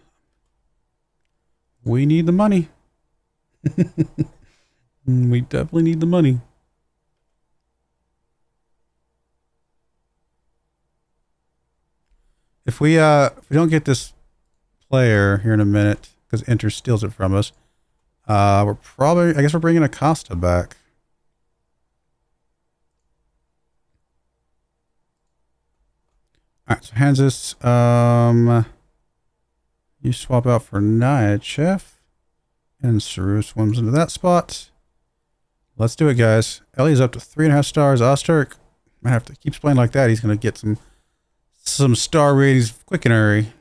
We need the money. We definitely need the money. If we don't get this player here in a minute because Inter steals it from us, we're probably, I guess we're bringing Acosta back. All right, so Hansis, you swap out for Nyachev, and Saru swims into that spot. Let's do it, guys. Ellie's up to 3.5 stars. Osterk might have to keep playing like that. He's gonna get some star ratings quick and hurry.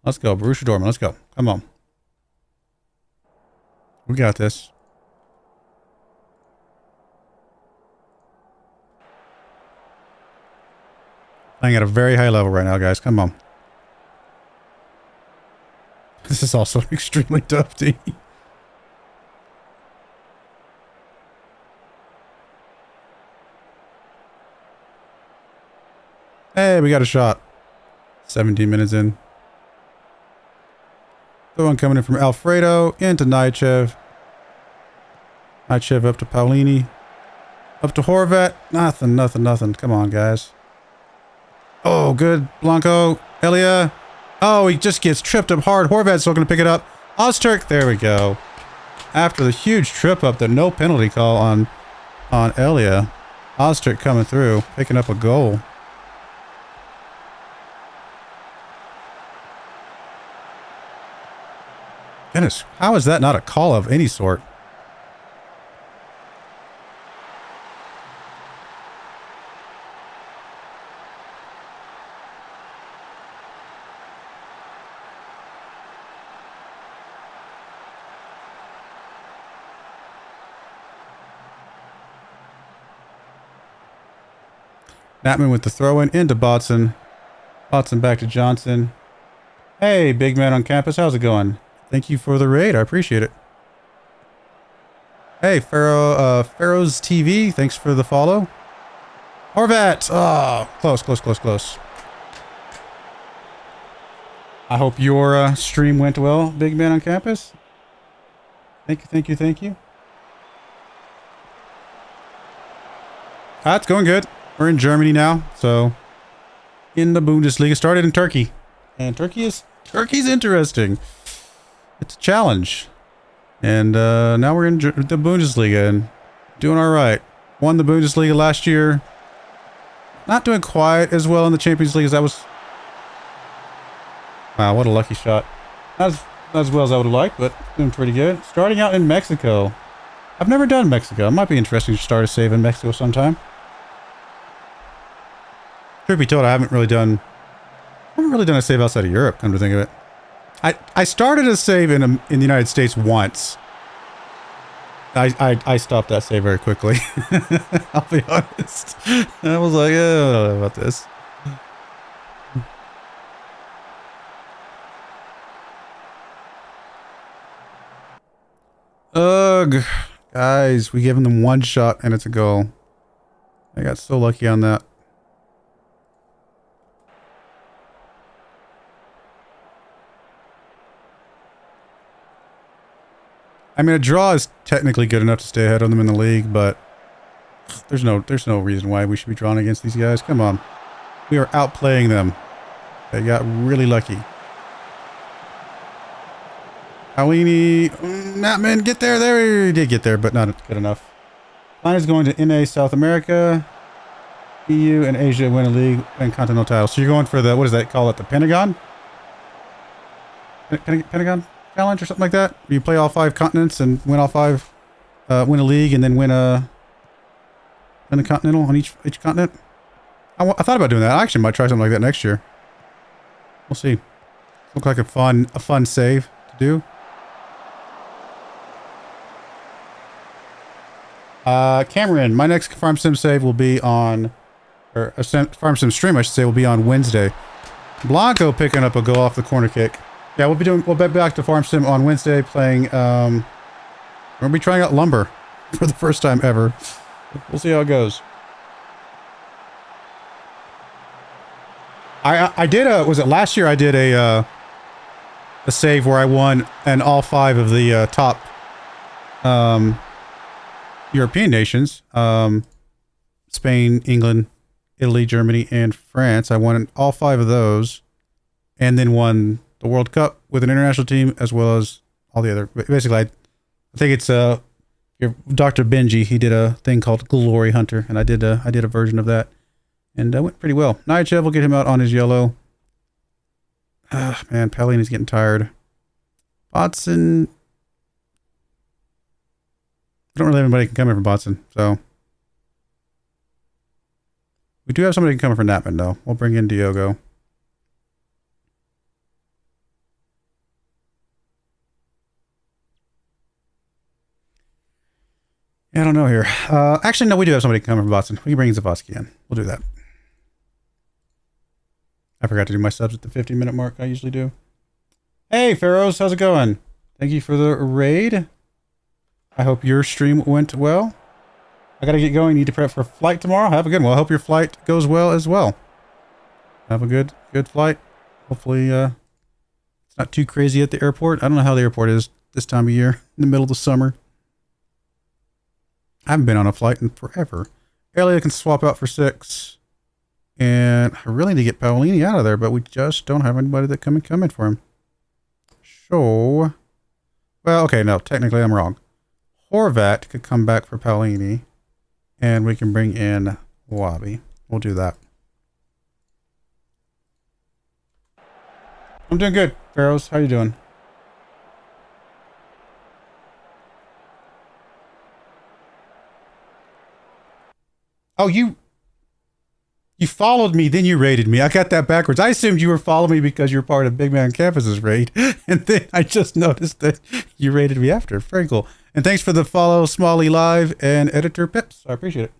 Let's go, Borussia Dortmund. Let's go. Come on, we got this. Playing at a very high level right now, guys. Come on. This is also an extremely tough team. Hey, we got a shot. 17 minutes in. The one coming in from Alfredo into Nyachev. Nyachev up to Paulini. Up to Horvat. Nothing, nothing, nothing. Come on, guys. Oh, good. Blanco. Elia. Oh, he just gets tripped up hard. Horvat's still going to pick it up. Osterk. There we go. After the huge trip up, the no penalty call on Elia. Osterk coming through, picking up a goal. Goodness, how is that not a call of any sort? Natman with the throw-in into Botson. Botson back to Johnson. Hey, big man on campus. How's it going? Thank you for the raid. I appreciate it. Hey, Pharaoh's TV. Thanks for the follow. Horvat. Oh, close, close, close, close. I hope your stream went well, big man on campus. Thank you, thank you, thank you. It's going good. We're in Germany now, so in the Bundesliga. Started in Turkey, and Turkey's interesting. it's a challenge. And now we're in the Bundesliga and doing all right. Won the Bundesliga last year. Not doing quite as well in the Champions League as that was. Wow, what a lucky shot. Not as well as I would have liked, but doing pretty good. Starting out in Mexico. I've never done Mexico. It might be interesting to start a save in Mexico sometime. Truth be told, I haven't really done a save outside of Europe, come to think of it. I started a save in the United States once. I stopped that save very quickly. I'll be honest. I was like, oh, I don't know about this. Ugh. Guys, we gave them one shot and it's a goal. I got so lucky on that. I mean, a draw is technically good enough to stay ahead of them in the league, but there's no reason why we should be drawn against these guys. Come on. We are outplaying them. They got really lucky. Alini, Natman, get there. There he did get there, but not good enough. Line is going to NA South America, EU, and Asia win a league and continental title. So you're going for the, what does that call it? The Pentagon? Pentagon challenge or something like that? Where you play all 5 continents and win all 5, win a league and then win a continental on each continent. I thought about doing that. I actually might try something like that next year. We'll see. Look like a fun save to do. Cameron, my next farm sim save will be on, or a farm sim stream I should say, will be on Wednesday. Blanco picking up a goal off the corner kick. Yeah, we'll be back to farm sim on Wednesday playing, we're gonna be trying out lumber for the first time ever. We'll see how it goes. I did was it last year I did a save where I won and all 5 of the top European nations, Spain, England, Italy, Germany, and France. I won all 5 of those and then won the World Cup with an international team as well as all the other. Basically, I think it's your Dr. Benji. He did a thing called Glory Hunter, and I did a version of that, and went pretty well. Nigel will get him out on his yellow. Man, Paulini's getting tired. Botson. I don't really have anybody who can come in for Botson, so. We do have somebody who can come in for Natman, though. We'll bring in Diogo. Yeah, I don't know here. Actually, no, we do have somebody who can come in for Botson. We can bring in Zavosky in. We'll do that. I forgot to do my subs at the 50-minute mark I usually do. Hey, Pharaohs, how's it going? Thank you for the raid. I hope your stream went well. I gotta get going. Need to prep for a flight tomorrow. Have a good one. I hope your flight goes well as well. Have a good flight. Hopefully, it's not too crazy at the airport. I don't know how the airport is this time of year, in the middle of the summer. I haven't been on a flight in forever. Elliot can swap out for 6. And I really need to get Paolini out of there, but we just don't have anybody that come in for him. So, well, okay, no, technically I'm wrong. Horvat could come back for Paolini, and we can bring in Wabi. We'll do that. I'm doing good, Pharaohs. How you doing? Oh, you followed me, then you raided me. I got that backwards. I assumed you were following me because you're part of Big Man Campus's raid, and then I just noticed that you raided me after. Very cool. And thanks for the follow, Smalley Live and Editor Pips. I appreciate it.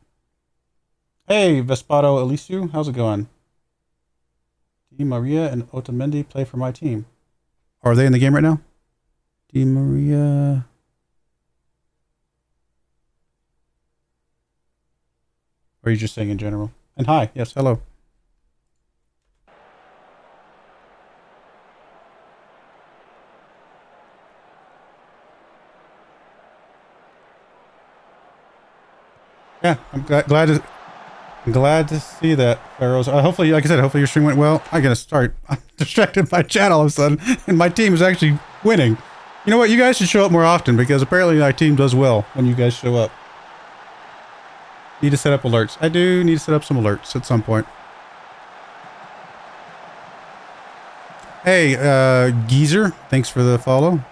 Hey, Vespado Elisu, how's it going? Di Maria and Otamendi play for my team. Are they in the game right now? Di Maria. Or are you just saying in general? And hi, yes, hello. Yeah, I'm glad to see that, Pharaohs. Hopefully, like I said, hopefully your stream went well. I'm distracted by chat all of a sudden, and my team is actually winning. You know what? You guys should show up more often because apparently my team does well when you guys show up. Need to set up alerts. I do need to set up some alerts at some point. Hey, Geezer, thanks for the follow.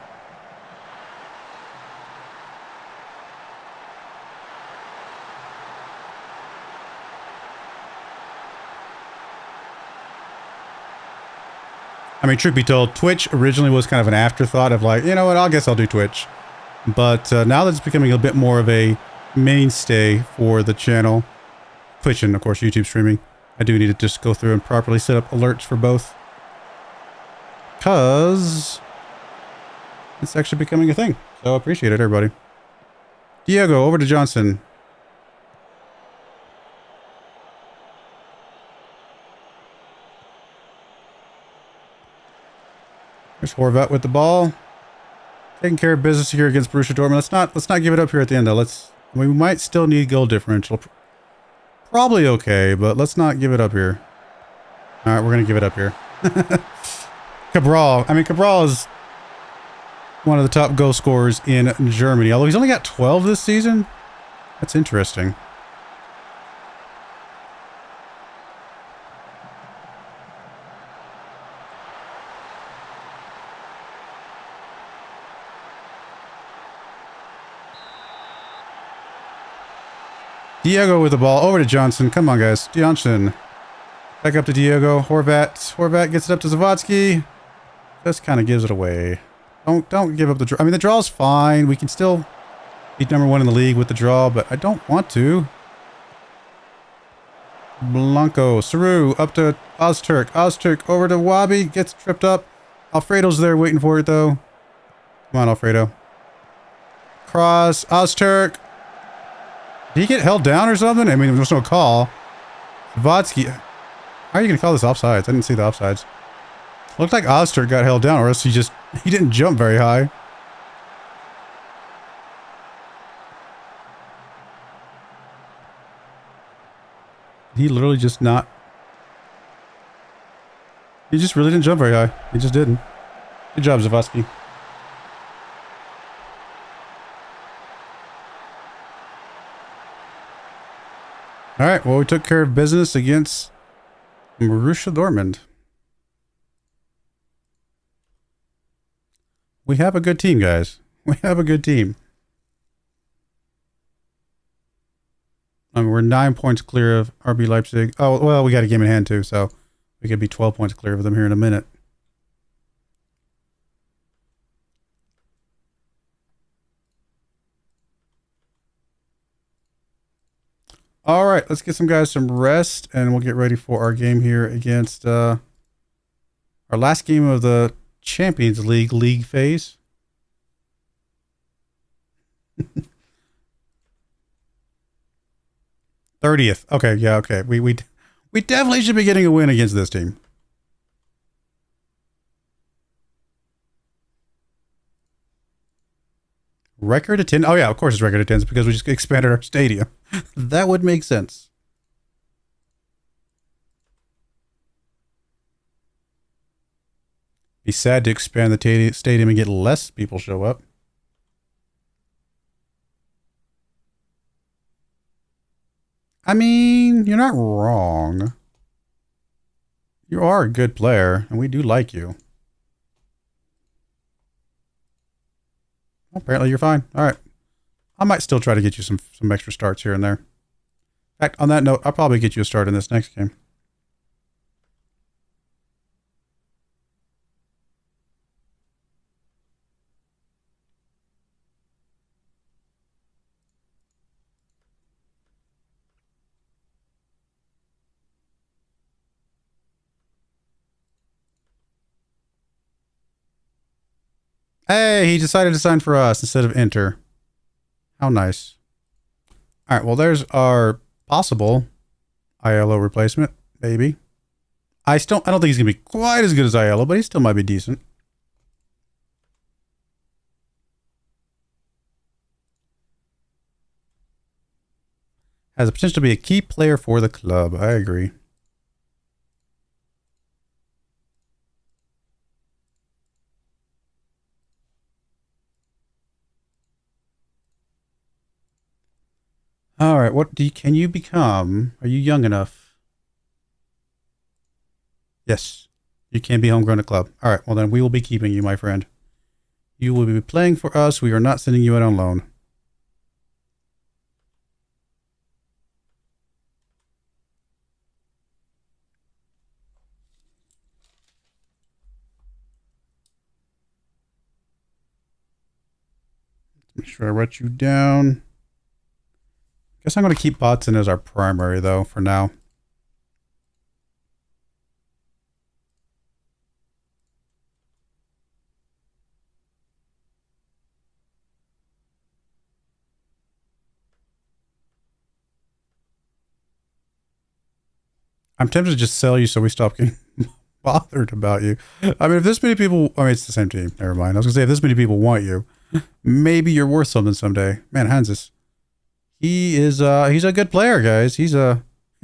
I mean, truth be told, Twitch originally was kind of an afterthought of like, you know what, I guess I'll do Twitch. But now that it's becoming a bit more of a mainstay for the channel, Twitch and, of course, YouTube streaming, I do need to just go through and properly set up alerts for both. Because it's actually becoming a thing. So I appreciate it, everybody. Diego, over to Johnson. There's Horvat with the ball. Taking care of business here against Borussia Dortmund. Let's not give it up here at the end though. We might still need goal differential. Probably okay, but let's not give it up here. All right, we're gonna give it up here. Cabral. I mean, Cabral is one of the top goal scorers in Germany. Although he's only got 12 this season. That's interesting. Diego with the ball over to Johnson. Come on, guys. Johnson. Back up to Diego. Horvat. Horvat gets it up to Zawadzki. Just kind of gives it away. Don't give up the draw. I mean, the draw's fine. We can still be #1 in the league with the draw, but I don't want to. Blanco. Saru up to Ozturk. Ozturk over to Wabi. Gets tripped up. Alfredo's there waiting for it, though. Come on, Alfredo. Cross. Ozturk. Did he get held down or something? I mean, there was no call. Zawadzki. How are you going to call this offsides? I didn't see the offsides. Looked like Ozturk got held down, or else he didn't jump very high. He literally just not... He just really didn't jump very high. He just didn't. Good job, Zawadzki. All right, well, we took care of business against Borussia Dortmund. We have a good team, guys. We have a good team. I mean, we're 9 points clear of RB Leipzig. Oh, well, we got a game in hand, too, so we could be 12 points clear of them here in a minute. All right, let's get some guys some rest, and we'll get ready for our game here against our last game of the Champions League phase. 30th. Okay, yeah, okay. We definitely should be getting a win against this team. Record attendance. Oh yeah, of course it's record attendance because we just expanded our stadium. That would make sense. Be sad to expand the stadium and get less people show up. I mean, you're not wrong. You are a good player, and we do like you. Apparently you're fine. All right. I might still try to get you some extra starts here and there. In fact, on that note, I'll probably get you a start in this next game. Hey, he decided to sign for us instead of enter. How nice. All right, well, there's our possible ILO replacement, maybe. I don't think he's going to be quite as good as ILO, but he still might be decent. Has the potential to be a key player for the club. I agree. All right, what do you, can you become? Are you young enough? Yes, you can be homegrown at club. All right, well then we will be keeping you, my friend. You will be playing for us. We are not sending you out on loan. Make sure I write you down. Guess I'm going to keep Botson as our primary, though, for now. I'm tempted to just sell you so we stop getting bothered about you. I mean, if this many people... I mean, it's the same team. Never mind. I was going to say, if this many people want you, maybe you're worth something someday. Man, Hansis. He's a good player, guys. He's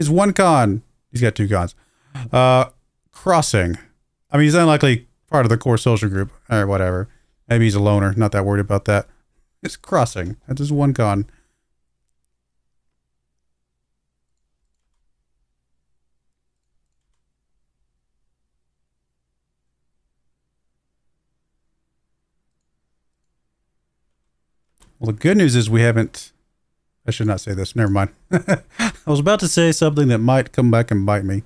one con. He's got two cons. Crossing. I mean, he's unlikely part of the core social group or whatever. Maybe he's a loner. Not that worried about that. It's crossing. That's his one con. Well, the good news is we haven't... I should not say this. Never mind. I was about to say something that might come back and bite me.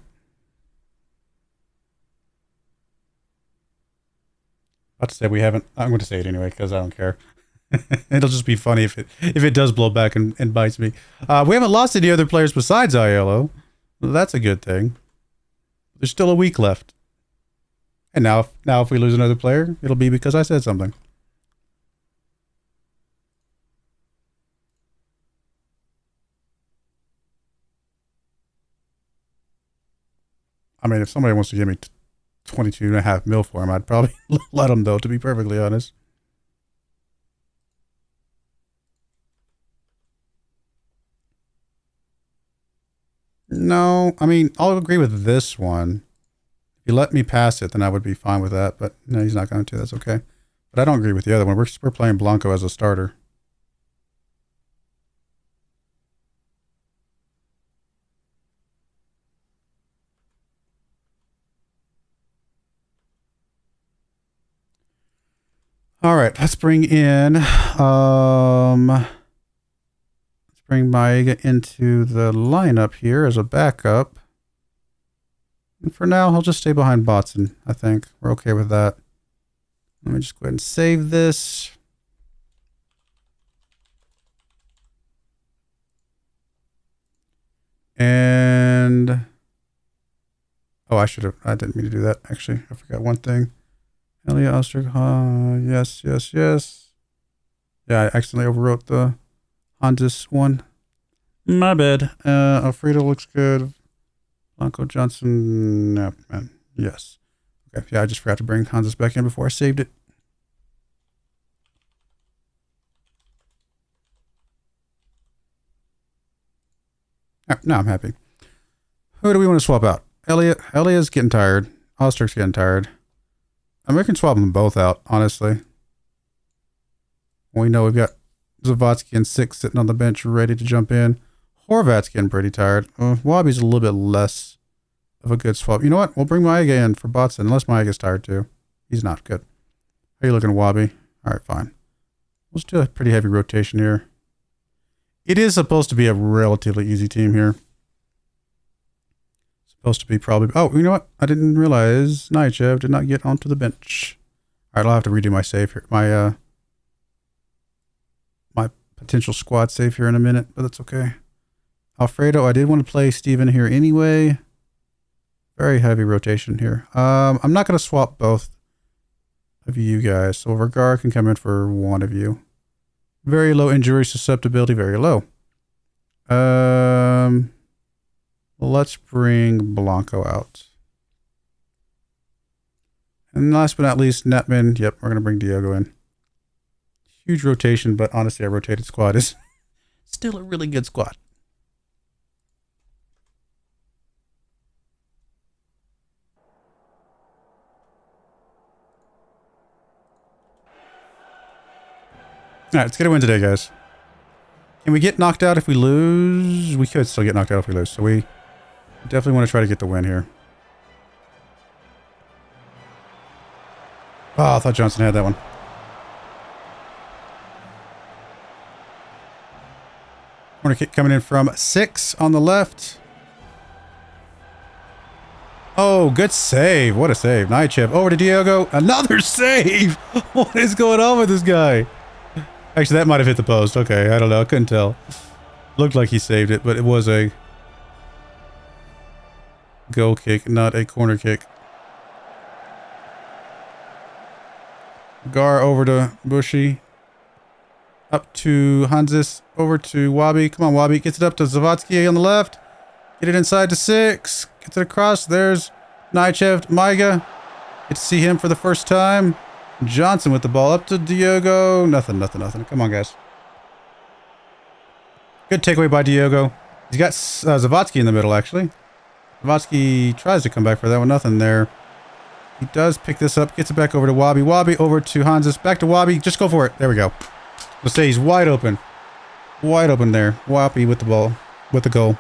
About to say we haven't... I'm going to say it anyway because I don't care. It'll just be funny if it does blow back and bites me. We haven't lost any other players besides ILO. Well, that's a good thing. There's still a week left. And now if we lose another player, it'll be because I said something. I mean, if somebody wants to give me 22.5 mil for him, I'd probably let him, though, to be perfectly honest. No, I mean, I'll agree with this one. If you let me pass it, then I would be fine with that. But no, he's not going to. That's okay. But I don't agree with the other one. We're playing Blanco as a starter. All right, let's bring in let's bring Maiga into the lineup here as a backup. And for now, he'll just stay behind Botson, I think. We're okay with that. Let me just go ahead and save this. And oh, I didn't mean to do that, actually. I forgot one thing. Elia Ostrich, yes. Yeah, I accidentally overwrote the Hondas one. My bad. Alfredo looks good. Blanco Johnson, no, man. Yes. Okay, yeah, I just forgot to bring Hondas back in before I saved it. Now I'm happy. Who do we want to swap out? Elia's getting tired. Ostrich's getting tired. I mean, we can swap them both out, honestly. We know we've got Zavatsky and Six sitting on the bench ready to jump in. Horvat's getting pretty tired. Wabi's a little bit less of a good swap. You know what? We'll bring Maiga in for Botson, unless Maiga's tired too. He's not good. How you looking, Wabi? All right, fine. Let's do a pretty heavy rotation here. It is supposed to be a relatively easy team here. Supposed to be probably... Oh, you know what? I didn't realize Naichev did not get onto the bench. All right, I'll have to redo my save here. My potential squad save here in a minute, but that's okay. Alfredo, I did want to play Steven here anyway. Very heavy rotation here. I'm not going to swap both of you guys. So Vergara can come in for one of you. Very low injury susceptibility, very low. Let's bring Blanco out. And last but not least, Netman. Yep, we're going to bring Diogo in. Huge rotation, but honestly, our rotated squad is still a really good squad. All right, let's get a win today, guys. Can we get knocked out if we lose? We could still get knocked out if we lose. So we definitely want to try to get the win here. Oh, I thought Johnson had that one. Corner kick coming in from 6 on the left. Oh, good save. What a save. Night chip. Over to Diogo. Another save. What is going on with this guy? Actually, that might have hit the post. Okay, I don't know. I couldn't tell. Looked like he saved it, but it was a goal kick, not a corner kick. Gar over to Bushy. Up to Hansis. Over to Wabi. Come on, Wabi. Gets it up to Zavatsky on the left. Get it inside to 6. Gets it across. There's Nychev. Maiga. Get to see him for the first time. Johnson with the ball up to Diogo. Nothing. Come on, guys. Good takeaway by Diogo. He's got Zavatsky in the middle, actually. Zavatsky tries to come back for that one. Nothing there. He does pick this up. Gets it back over to Wabi. Wabi over to Hansis. Back to Wabi. Just go for it. There we go. Let's say he's wide open. Wide open there. Wabi with the ball. With the goal.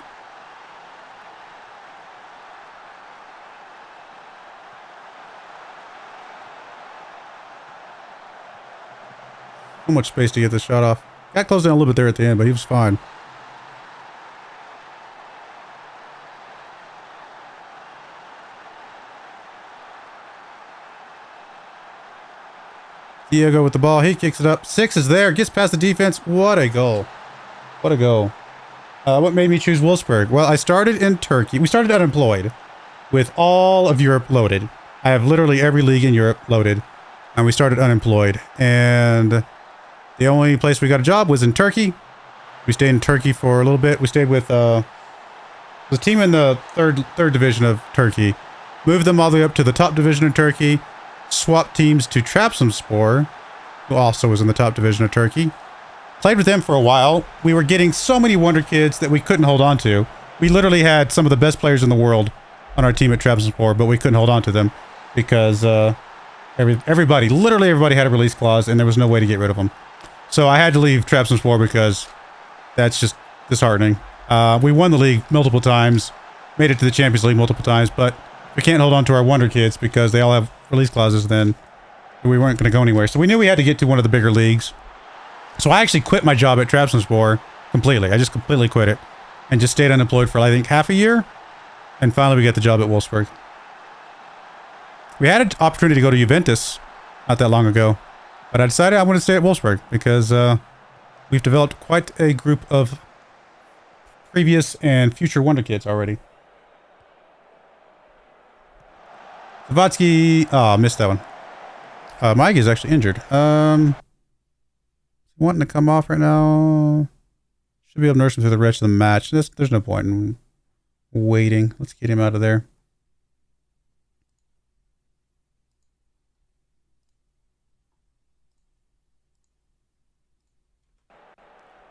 So much space to get this shot off. Got closed down a little bit there at the end, but he was fine. Diego with the ball. He kicks it up. 6 is there. Gets past the defense. What a goal. What a goal. What made me choose Wolfsburg? Well, I started in Turkey. We started unemployed with all of Europe loaded. I have literally every league in Europe loaded. And we started unemployed. And the only place we got a job was in Turkey. We stayed in Turkey for a little bit. We stayed with the team in the third division of Turkey. Moved them all the way up to the top division of Turkey. Swapped teams to Trabzonspor, who also was in the top division of Turkey. Played with them for a while. We were getting so many wonder kids that we couldn't hold on to. We literally had some of the best players in the world on our team at Trabzonspor, but we couldn't hold on to them because everybody, literally everybody had a release clause and there was no way to get rid of them. So I had to leave Trabzonspor because that's just disheartening. We won the league multiple times, made it to the Champions League multiple times, but we can't hold on to our wonder kids because they all have release clauses. Then we weren't going to go anywhere. So we knew we had to get to one of the bigger leagues. So I actually quit my job at Trabzonspor completely. I just completely quit it and just stayed unemployed for, I think, half a year. And finally we got the job at Wolfsburg. We had an opportunity to go to Juventus not that long ago, but I decided I want to stay at Wolfsburg because we've developed quite a group of previous and future wonder kids already. Zavatsky, oh, missed that one. Mike is actually injured. Wanting to come off right now. Should be able to nurse him through the rest of the match. There's no point in waiting. Let's get him out of there.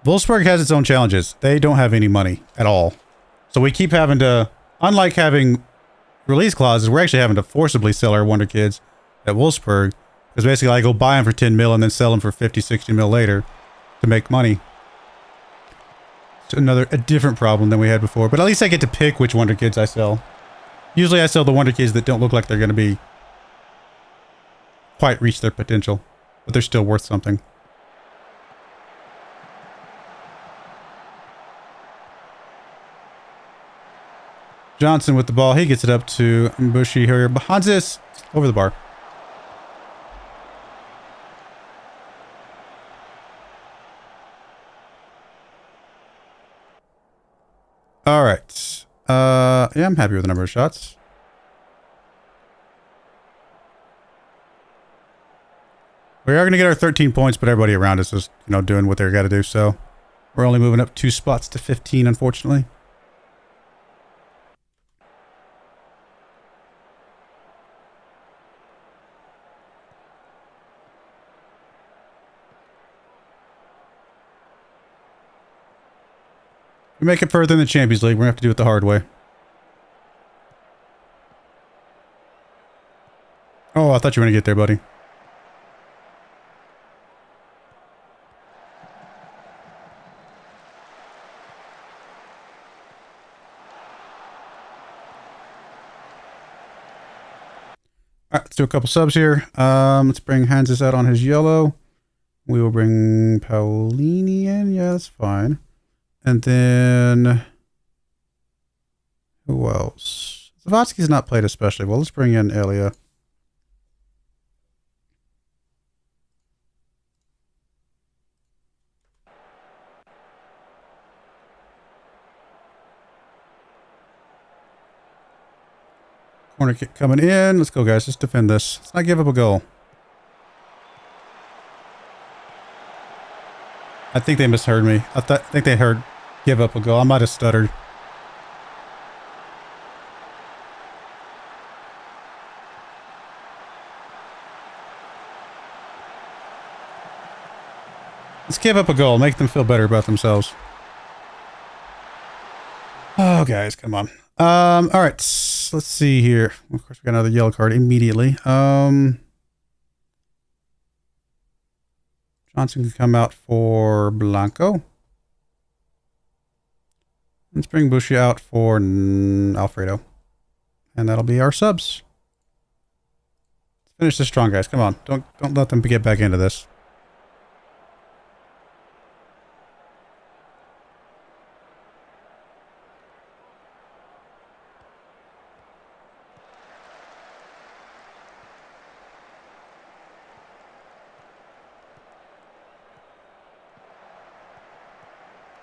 Wolfsburg has its own challenges. They don't have any money at all. So we keep having to, unlike having release clauses, we're actually having to forcibly sell our wonder kids at Wolfsburg, because basically I go buy them for 10 mil and then sell them for 50, 60 mil later to make money. It's a different problem than we had before, but at least I get to pick which wonder kids I sell. Usually I sell the wonder kids that don't look like they're going to be quite reach their potential, but they're still worth something. Johnson with the ball. He gets it up to Bushy here. Hansis over the bar. All right. Yeah, I'm happy with the number of shots. We are going to get our 13 points, but everybody around us is, doing what they're got to do. So we're only moving up 2 spots to 15, unfortunately. We make it further in the Champions League, we're going to have to do it the hard way. Oh, I thought you were going to get there, buddy. Let's do a couple subs here. Let's bring Hanses out on his yellow. We will bring Paulini in. Yeah, that's fine. And then who else? Zavatsky's not played especially well. Let's bring in Elia. Corner kick coming in. Let's go, guys. Let's defend this. Let's not give up a goal. I think they misheard me. I think they heard give up a goal. I might have stuttered. Let's give up a goal. Make them feel better about themselves. Oh, guys, come on. All right. Let's see here. Of course, we got another yellow card immediately. Johnson can come out for Blanco. Let's bring Bushi out for Alfredo. And that'll be our subs. Let's finish this strong, guys. Come on. Don't let them get back into this.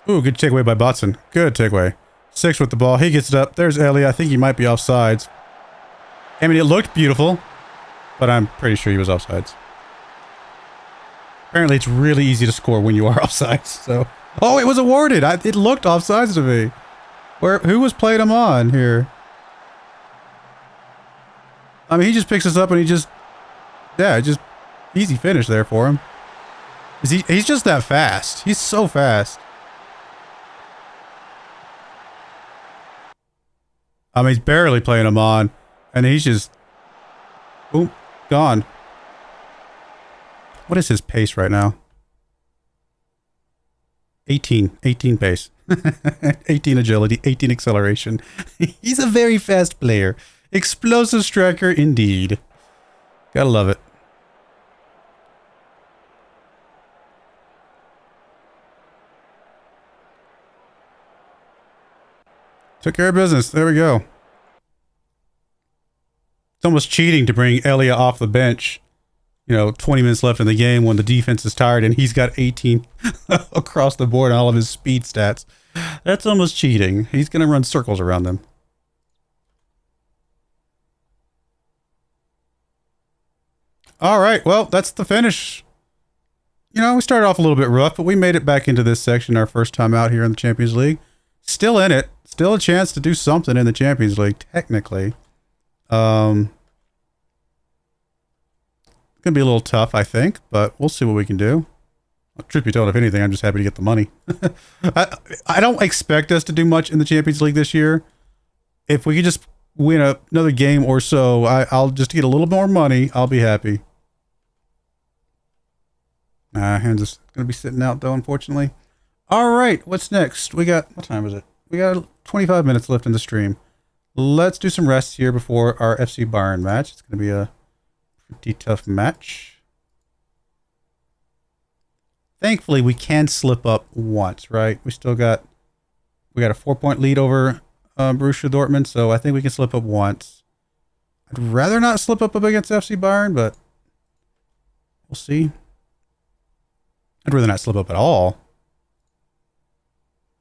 Ooh, good takeaway by Botson. Good takeaway. 6 with the ball. He gets it up. There's Ellie. I think he might be offsides. I mean, it looked beautiful, but I'm pretty sure he was offsides. Apparently, it's really easy to score when you are offsides. So, oh, it was awarded. It looked offsides to me. Who was playing him on here? I mean, he just picks us up and he just, yeah, just easy finish there for him. He's just that fast. He's so fast. I mean, he's barely playing him on, and he's just, boom, gone. What is his pace right now? 18 pace. 18 agility, 18 acceleration. He's a very fast player. Explosive striker indeed. Gotta love it. Took care of business. There we go. It's almost cheating to bring Elia off the bench. You know, 20 minutes left in the game when the defense is tired and he's got 18 across the board on all of his speed stats. That's almost cheating. He's going to run circles around them. All right. Well, that's the finish. You know, we started off a little bit rough, but we made it back into this section our first time out here in the Champions League. Still in it. Still a chance to do something in the Champions League, technically. Gonna be a little tough, I think, but we'll see what we can do. Well, truth be told, if anything, I'm just happy to get the money. I don't expect us to do much in the Champions League this year. If we could just win another game or so, I'll just get a little more money. I'll be happy. Hands is gonna be sitting out though, unfortunately. All right, what's next? We got, what time is it? We got 25 minutes left in the stream. Let's do some rest here before our FC Bayern match. It's going to be a pretty tough match. Thankfully, we can slip up once, right? We got a 4-point lead over Borussia Dortmund, so I think we can slip up once. I'd rather not slip up against FC Bayern, but we'll see. I'd rather not slip up at all.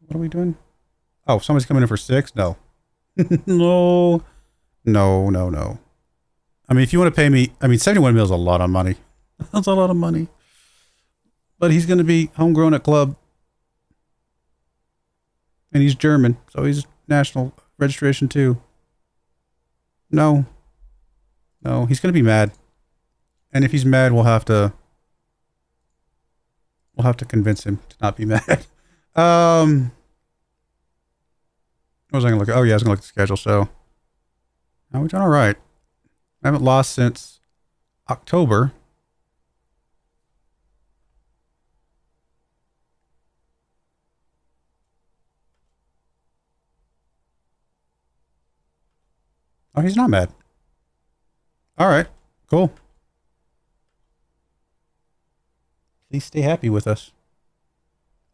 What are we doing? Oh, somebody's coming in for 6? No. No. I mean, if you want to pay me, I mean, 71 mil is a lot of money. That's a lot of money. But he's going to be homegrown at club. And he's German, so he's national registration too. No, he's going to be mad. And if he's mad, we'll have to convince him to not be mad. What was I going to look at? Oh, yeah, I was going to look at the schedule. So, now we've done all right. I haven't lost since October. Oh, he's not mad. All right. Cool. Please stay happy with us.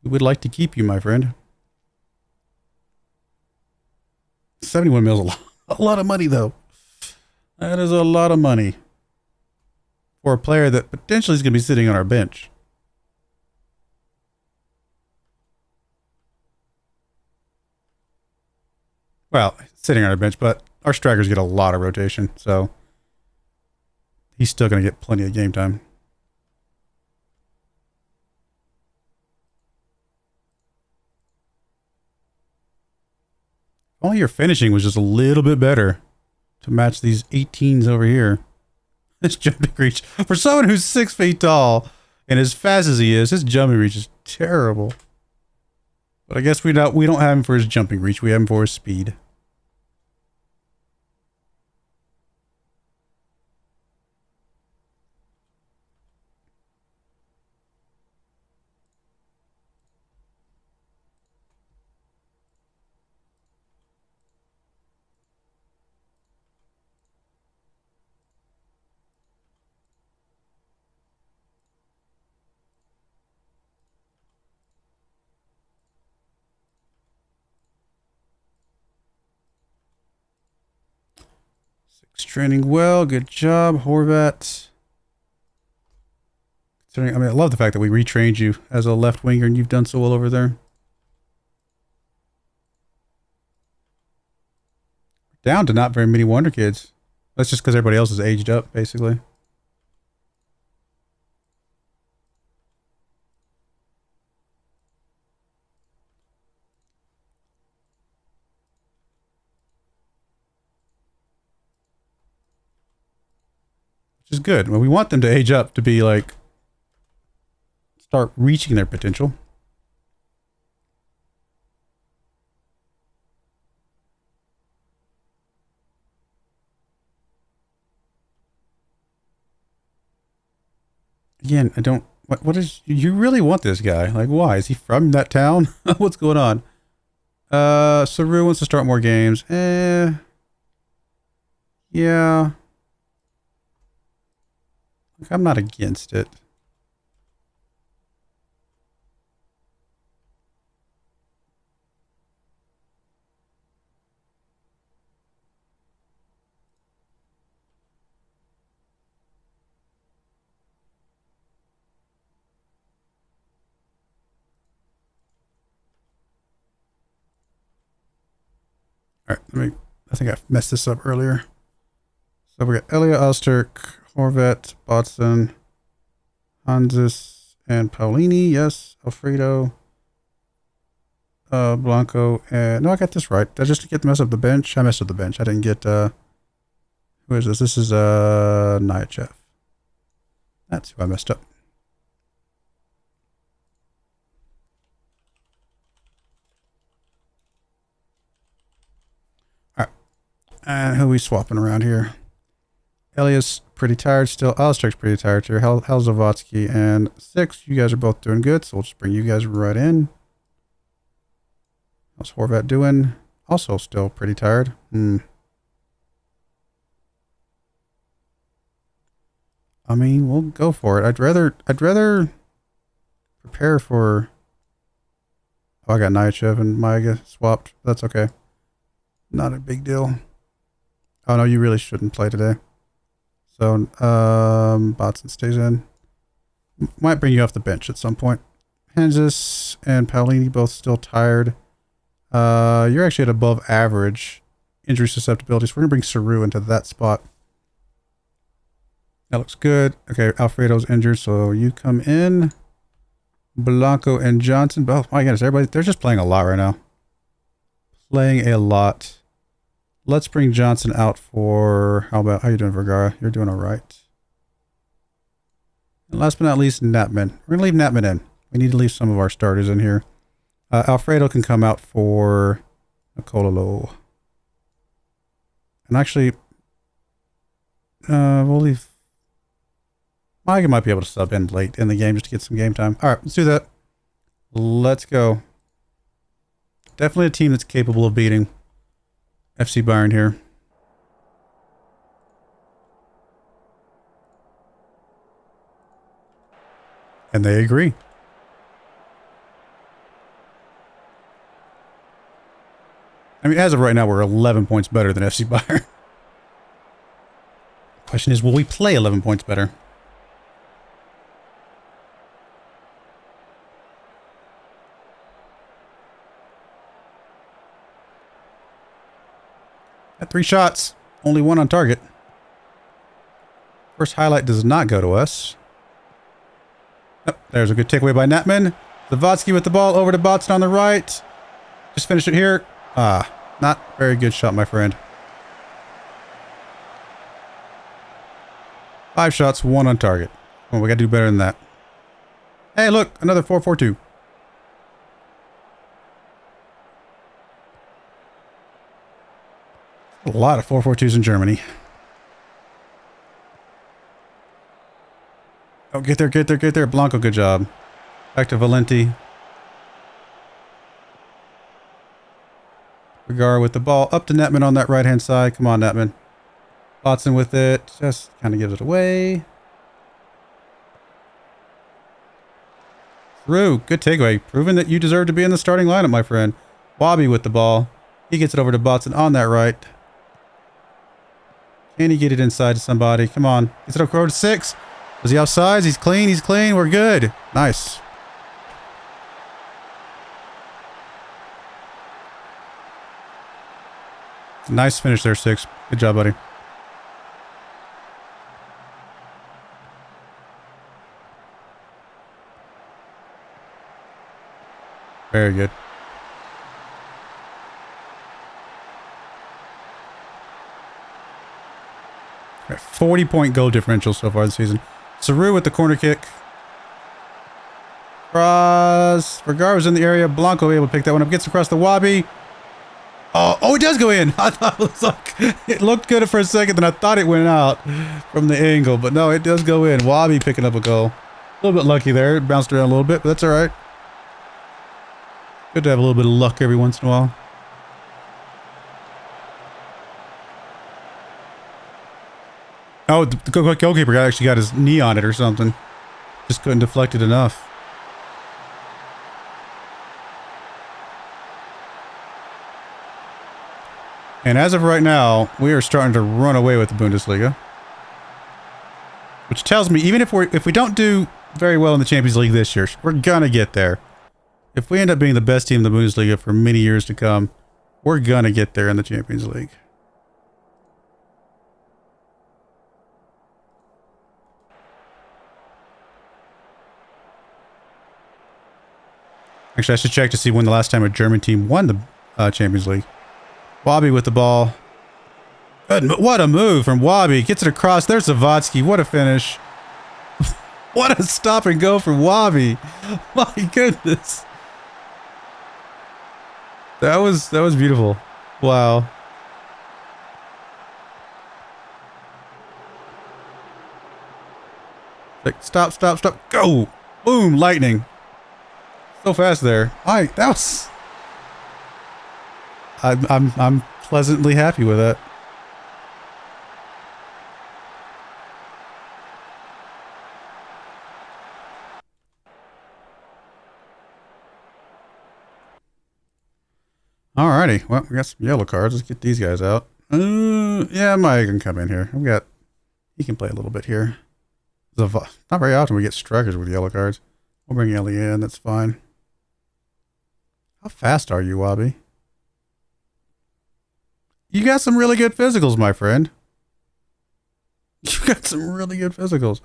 We would like to keep you, my friend. 71 mil is a lot of money, though. That is a lot of money for a player that potentially is going to be sitting on our bench. Well, sitting on our bench, but our strikers get a lot of rotation, so he's still going to get plenty of game time. Only your finishing was just a little bit better to match these 18s over here. This jumping reach, for someone who's 6 feet tall and as fast as he is, his jumping reach is terrible. But I guess we don't have him for his jumping reach. We have him for his speed. Training well, good job, Horvat. I mean, I love the fact that we retrained you as a left winger and you've done so well over there. Down to not very many Wonder Kids. That's just because everybody else is aged up, basically. Which is good. Well, we want them to age up to be like, start reaching their potential. Again, I don't, what is, you really want this guy? Like, why? Is he from that town? What's going on? Saru wants to start more games. Yeah. Like, I'm not against it. All right, I think I messed this up earlier. So we got Elia, Osterk, Horvat, Botson, Hansis, and Paulini. Yes, Alfredo, Blanco, and no, I got this right. Just to get the mess up the bench. I messed up the bench. I didn't get who is this? This is Nyachev. That's who I messed up. All right, and who are we swapping around here? Elias pretty tired still. Alistair's pretty tired too. How's Zavotsky and 6? You guys are both doing good, so we'll just bring you guys right in. How's Horvat doing? Also still pretty tired. I mean, we'll go for it. I'd rather prepare for. Oh, I got Nyachev and Maiga swapped. That's okay. Not a big deal. Oh no, you really shouldn't play today. So, Botson stays in. Might bring you off the bench at some point. Hansis and Paulini both still tired. You're actually at above average injury susceptibility, so we're going to bring Saru into that spot. That looks good. Okay, Alfredo's injured, so you come in. Blanco and Johnson. Oh my goodness, everybody, they're just playing a lot right now. Playing a lot. Let's bring Johnson out for, how you doing, Vergara? You're doing all right. And last but not least, Natman. We're going to leave Natman in. We need to leave some of our starters in here. Alfredo can come out for Nicololo. And actually, we'll leave. Mike might be able to sub in late in the game just to get some game time. All right, let's do that. Let's go. Definitely a team that's capable of beating. FC Bayern here. And they agree. I mean, as of right now, we're 11 points better than FC Bayern. Question is, will we play 11 points better? At 3 shots, only 1 on target. First highlight does not go to us. Oh, there's a good takeaway by Natman. Zawadzki with the ball over to Botson on the right. Just finish it here. Ah, not very good shot, my friend. 5 shots, 1 on target. Oh, we gotta do better than that. Hey, look, another 4-4-2. A lot of 4-4-2s in Germany. Oh, get there, get there, get there. Blanco, good job. Back to Valenti. Broyar with the ball. Up to Netman on that right-hand side. Come on, Netman. Botson with it. Just kind of gives it away. Through. Good takeaway. Proving that you deserve to be in the starting lineup, my friend. Bobby with the ball. He gets it over to Botson on that right. Can he get it inside to somebody? Come on. Gets it over to 6. Was he offsides? He's clean. He's clean. We're good. Nice. Nice finish there, 6. Good job, buddy. Very good. 40-point goal differential so far this season. Saru with the corner kick. Cross. Broyar was in the area. Blanco able to pick that one up. Gets across the Wabi. Oh, it does go in. I thought it was like, it looked good for a second, then I thought it went out from the angle, but no, it does go in. Wabi picking up a goal. A little bit lucky there. It bounced around a little bit, but that's all right. Good to have a little bit of luck every once in a while. Oh, the goalkeeper actually got his knee on it or something. Just couldn't deflect it enough. And as of right now, we are starting to run away with the Bundesliga. Which tells me, even if we don't do very well in the Champions League this year, we're gonna get there. If we end up being the best team in the Bundesliga for many years to come, we're gonna get there in the Champions League. Actually, I should check to see when the last time a German team won the Champions League. Wabi with the ball. Good, what a move from Wabi. Gets it across. There's Zawadzki. What a finish. What a stop and go from Wabi. My goodness. That was beautiful. Wow. Like, stop, stop, stop. Go. Boom. Lightning. So fast there. That was... I'm pleasantly happy with that. Alrighty, well, we got some yellow cards. Let's get these guys out. Yeah, Mike can come in here. He can play a little bit here. Not very often we get strikers with yellow cards. We'll bring Ellie in, that's fine. How fast are you, Wabi? You got some really good physicals, my friend. You got some really good physicals.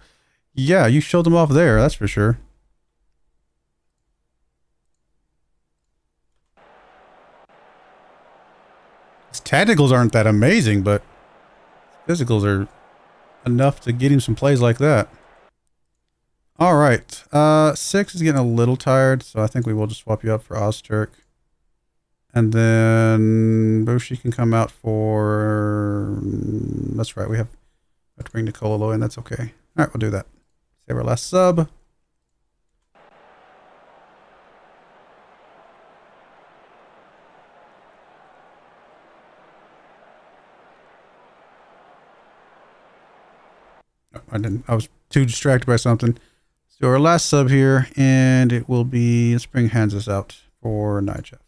Yeah, you showed them off there, that's for sure. His tacticals aren't that amazing, but physicals are enough to get him some plays like that. All right. 6 is getting a little tired, so I think we will just swap you up for Ozturk. And then Bushi can come out for... That's right, we have to bring Nicololo in. That's okay. All right, we'll do that. Save our last sub. No, I didn't. I was too distracted by something. do our last sub here, and it will be, let's bring Hanses out for Nigel.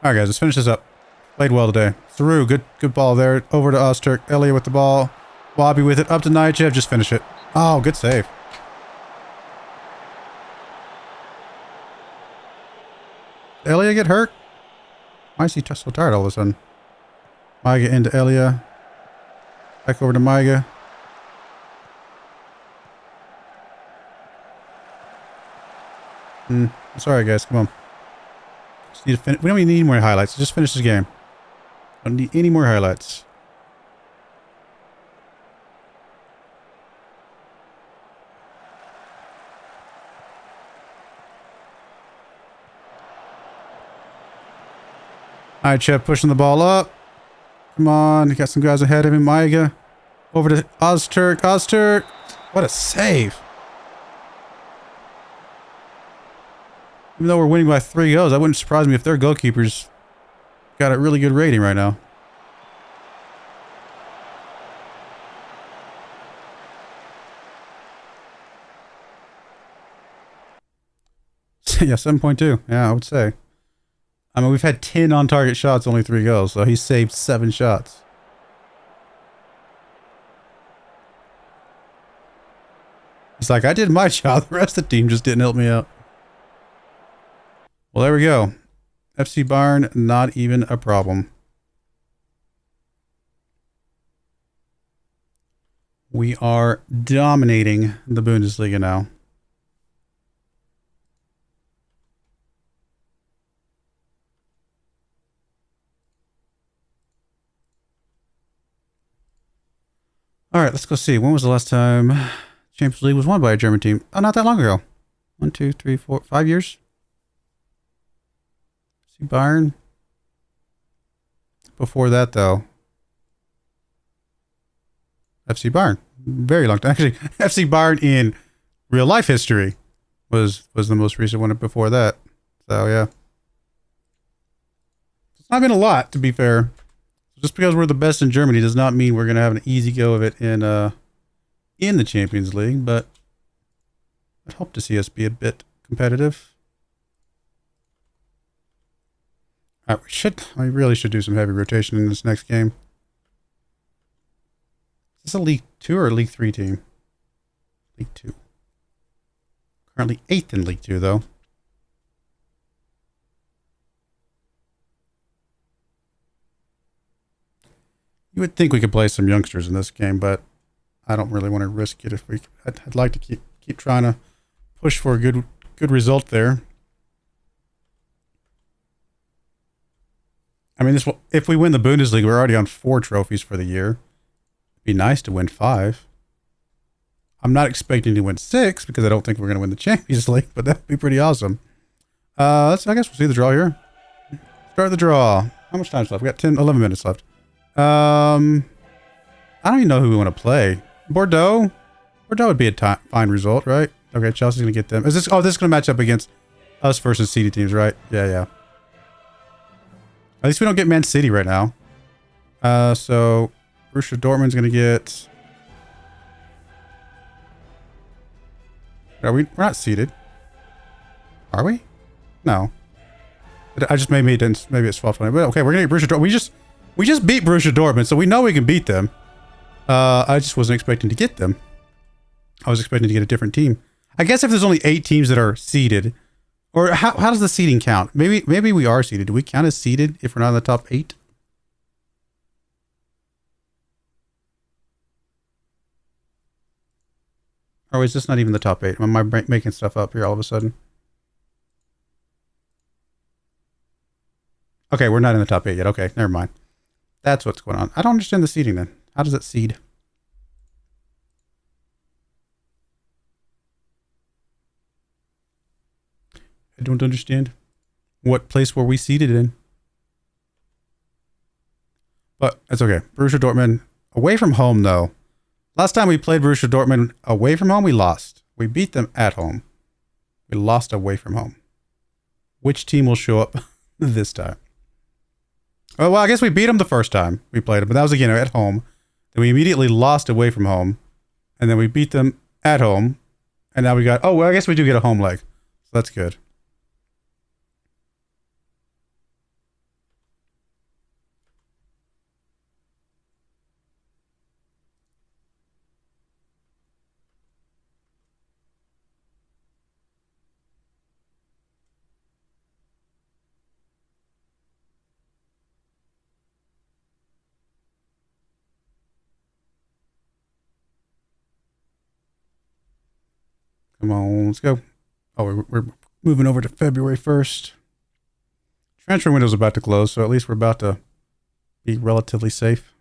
All right, guys, let's finish this up. Played well today. Through, good ball there. Over to Ozturk. Elliot with the ball. Bobby with it. Up to Nijev. Just finish it. Oh, good save. Elia get hurt? Why is he so tired all of a sudden? Maiga into Elia. Back over to Maiga. Sorry, guys. Come on. Just need to we don't even need more highlights. Just finish this game. Don't need any more highlights. All right, Chip, pushing the ball up. Come on, you got some guys ahead of him. Maiga. Over to Ozturk. Ozturk. What a save. Even though we're winning by 3 goals, that wouldn't surprise me if their goalkeepers got a really good rating right now. Yeah, 7.2. Yeah, I would say. I mean, we've had 10 on-target shots, only 3 goals, so he saved 7 shots. He's like, I did my job, the rest of the team just didn't help me out. Well, there we go. FC Bayern, not even a problem. We are dominating the Bundesliga now. All right, let's go see. When was the last time Champions League was won by a German team? Oh, not that long ago. 1, 2, 3, 4, 5 years. See Bayern. Before that, though, FC Bayern. Very long time. Actually, FC Bayern in real life history was the most recent one before that. So yeah, it's not been a lot, to be fair. Just because we're the best in Germany does not mean we're going to have an easy go of it in the Champions League, but I'd hope to see us be a bit competitive. All right, I really should do some heavy rotation in this next game. Is this a League 2 or a League 3 team? League 2. Currently 8th in League 2, though. You would think we could play some youngsters in this game, but I don't really want to risk it. If we, I'd like to keep trying to push for a good result there. I mean, if we win the Bundesliga, we're already on 4 trophies for the year. It'd be nice to win 5. I'm not expecting to win 6 because I don't think we're going to win the Champions League, but that'd be pretty awesome. I guess we'll see the draw here. Start the draw. How much time's left? We got 11 minutes left. I don't even know who we want to play. Bordeaux would be a fine result, right? Okay, Chelsea's gonna get them. This is gonna match up against us versus seeded teams, right? Yeah. At least we don't get Man City right now. So Borussia Dortmund's gonna get. We're not seeded. Are we? No. I just maybe it's 12-20. But okay, we're gonna get Borussia Dortmund. We just beat Borussia Dortmund, so we know we can beat them. I just wasn't expecting to get them. I was expecting to get a different team. I guess if there's only 8 teams that are seeded, or how does the seeding count? Maybe we are seeded. Do we count as seeded if we're not in the top 8? Or is this not even the top 8? Am I making stuff up here all of a sudden? Okay, we're not in the top 8 yet. Okay, never mind. That's what's going on. I don't understand the seeding then. How does it seed? I don't understand. What place were we seated in? But that's okay. Borussia Dortmund away from home, though. Last time we played Borussia Dortmund away from home, we lost. We beat them at home. We lost away from home. Which team will show up this time? Oh, well, I guess we beat them the first time we played them, but that was again at home. Then we immediately lost away from home, and then we beat them at home, and now we got, oh, well, I guess we do get a home leg. So that's good. Come on, let's go. Oh, we're moving over to February 1st. Transfer window's about to close, so at least we're about to be relatively safe.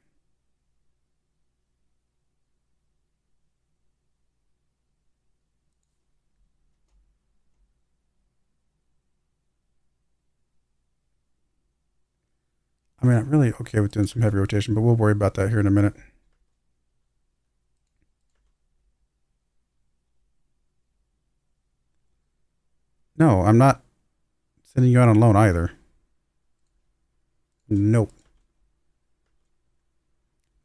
I mean, I'm really okay with doing some heavy rotation, but we'll worry about that here in a minute. No, I'm not sending you out on loan either. Nope.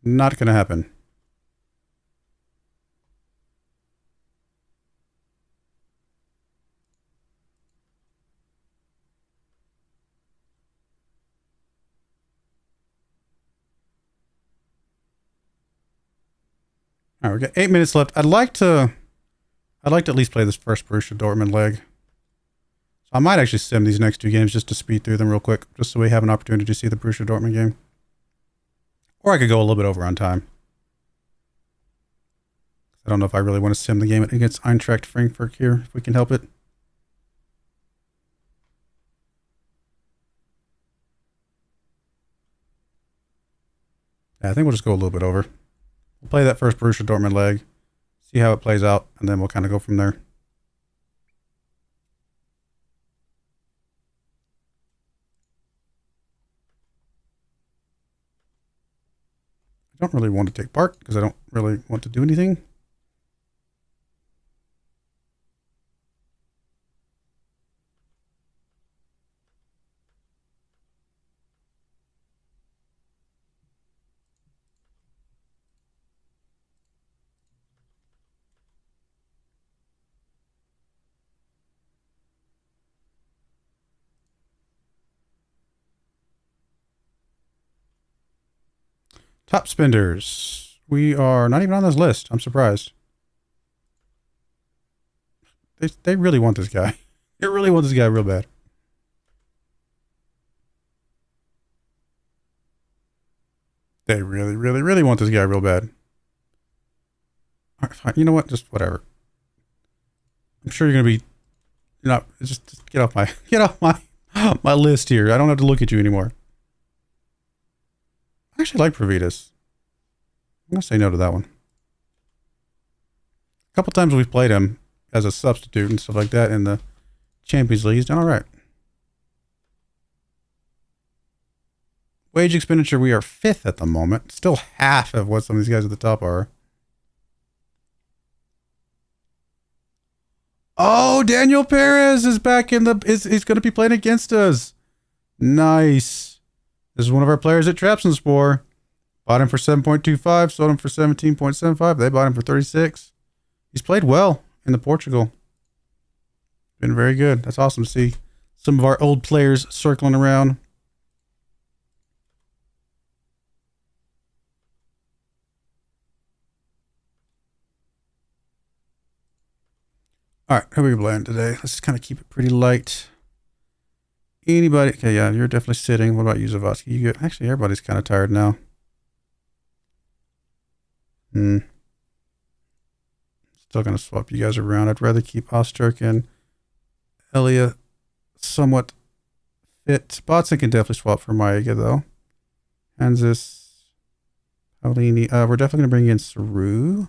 Not gonna happen. All right, we got 8 minutes left. I'd like to at least play this first Borussia Dortmund leg. So I might actually sim these next two games just to speed through them real quick, just so we have an opportunity to see the Borussia Dortmund game. Or I could go a little bit over on time. I don't know if I really want to sim the game against Eintracht Frankfurt here, if we can help it. Yeah, I think we'll just go a little bit over. We'll play that first Borussia Dortmund leg, see how it plays out, and then we'll kind of go from there. I don't really want to take part because I don't really want to do anything. Top spenders. We are not even on this list. I'm surprised. They really want this guy. They really want this guy real bad. They really, really, really want this guy real bad. All right, fine. You know what? Just whatever. I'm sure you're gonna be. You're not. Just get off my list here. I don't have to look at you anymore. I actually like Provitas. I'm going to say no to that one. A couple times we've played him as a substitute and stuff like that in the Champions League. He's done all right. Wage expenditure, we are 5th at the moment. Still half of what some of these guys at the top are. Oh, Daniel Perez is back in the... He's going to be playing against us. Nice. This is one of our players at Trabzonspor. Bought him for 7.25, sold him for 17.75. They bought him for 36. He's played well in the Portugal. Been very good. That's awesome to see some of our old players circling around. All right, who are we playing today? Let's just kind of keep it pretty light. Anybody? Okay, yeah, you're definitely sitting. What about you, Zavosky? You good? Actually, everybody's kind of tired now. Still going to swap you guys around. I'd rather keep Osterk and Elia somewhat fit. Botson can definitely swap for Maiga, though. Hansis, Paulini. We're definitely going to bring in Saru.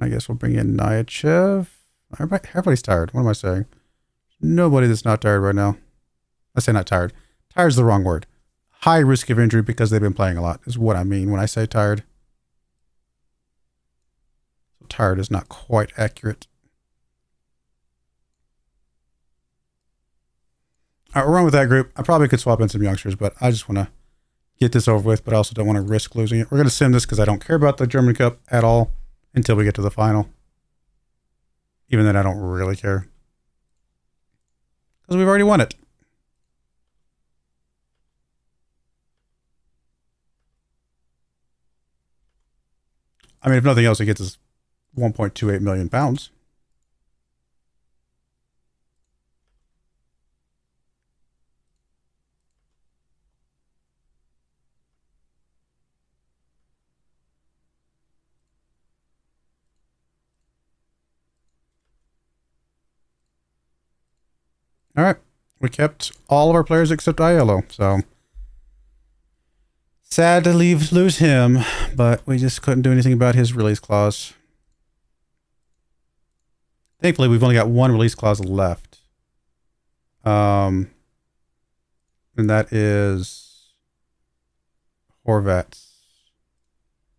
I guess we'll bring in Nyachev. Everybody's tired. What am I saying? Nobody that's not tired right now. I say not tired. Tired's the wrong word. High risk of injury because they've been playing a lot is what I mean when I say tired. So tired is not quite accurate. All right, we're on with that group. I probably could swap in some youngsters, but I just want to get this over with, but I also don't want to risk losing it. We're going to sim this because I don't care about the German Cup at all until we get to the final. Even then, I don't really care. Because we've already won it. I mean, if nothing else, it gets us 1.28 million pounds. All right. We kept all of our players except ILO, so sad to lose him, but we just couldn't do anything about his release clause. Thankfully, we've only got one release clause left. And that is Horvat's.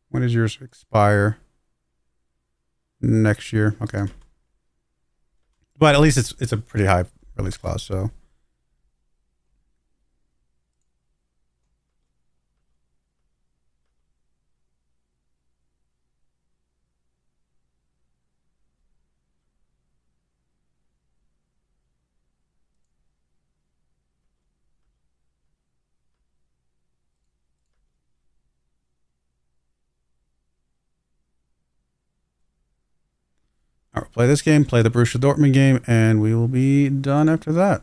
When does yours expire? Next year. Okay. But at least it's a pretty high release clause, so. All right, play this game, play the Borussia Dortmund game, and we will be done after that.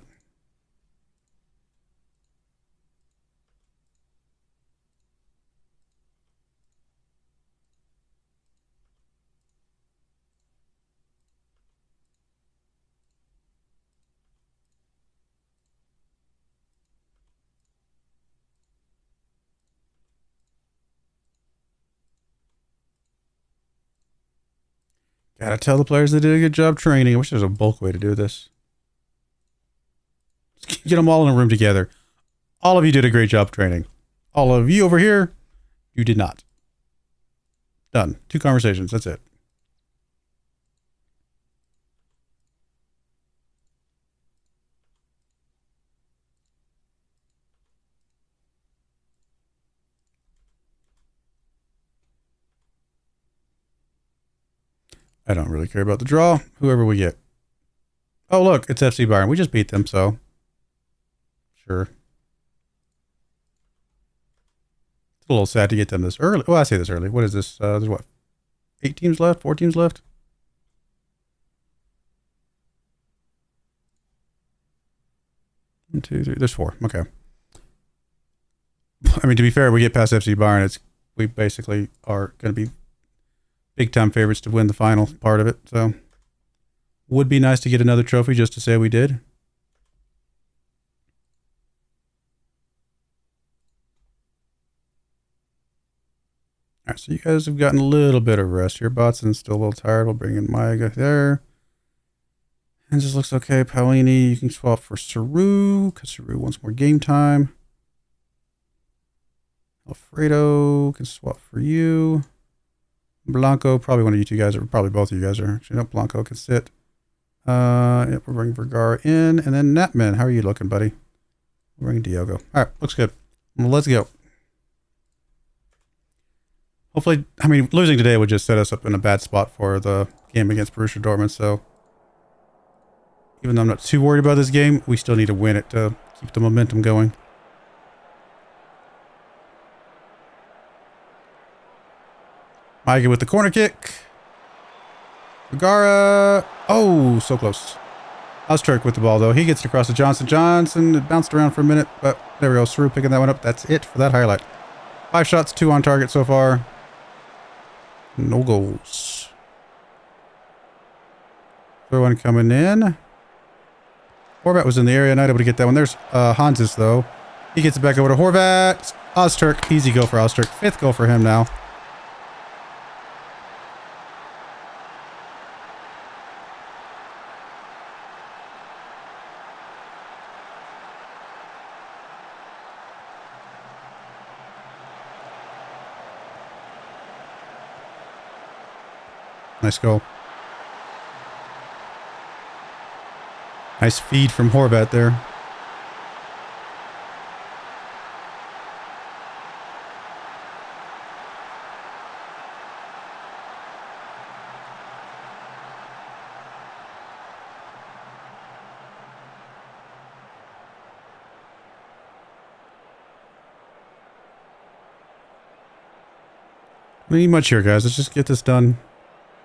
Gotta tell the players they did a good job training. I wish there was a bulk way to do this. Get them all in a room together. All of you did a great job training. All of you over here, you did not. Done. 2 conversations. That's it. I don't really care about the draw. Whoever we get. Oh, look, it's FC Bayern. We just beat them, so. Sure. It's a little sad to get them this early. Well, I say this early. What is this? There's what? 8 teams left? 4 teams left? One, two, three. There's 4. Okay. I mean, to be fair, we get past FC Bayern. We basically are going to be big time favorites to win the final part of it. So would be nice to get another trophy just to say we did. All right, so you guys have gotten a little bit of rest here. Botson's still a little tired. We'll bring in Maiga there. And just looks okay. Paolini, you can swap for Saru because Saru wants more game time. Alfredo can swap for you. Blanco, probably one of you 2 guys, or probably both of you guys are. Actually, no, Blanco can sit. Yep, we're bringing Vergara in. And then Natman, how are you looking, buddy? We're bringing Diogo. All right, looks good. Let's go. Hopefully, I mean, losing today would just set us up in a bad spot for the game against Borussia Dortmund. So, even though I'm not too worried about this game, we still need to win it to keep the momentum going. Maiga with the corner kick. Vergara. Oh, so close. Ozturk with the ball, though. He gets it across to Johnson. Johnson, it bounced around for a minute, but there we go. Saru picking that one up. That's it for that highlight. 5 shots, 2 on target so far. No goals. Third one coming in. Horvat was in the area, not able to get that one. There's Hansis, though. He gets it back over to Horvat. Ozturk. Easy go for Ozturk. 5th goal for him now. Nice goal. Nice feed from Horvat there. Not need much here, guys. Let's just get this done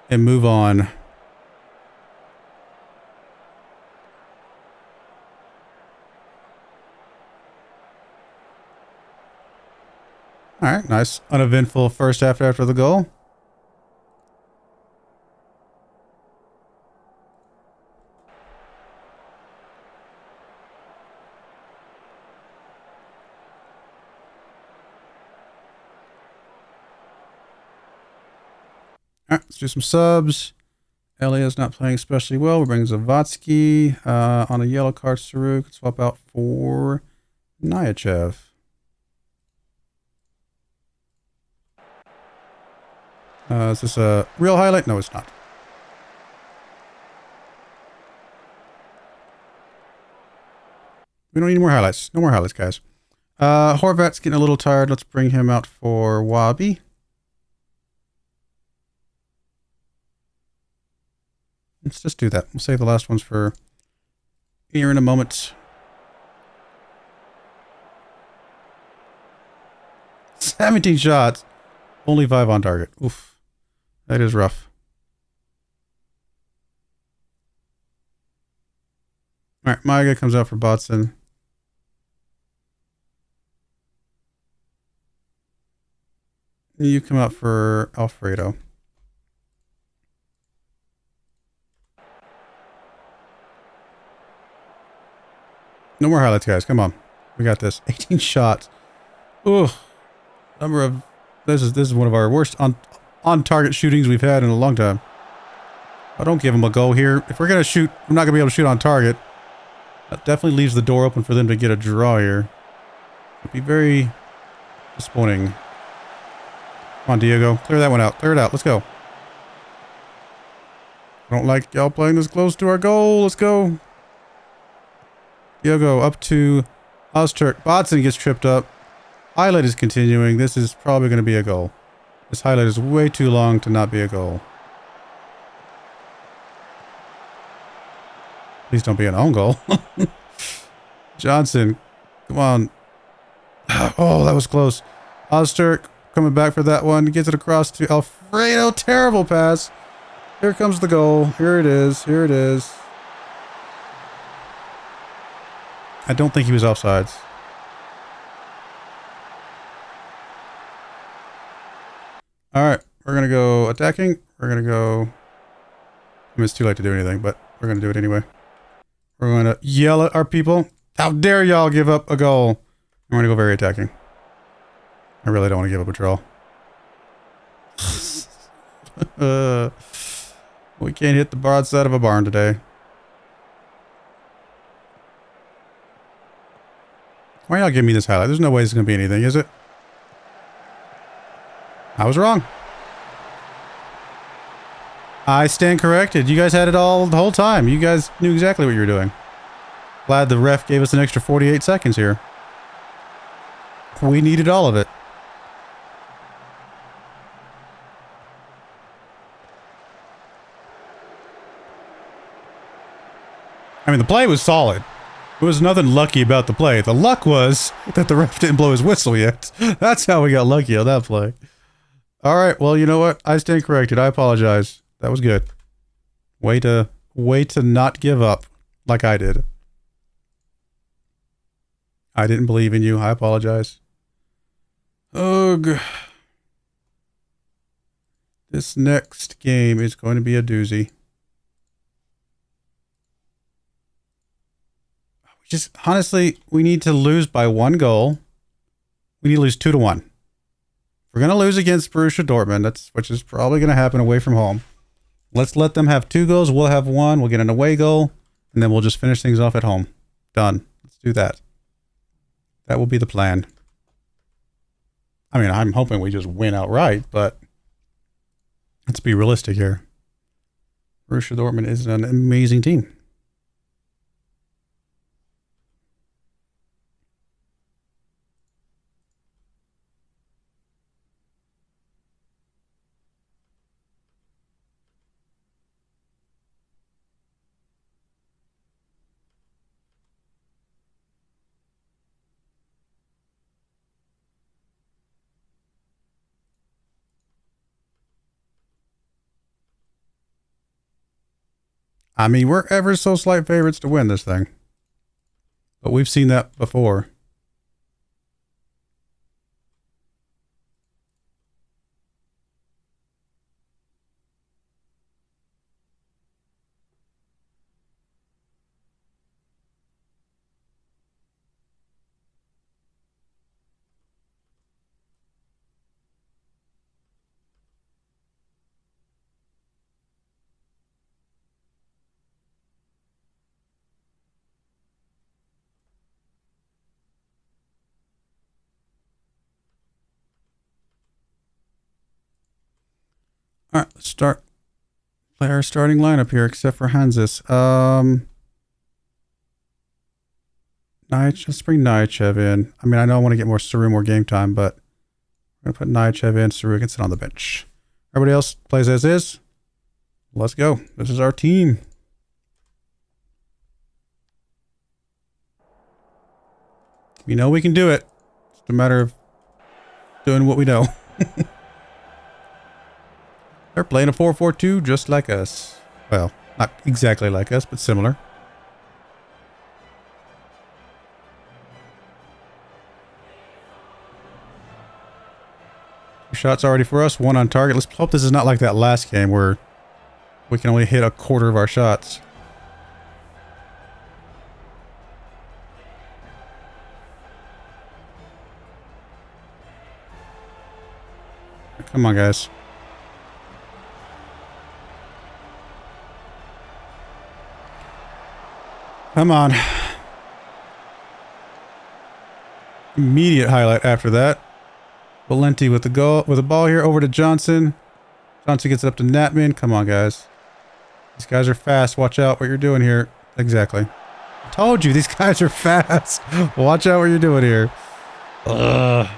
and move on. All right, nice, uneventful first half after the goal. All right, let's do some subs. Elia's not playing especially well. We bring Zavatsky on a yellow card. Saru can swap out for Nyachev. Is this a real highlight? No, it's not. We don't need more highlights. No more highlights, guys. Horvat's getting a little tired. Let's bring him out for Wabi. Let's just do that. We'll save the last ones for here in a moment. 17 shots. Only 5 on target. Oof. That is rough. Alright, Maiga comes out for Botson. You come out for Alfredo. No more highlights, guys. Come on. We got this. 18 shots. Ooh. Number of... This is one of our worst on target shootings we've had in a long time. I don't give them a go here. If we're going to shoot, we're not going to be able to shoot on target. That definitely leaves the door open for them to get a draw here. It'd be very disappointing. Come on, Diego. Clear that one out. Clear it out. Let's go. I don't like y'all playing this close to our goal. Let's go. Diego up to Ozturk. Botson gets tripped up. Highlight is continuing. This is probably going to be a goal. This highlight is way too long to not be a goal. Please don't be an own goal. Johnson. Come on. Oh, that was close. Ozturk coming back for that one. Gets it across to Alfredo. Terrible pass. Here comes the goal. Here it is. Here it is. I don't think he was offsides. Alright, we're going to go attacking. We're going to go... I mean, it's too late to do anything, but we're going to do it anyway. We're going to yell at our people. How dare y'all give up a goal? I'm going to go very attacking. I really don't want to give up a draw. We can't hit the broadside of a barn today. Why y'all give me this highlight? There's no way it's going to be anything, is it? I was wrong. I stand corrected. You guys had it all the whole time. You guys knew exactly what you were doing. Glad the ref gave us an extra 48 seconds here. We needed all of it. I mean, the play was solid. There was nothing lucky about the play. The luck was that the ref didn't blow his whistle yet. That's how we got lucky on that play. All right. Well, you know what? I stand corrected. I apologize. That was good. Way to not give up like I did. I didn't believe in you. I apologize. Ugh. This next game is going to be a doozy. Just honestly, we need to lose by 1 goal. We need to lose 2-1. We're going to lose against Borussia Dortmund, which is probably going to happen away from home. Let's let them have 2 goals. We'll have 1. We'll get an away goal, and then we'll just finish things off at home. Done. Let's do that. That will be the plan. I mean, I'm hoping we just win outright, but let's be realistic here. Borussia Dortmund is an amazing team. I mean, we're ever so slight favorites to win this thing. But we've seen that before. All right, let's play our starting lineup here, except for Hansis. Let's bring Nyachev in. I mean, I know I want to get more Saru, more game time, but we're going to put Nyachev in. Saru can sit on the bench. Everybody else plays as is. Let's go. This is our team. We know we can do it. It's a matter of doing what we know. They're playing a 4-4-2 just like us. Well, not exactly like us, but similar. Two shots already for us, one on target. Let's hope this is not like that last game where we can only hit a quarter of our shots. Come on, guys. Come on. Immediate highlight after that. Valenti with the goal, with the ball here over to Johnson. Johnson gets it up to Natman. Come on, guys. These guys are fast. Watch out what you're doing here. Exactly. I told you, these guys are fast. Watch out what you're doing here. Ugh.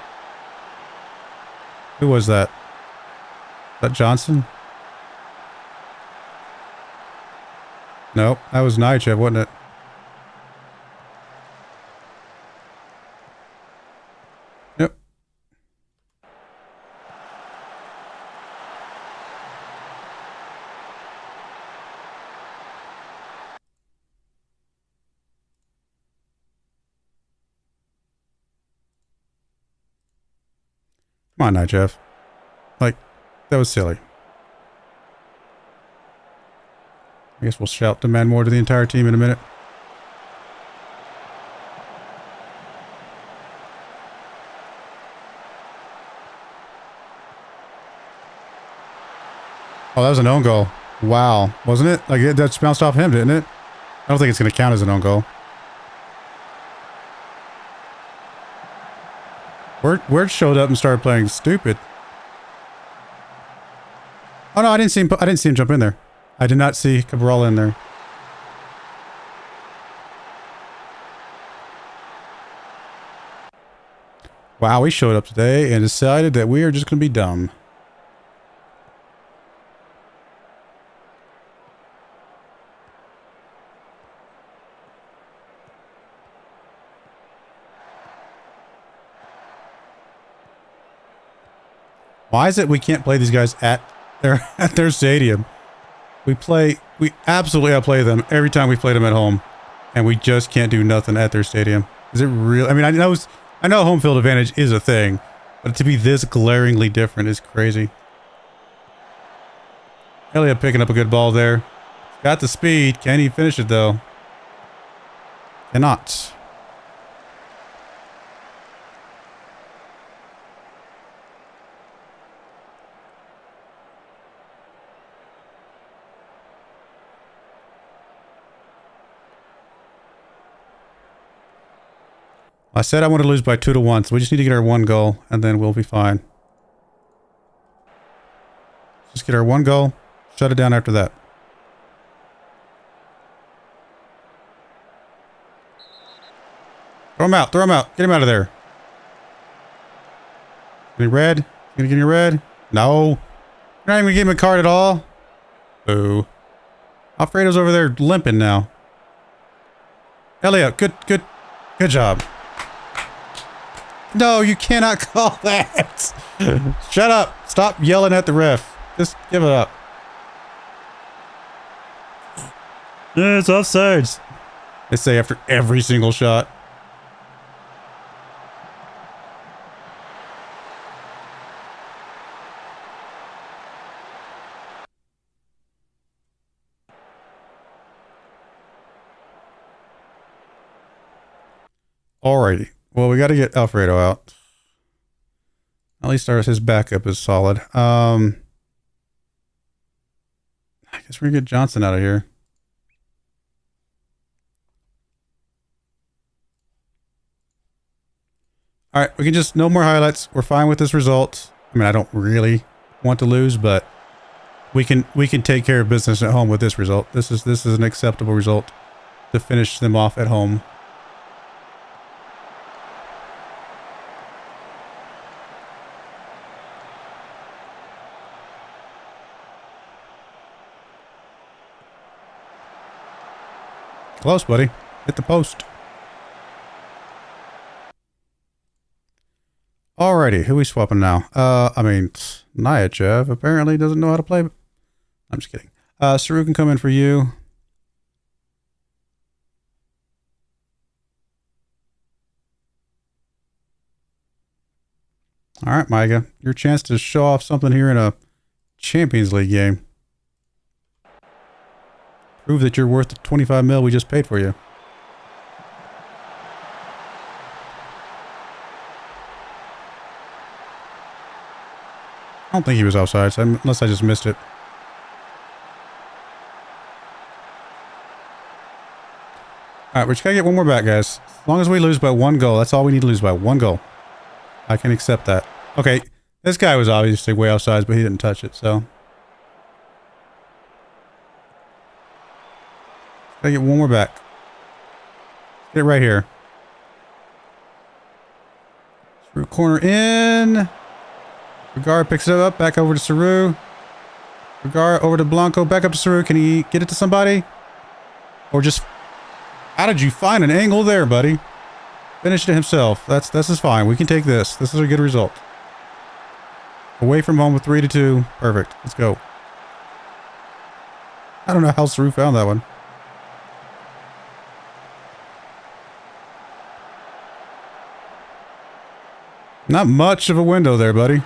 Who was that? Is that Johnson? Nope, that was Nyachev, wasn't it? Yep. Come on, Nyachev. Like, that was silly. I guess we'll shout demand more to the entire team in a minute. Oh, that was an own goal. Wow. Wasn't it? Like, that just bounced off him, didn't it? I don't think it's going to count as an own goal. Word showed up and started playing stupid. Oh no, I didn't see him jump in there. I did not see Cabral in there. Wow, we showed up today and decided that we are just going to be dumb. Why is it we can't play these guys at their stadium? We absolutely outplay them every time we play them at home, and we just can't do nothing at their stadium. Is it real? I mean, I know home field advantage is a thing, but to be this glaringly different is crazy. Elliott picking up a good ball there. Got the speed. Can he finish it though? Cannot. I said I want to lose by 2-1, so we just need to get our one goal, and then we'll be fine. Just get our one goal, shut it down after that. Throw him out, get him out of there. Any red? You gonna give me a red? No. You're not even gonna give him a card at all? Boo. Alfredo's over there limping now. Elliot, good job. No, you cannot call that. Shut up. Stop yelling at the ref. Just give it up. It's offsides. They say after every single shot. Alrighty. Well, we got to get Alfredo out. At least his backup is solid. I guess we're gonna get Johnson out of here. All right, we can just no more highlights. We're fine with this result. I mean, I don't really want to lose, but we can take care of business at home with this result. This is an acceptable result to finish them off at home. Close, buddy. Hit the post. Alrighty, who we swapping now? I mean, Nyachev apparently doesn't know how to play. I'm just kidding. Saru can come in for you. Alright, Micah. Your chance to show off something here in a Champions League game. Prove that you're worth the 25 mil we just paid for you. I don't think he was offside, so unless I just missed it. Alright, we just gotta get one more back, guys. As long as we lose by 1 goal, that's all we need to lose by 1 goal. I can accept that. Okay, this guy was obviously way offside, but he didn't touch it, so. Gotta get one more back. Get it right here. Saru corner in. Broyar picks it up, back over to Saru. Broyar over to Blanco, back up to Saru. Can he get it to somebody? Or just... How did you find an angle there, buddy? Finished it himself. This is fine. We can take this. This is a good result. Away from home with 3-2. Perfect. Let's go. I don't know how Saru found that one. Not much of a window there, buddy.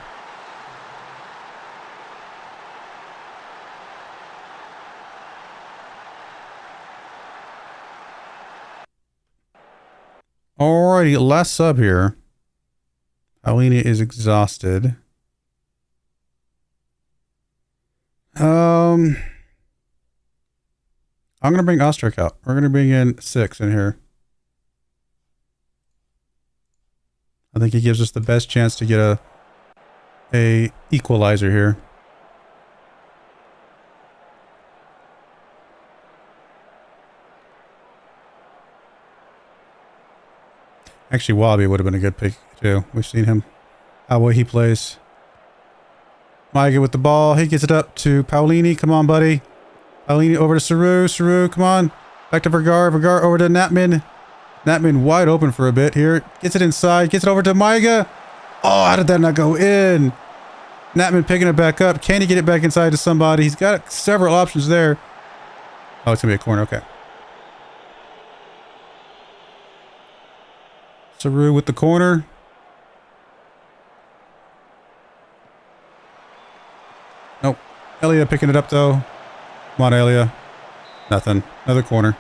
Alrighty, last sub here. Paulini is exhausted. I'm gonna bring Ostrich out. We're gonna bring in 6 in here. I think he gives us the best chance to get a equalizer here. Actually, Wabi would have been a good pick too. We've seen him, how well he plays. Maiga with the ball. He gets it up to Paulini. Come on, buddy. Paulini over to Saru. Saru, come on. Back to Broyar. Broyar over to Natman. Natman wide open for a bit here. Gets it inside. Gets it over to Maiga. Oh, how did that not go in? Natman picking it back up. Can he get it back inside to somebody? He's got several options there. Oh, it's going to be a corner. Okay. Saru with the corner. Nope. Elia picking it up though. Come on, Elia. Nothing. Another corner.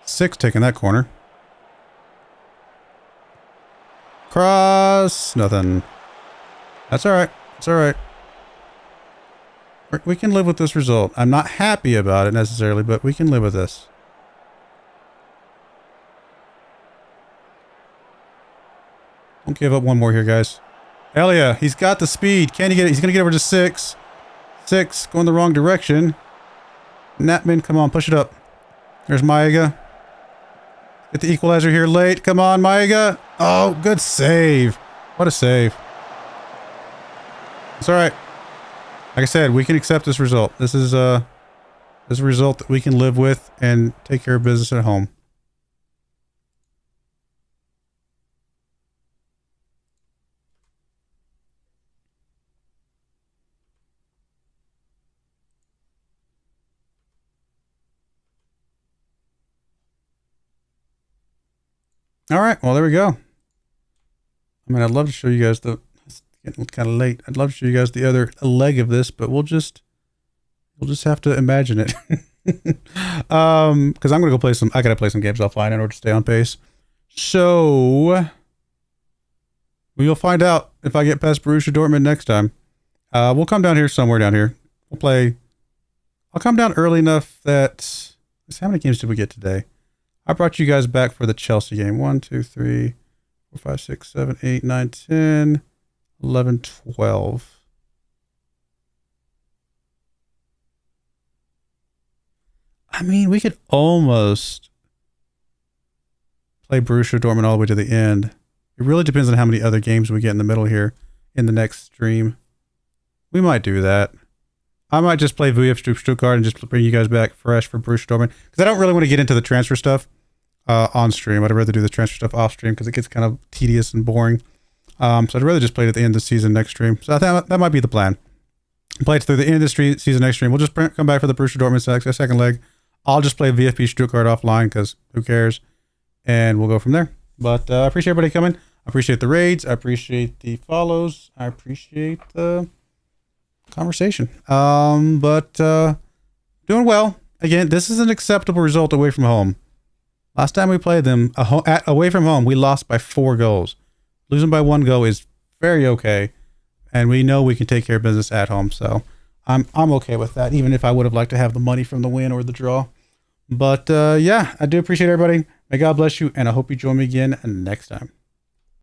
Six taking that corner. Cross. Nothing. That's all right. It's all right. We can live with this result. I'm not happy about it necessarily, but we can live with this. Don't give up one more here, guys. Elia, he's got the speed. Can he get it? He's going to get over to 6. 6, going the wrong direction. Natman, come on, push it up. There's Maiga. Get the equalizer here late. Come on, Maiga. Oh, good save. What a save. It's all right. Like I said, we can accept this result. This is a result that we can live with and take care of business at home. All right. Well, there we go. I mean, I'd love to show you guys it's getting kind of late. I'd love to show you guys the other leg of this, but we'll just have to imagine it. Because I'm going to go play I got to play some games offline in order to stay on pace. So we'll find out if I get past Borussia Dortmund next time. We'll come down here somewhere down here. I'll come down early enough that, how many games did we get today? I brought you guys back for the Chelsea game. 1, 2, 3, 4, 5, 6, 7, 8, 9, 10, 11, 12. I mean, we could almost play Borussia Dortmund all the way to the end. It really depends on how many other games we get in the middle here in the next stream. We might do that. I might just play VfB Stuttgart and just bring you guys back fresh for Borussia Dortmund. Because I don't really want to get into the transfer stuff on stream. I'd rather do the transfer stuff off stream because it gets kind of tedious and boring. So I'd rather just play it at the end of the season next stream. So I think that might be the plan. Play it through the end of the season next stream. We'll just come back for the Borussia Dortmund second leg. I'll just play VfB Stuttgart offline because who cares? And we'll go from there. But I appreciate everybody coming. I appreciate the raids. I appreciate the follows. I appreciate the conversation. But doing well. Again, this is an acceptable result away from home. Last time we played them away from home, we lost by 4 goals. Losing by 1 goal is very okay. And we know we can take care of business at home. So I'm okay with that, even if I would have liked to have the money from the win or the draw. But yeah, I do appreciate everybody. May God bless you, and I hope you join me again next time.